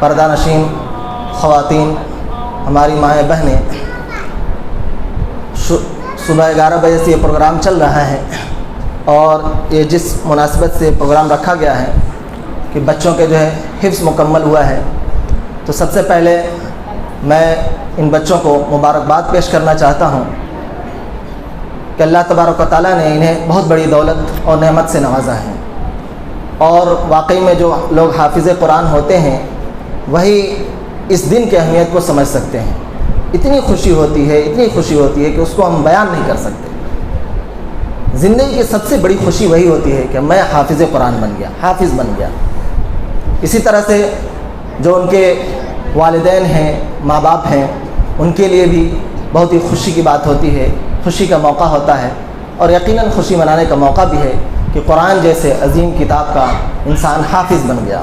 پردہ نشین خواتین، ہماری مائیں بہنیں، صبح 11 بجے سے یہ پروگرام چل رہا ہے اور یہ جس مناسبت سے پروگرام رکھا گیا ہے کہ بچوں کے جو ہے حفظ مکمل ہوا ہے، تو سب سے پہلے میں ان بچوں کو مبارکباد پیش کرنا چاہتا ہوں کہ اللہ تبارک و تعالیٰ نے انہیں بہت بڑی دولت اور نعمت سے نوازا ہے، اور واقعی میں جو لوگ حافظ قرآن ہوتے ہیں وہی اس دن کی اہمیت کو سمجھ سکتے ہیں. اتنی خوشی ہوتی ہے کہ اس کو ہم بیان نہیں کر سکتے. زندگی کی سب سے بڑی خوشی وہی ہوتی ہے کہ میں حافظ قرآن بن گیا، حافظ بن گیا. اسی طرح سے جو ان کے والدین ہیں، ماں باپ ہیں، ان کے لیے بھی بہت ہی خوشی کی بات ہوتی ہے، خوشی کا موقع ہوتا ہے، اور یقیناً خوشی منانے کا موقع بھی ہے کہ قرآن جیسے عظیم کتاب کا انسان حافظ بن گیا.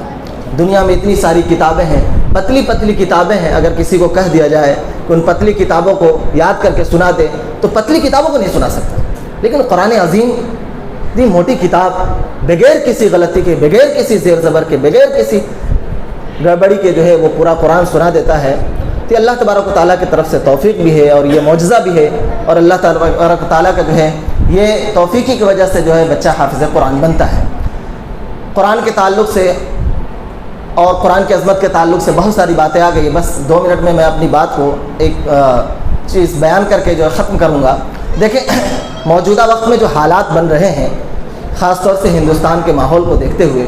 دنیا میں اتنی ساری کتابیں ہیں، پتلی پتلی کتابیں ہیں. اگر کسی کو کہہ دیا جائے کہ ان پتلی کتابوں کو یاد کر کے سنا دے تو پتلی کتابوں کو نہیں سنا سکتا، لیکن قرآن عظیم اتنی موٹی کتاب بغیر کسی غلطی کے، بغیر کسی زیر زبر کے، بغیر کسی گڑبڑی کے جو ہے وہ پورا قرآن سنا دیتا ہے. تو اللہ تبارک و تعالیٰ کی طرف سے توفیق بھی ہے اور یہ معجزہ بھی ہے، اور اللہ تبارک و تعالیٰ کا جو ہے یہ توفیقی کی وجہ سے جو ہے بچہ حافظ قرآن بنتا ہے. قرآن کے تعلق سے اور قرآن کی عظمت کے تعلق سے بہت ساری باتیں آ گئی. بس 2 منٹ میں اپنی بات کو ایک چیز بیان کر کے جو ہے ختم کروں گا. دیکھیں، موجودہ وقت میں جو حالات بن رہے ہیں، خاص طور سے ہندوستان کے ماحول کو دیکھتے ہوئے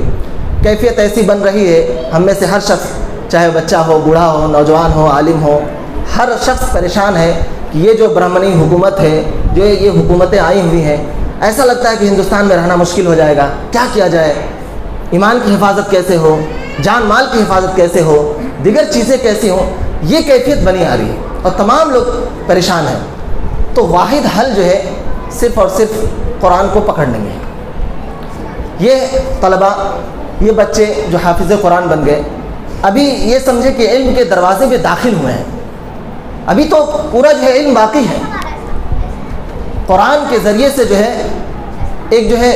کیفیت ایسی بن رہی ہے، ہم میں سے ہر شخص، چاہے بچہ ہو، بوڑھا ہو، نوجوان ہو، عالم ہو، ہر شخص پریشان ہے کہ یہ جو برہمنی حکومت ہے، جو یہ حکومتیں آئی ہوئی ہیں، ایسا لگتا ہے کہ ہندوستان میں رہنا مشکل ہو جائے گا. کیا کیا جائے؟ ایمان کی حفاظت کیسے ہو، جان مال کی حفاظت کیسے ہو، دیگر چیزیں کیسی ہوں، یہ کیفیت بنی آ رہی ہے اور تمام لوگ پریشان ہیں. تو واحد حل جو ہے صرف اور صرف قرآن کو پکڑنے میں ہے. یہ طلبہ، یہ بچے جو حافظ قرآن بن گئے، ابھی یہ سمجھے کہ علم کے دروازے میں داخل ہوئے ہیں، ابھی تو پورا جو ہے علم باقی ہے. قرآن کے ذریعے سے جو ہے ایک جو ہے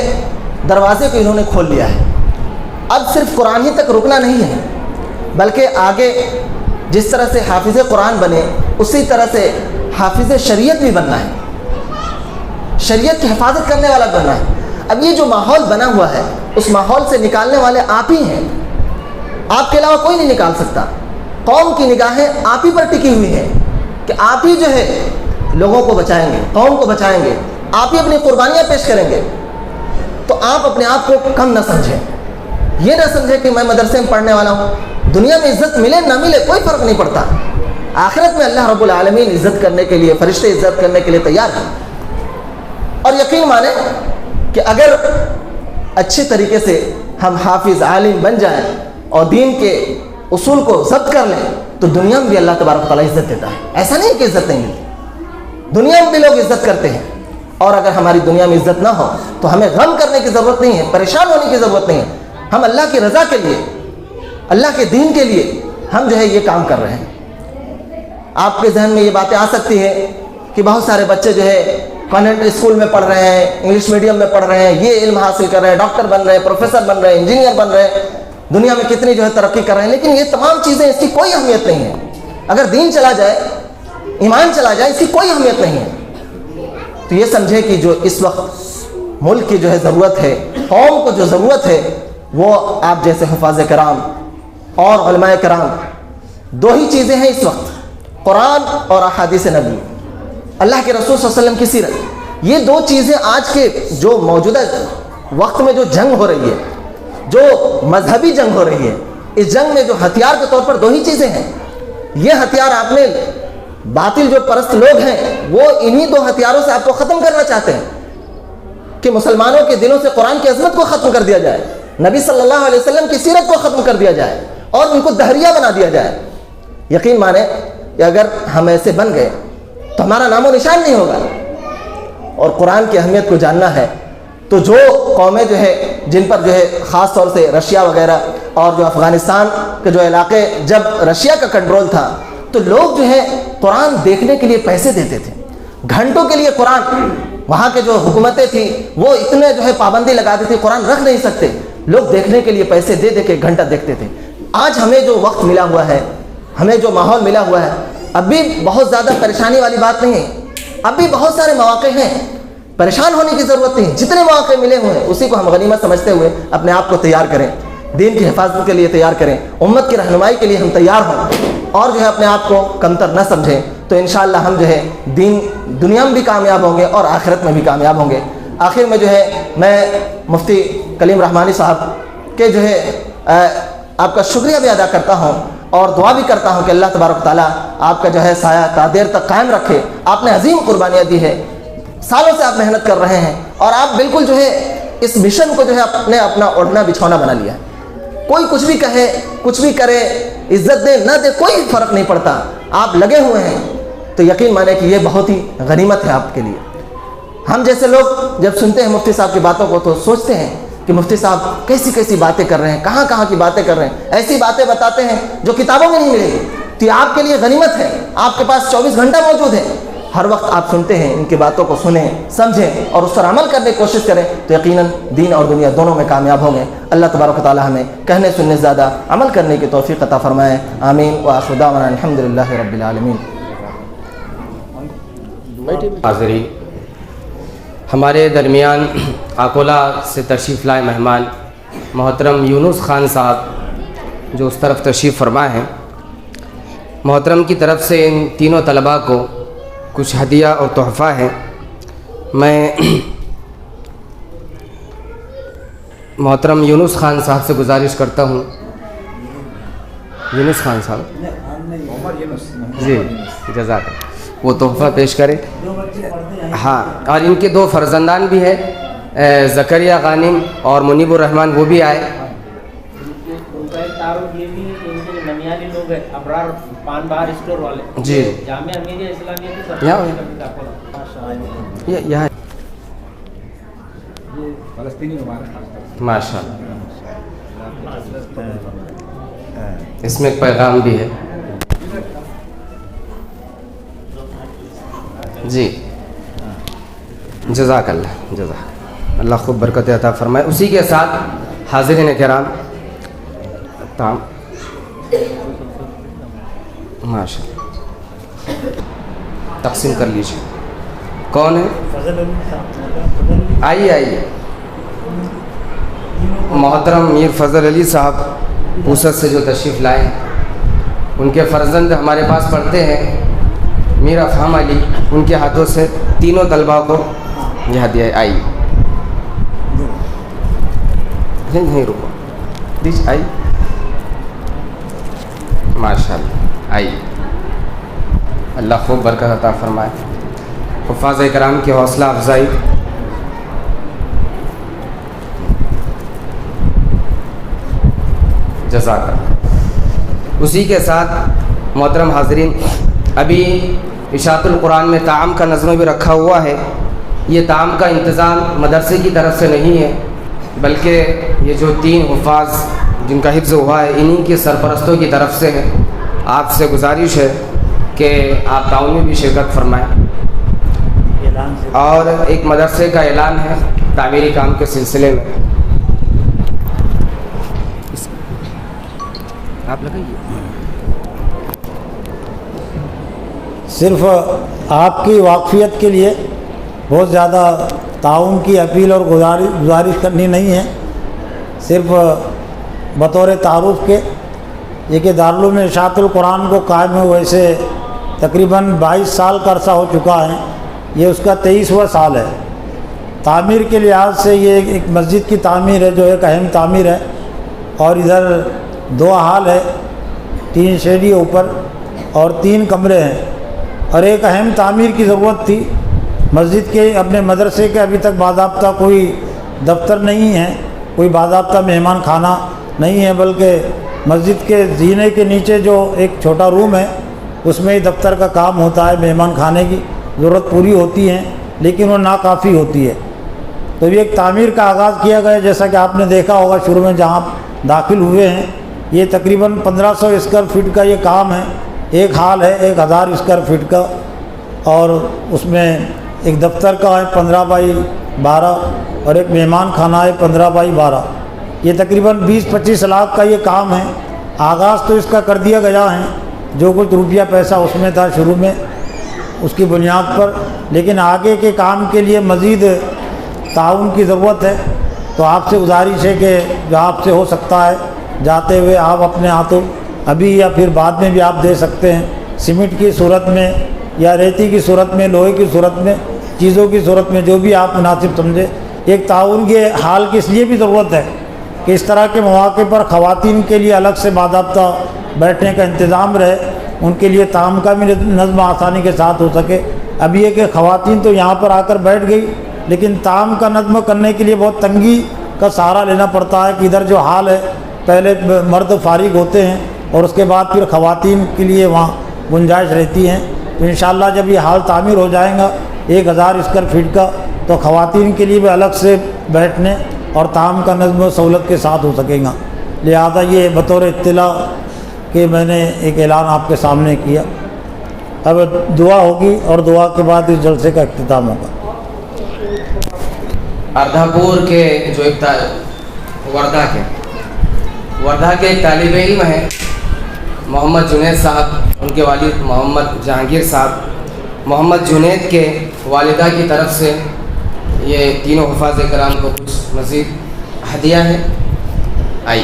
دروازے کو انہوں نے کھول لیا ہے. اب صرف قرآن ہی تک رکنا نہیں ہے، بلکہ آگے جس طرح سے حافظ قرآن بنے اسی طرح سے حافظ شریعت بھی بننا ہے، شریعت کی حفاظت کرنے والا بننا ہے. اب یہ جو ماحول بنا ہوا ہے، اس ماحول سے نکالنے والے آپ ہی ہیں، آپ کے علاوہ کوئی نہیں نکال سکتا. قوم کی نگاہیں آپ ہی پر ٹکی ہوئی ہیں کہ آپ ہی جو ہے لوگوں کو بچائیں گے، قوم کو بچائیں گے، آپ ہی اپنی قربانیاں پیش کریں گے. تو آپ اپنے آپ کو کم نہ سمجھیں، یہ نہ سمجھیں کہ میں مدرسے میں پڑھنے والا ہوں. دنیا میں عزت ملے نہ ملے کوئی فرق نہیں پڑتا، آخرت میں اللہ رب العالمین عزت کرنے کے لیے، فرشتے عزت کرنے کے لیے تیار ہیں. اور یقین مانیں کہ اگر اچھے طریقے سے ہم حافظ عالم بن جائیں اور دین کے اصول کو ضبط کر لیں تو دنیا میں بھی اللہ تبارک و تعالیٰ عزت دیتا ہے. ایسا نہیں کہ عزت نہیں ملتی، دنیا میں بھی لوگ عزت کرتے ہیں. اور اگر ہماری دنیا میں عزت نہ ہو تو ہمیں غم کرنے کی ضرورت نہیں ہے، پریشان ہونے کی ضرورت نہیں ہے. ہم اللہ کی رضا کے لیے، اللہ کے دین کے لیے ہم جو ہے یہ کام کر رہے ہیں. آپ کے ذہن میں یہ باتیں آ سکتی ہے کہ بہت سارے بچے جو ہے کانوینٹ اسکول میں پڑھ رہے ہیں، انگلش میڈیم میں پڑھ رہے ہیں، یہ علم حاصل کر رہے ہیں، ڈاکٹر بن رہے ہیں، پروفیسر بن رہے ہیں، انجینئر بن رہے ہیں، دنیا میں کتنی جو ہے ترقی کر رہے ہیں. لیکن یہ تمام چیزیں، اس کی کوئی اہمیت نہیں ہے. اگر دین چلا جائے، ایمان چلا جائے، اس کی کوئی اہمیت نہیں ہے. تو یہ سمجھے کہ جو اس وقت ملک کی جو ہے ضرورت ہے، قوم کو جو ضرورت ہے، وہ آپ جیسے حفاظ کرام اور علماء کرام. 2 ہی چیزیں ہیں اس وقت، قرآن اور احادیث نبی، اللہ کے رسول صلی اللہ علیہ وسلم کی سیرت. یہ 2 چیزیں آج کے جو موجودہ وقت میں جو جنگ ہو رہی ہے، جو مذہبی جنگ ہو رہی ہے، اس جنگ میں جو ہتھیار کے طور پر 2 ہی چیزیں ہیں. یہ ہتھیار آپ نے، باطل جو پرست لوگ ہیں وہ انہی 2 ہتھیاروں سے آپ کو ختم کرنا چاہتے ہیں کہ مسلمانوں کے دلوں سے قرآن کی عظمت کو ختم کر دیا جائے، نبی صلی اللہ علیہ وسلم کی سیرت کو ختم کر دیا جائے اور ان کو دہریہ بنا دیا جائے. یقین مانیں کہ اگر ہم ایسے بن گئے تو ہمارا نام و نشان نہیں ہوگا. اور قرآن کی اہمیت کو جاننا ہے تو جو قومیں جو ہے جن پر جو ہے خاص طور سے رشیا وغیرہ اور جو افغانستان کے جو علاقے جب رشیا کا کنٹرول تھا تو لوگ جو ہے قرآن دیکھنے کے لیے پیسے دیتے تھے گھنٹوں کے لیے. قرآن وہاں کے جو حکومتیں تھیں وہ اتنے جو ہے پابندی لگاتی تھی قرآن رکھ نہیں سکتے, لوگ دیکھنے کے لیے پیسے دے دے کے گھنٹہ دیکھتے تھے. آج ہمیں جو وقت ملا ہوا ہے, ہمیں جو ماحول ملا ہوا ہے, اب بھی بہت زیادہ پریشانی والی بات نہیں ہے. اب بھی بہت سارے مواقع ہیں, پریشان ہونے کی ضرورت نہیں. جتنے مواقع ملے ہوئے ہیں اسی کو ہم غنیمت سمجھتے ہوئے اپنے آپ کو تیار کریں, دین کی حفاظت کے لیے تیار کریں, امت کی رہنمائی کے لیے ہم تیار ہوں اور جو ہے اپنے آپ کو کمتر نہ سمجھیں. تو انشاءاللہ ہم جو ہے دنیا میں بھی کامیاب ہوں گے اور آخرت میں بھی کامیاب ہوں گے. آخر میں جو ہے میں مفتی کلیم رحمانی صاحب کے جو ہے آپ کا شکریہ بھی ادا کرتا ہوں اور دعا بھی کرتا ہوں کہ اللہ تبارک تعالیٰ آپ کا جو ہے سایہ تا دیر تک قائم رکھے. آپ نے عظیم قربانیاں دی ہے, سالوں سے آپ محنت کر رہے ہیں اور آپ بالکل جو ہے اس مشن کو جو ہے اپنا اوڑھنا بچھونا بنا لیا ہے. کوئی کچھ بھی کہے, کچھ بھی کرے, عزت دے نہ دے, کوئی فرق نہیں پڑتا, آپ لگے ہوئے ہیں. تو یقین مانے کہ یہ بہت ہی غنیمت ہے آپ کے لیے. ہم جیسے لوگ جب سنتے ہیں مفتی صاحب کی باتوں کو تو سوچتے ہیں کہ مفتی صاحب کیسی کیسی باتیں کر رہے ہیں, کہاں کہاں کی باتیں کر رہے ہیں, ایسی باتیں بتاتے ہیں جو کتابوں میں نہیں ملے گی. تو یہ آپ کے لیے غنیمت ہے, آپ کے پاس 24 گھنٹہ موجود ہے, ہر وقت آپ سنتے ہیں, ان کی باتوں کو سنیں, سمجھیں اور اس پر عمل کرنے کی کوشش کریں تو یقیناً دین اور دنیا دونوں میں کامیاب ہوں گے. اللہ تبارک و تعالی ہمیں کہنے سننے زیادہ عمل کرنے کی توفیق عطا فرمائے. آمین وآخر دعوانا الحمدللہ رب العالمین. حاضرین, ہمارے درمیان آکولہ سے تشریف لائے مہمان محترم یونس خان صاحب جو اس طرف تشریف فرما ہیں, محترم کی طرف سے ان تینوں طلباء کو کچھ ہدیہ اور تحفہ ہے. میں محترم یونس خان صاحب سے گزارش کرتا ہوں. یونس خان صاحب جی جزاک اللہ, وہ تحفہ پیش کریں. ہاں, اور ان کے 2 فرزندان بھی ہیں, زکریہ غانم اور منیب الرحمن, وہ بھی آئے. ان کا ایک تعارف یہ بھی ہے کہ ان کے نمیالی لوگ ہیں, ابرار پان بہار اسٹور والے, جی جامعہ امیریہ اسلامیہ کی یہاں ماشاء اللہ, اس میں ایک پیغام بھی ہے. جی جزاک اللہ, جزاک اللہ, خوب برکت عطا فرمائے. اسی کے ساتھ حاضرین کرام تام ماشاء اللہ تقسیم کر لیجیے. کون ہے؟ آئیے آئیے. محترم میر فضل علی صاحب پوسد سے جو تشریف لائے, ان کے فرزند ہمارے پاس پڑھتے ہیں میر افہام علی, ان کے ہاتھوں سے تینوں طلباء کو یہ ہدیہ. آئی نہیں رکو پلیز, آئی ماشاء اللہ, آئی. اللہ خوب برکت عطا فرمائے. حفاظ کرام کی حوصلہ افزائی. جزاک اللہ. اسی کے ساتھ محترم حاضرین, ابھی اشاعت القرآن میں طعام کا نظم بھی رکھا ہوا ہے. یہ طعام کا انتظام مدرسے کی طرف سے نہیں ہے بلکہ یہ جو 3 حفاظ جن کا حفظ ہوا ہے انہی کے سرپرستوں کی طرف سے ہے. آپ سے گزارش ہے کہ آپ تعاون میں بھی شرکت فرمائیں. اور ایک مدرسے کا اعلان ہے تعمیری کام کے سلسلے میں. آپ لگائیے. صرف آپ کی واقفیت کے لیے بہت زیادہ تعاون کی اپیل اور گزارش کرنی نہیں ہے, صرف بطور تعارف کے. یہ کہ دارالعلوم اشاعت القرآن کو قائم ہوئے سے تقریباً 22 سال کا عرصہ ہو چکا ہے, یہ اس کا 23واں سال ہے. تعمیر کے لحاظ سے یہ ایک مسجد کی تعمیر ہے جو ایک اہم تعمیر ہے, اور ادھر 2 ہال ہے, 3 شیڈی اوپر اور 3 کمرے ہیں, اور ایک اہم تعمیر کی ضرورت تھی. مسجد کے اپنے مدرسے کے ابھی تک باضابطہ کوئی دفتر نہیں ہے, کوئی باضابطہ مہمان خانہ نہیں ہے, بلکہ مسجد کے زینے کے نیچے جو ایک چھوٹا روم ہے اس میں ہی دفتر کا کام ہوتا ہے، مہمان خانے کی ضرورت پوری ہوتی ہے لیکن وہ ناکافی ہوتی ہے۔ تو یہ ایک تعمیر کا آغاز کیا گیا، جیسا کہ آپ نے دیکھا ہوگا شروع میں جہاں داخل ہوئے ہیں، یہ تقریباً 1500 اسکوائر فٹ کا یہ کام ہے۔ ایک ہال ہے 1000 اسکوائر فٹ کا، اور اس میں ایک دفتر کا ہے 15x12 اور ایک مہمان خانہ ہے 15x12۔ یہ تقریباً 20-25 لاکھ کا یہ کام ہے۔ آغاز تو اس کا کر دیا گیا ہے، جو کچھ روپیہ پیسہ اس میں تھا شروع میں اس کی بنیاد پر، لیکن آگے کے کام کے لیے مزید تعاون کی ضرورت ہے۔ تو آپ سے گزارش ہے کہ جو آپ سے ہو سکتا ہے جاتے ہوئے آپ اپنے ہاتھوں ابھی یا پھر بعد میں بھی آپ دے سکتے ہیں، سیمنٹ کی صورت میں یا ریتی کی صورت میں، لوہے کی صورت میں، چیزوں کی صورت میں، جو بھی آپ مناسب سمجھے۔ ایک تعاون کے حال کی اس لیے بھی ضرورت ہے کہ اس طرح کے مواقع پر خواتین کے لیے الگ سے باضابطہ بیٹھنے کا انتظام رہے، ان کے لیے طعام کا بھی نظم آسانی کے ساتھ ہو سکے۔ اب یہ کہ خواتین تو یہاں پر آ کر بیٹھ گئی، لیکن طعام کا نظم کرنے کے لیے بہت تنگی کا سہارا لینا پڑتا ہے کہ ادھر جو حال ہے پہلے مرد فارغ ہوتے ہیں اور اس کے بعد پھر خواتین کے لیے وہاں گنجائش رہتی ہیں۔ تو انشاءاللہ جب یہ حال تعمیر ہو جائے گا 1000 اسکوائر فٹ کا، تو خواتین کے لیے بھی الگ سے بیٹھنے اور طعام کا نظم و سہولت کے ساتھ ہو سکے گا۔ لہذا یہ بطور اطلاع کہ میں نے ایک اعلان آپ کے سامنے کیا۔ اب دعا ہوگی اور دعا کے بعد اس جلسے کا اختتام ہوگا۔ اردھا پور کے جو ایک وردھا کے ایک طالب علم ہیں محمد جنید صاحب، ان کے والد محمد جہانگیر صاحب، محمد جنید کے والدہ کی طرف سے یہ تینوں حفاظ کرام کو کچھ مزید ہدیہ ہے۔ آئی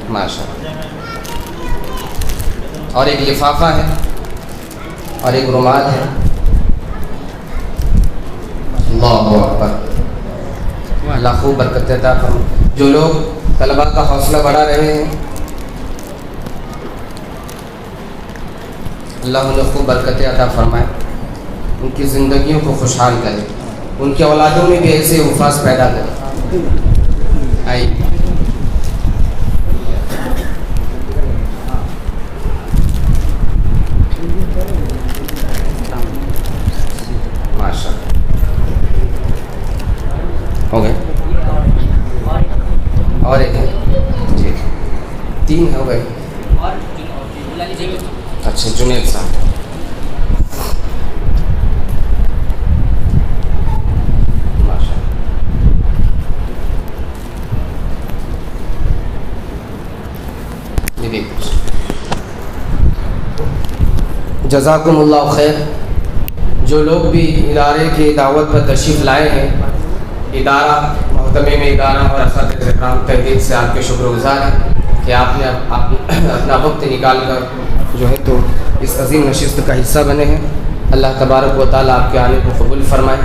ماشاء اللہ، اور ایک لفافہ ہے اور ایک رومال ہے۔ اللہ اکبر، اللہ خوب برکت عطا فرمائے۔ جو لوگ طلباء کا حوصلہ بڑھا رہے ہیں، اللہ انہیں خوب برکت عطا فرمائے، ان کی زندگیوں کو خوشحال کرے، ان کے اولادوں میں بھی ایسے حفاظ پیدا کرے۔ آئیے ماشاء اللہ، ہو گئے اور ایک ہے جی، 3 ہو گئے۔ اچھا جنید صاحب، جزاکم اللہ خیر۔ جو لوگ بھی ادارے کی دعوت پر تشریف لائے ہیں، ادارہ محتمم ادارہ اور اساتذہ اکرام تحقیق سے آپ کے شکر گزار ہیں کہ آپ نے اپنا وقت نکال کر جو ہے تو اس عظیم نشست کا حصہ بنے ہیں۔ اللہ تبارک و تعالیٰ آپ کے آنے کو قبول فرمائے۔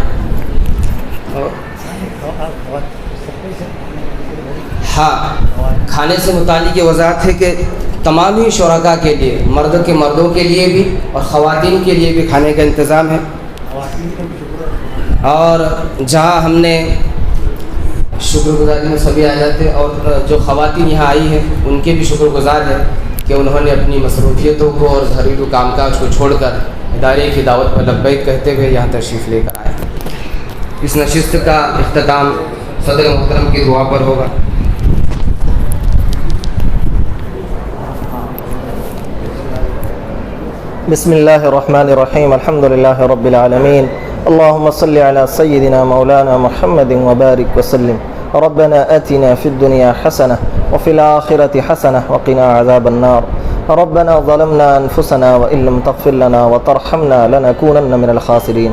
ہاں، کھانے سے متعلق یہ وضاحت ہے کہ تمام ہی شرکاء کے لیے، مرد کے مردوں کے لیے بھی اور خواتین کے لیے بھی کھانے کا انتظام ہے۔ اور جہاں ہم نے شکر گزاری میں سبھی آ جاتے، اور جو خواتین یہاں آئی ہیں ان کے بھی شکر گزار ہے کہ انہوں نے اپنی مصروفیتوں کو اور گھریلو کام کاج کو چھوڑ کر ادارے کی دعوت پر لبیک کہتے ہوئے یہاں تشریف لے کر آئے۔ اس نشست کا اختتام صدر محترم کی دعا پر ہوگا۔ بسم اللہ الرحمن الرحیم، الحمد للہ رب العالمین، اللہم صلی علی سیدنا مولانا محمد وبارک وسلم۔ ربنا آتنا فی الدنیا حسنہ وفی الآخرة حسنہ وقنا عذاب النار۔ ربنا ظلمنا انفسنا وإن لم تغفر لنا وترحمنا لنكونن من الخاسرین۔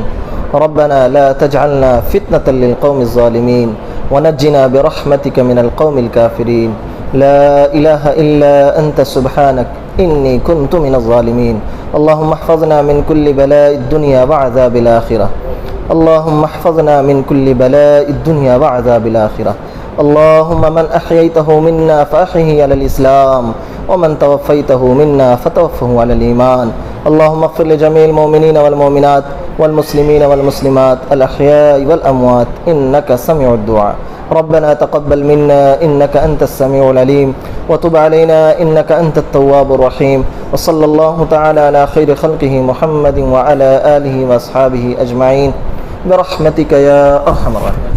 ربنا لا تجعلنا فتنة للقوم الظالمین ونجنا برحمتك من القوم الكافرین۔ لا الہ الا انت سبحانک انی کنت من الظالمین۔ اللهم احفظنا من كل بلاء الدنيا وعذاب الآخرة۔ اللهم احفظنا من كل بلاء الدنيا وعذاب الآخرة۔ اللهم من أحييته منا فأحيه على الإسلام ومن توفيته منا فتوفه على الإيمان۔ اللهم اغفر لجميع المؤمنين والمؤمنات والمسلمين والمسلمات الأحياء والأموات إنك سميع الدعاء۔ ربنا تقبل منا إنك أنت السميع العليم وتب علينا إنك أنت التواب الرحيم وصلى الله تعالى على خير خلقه محمد وعلى آله وأصحابه أجمعين برحمتك يا أرحم الراحمين.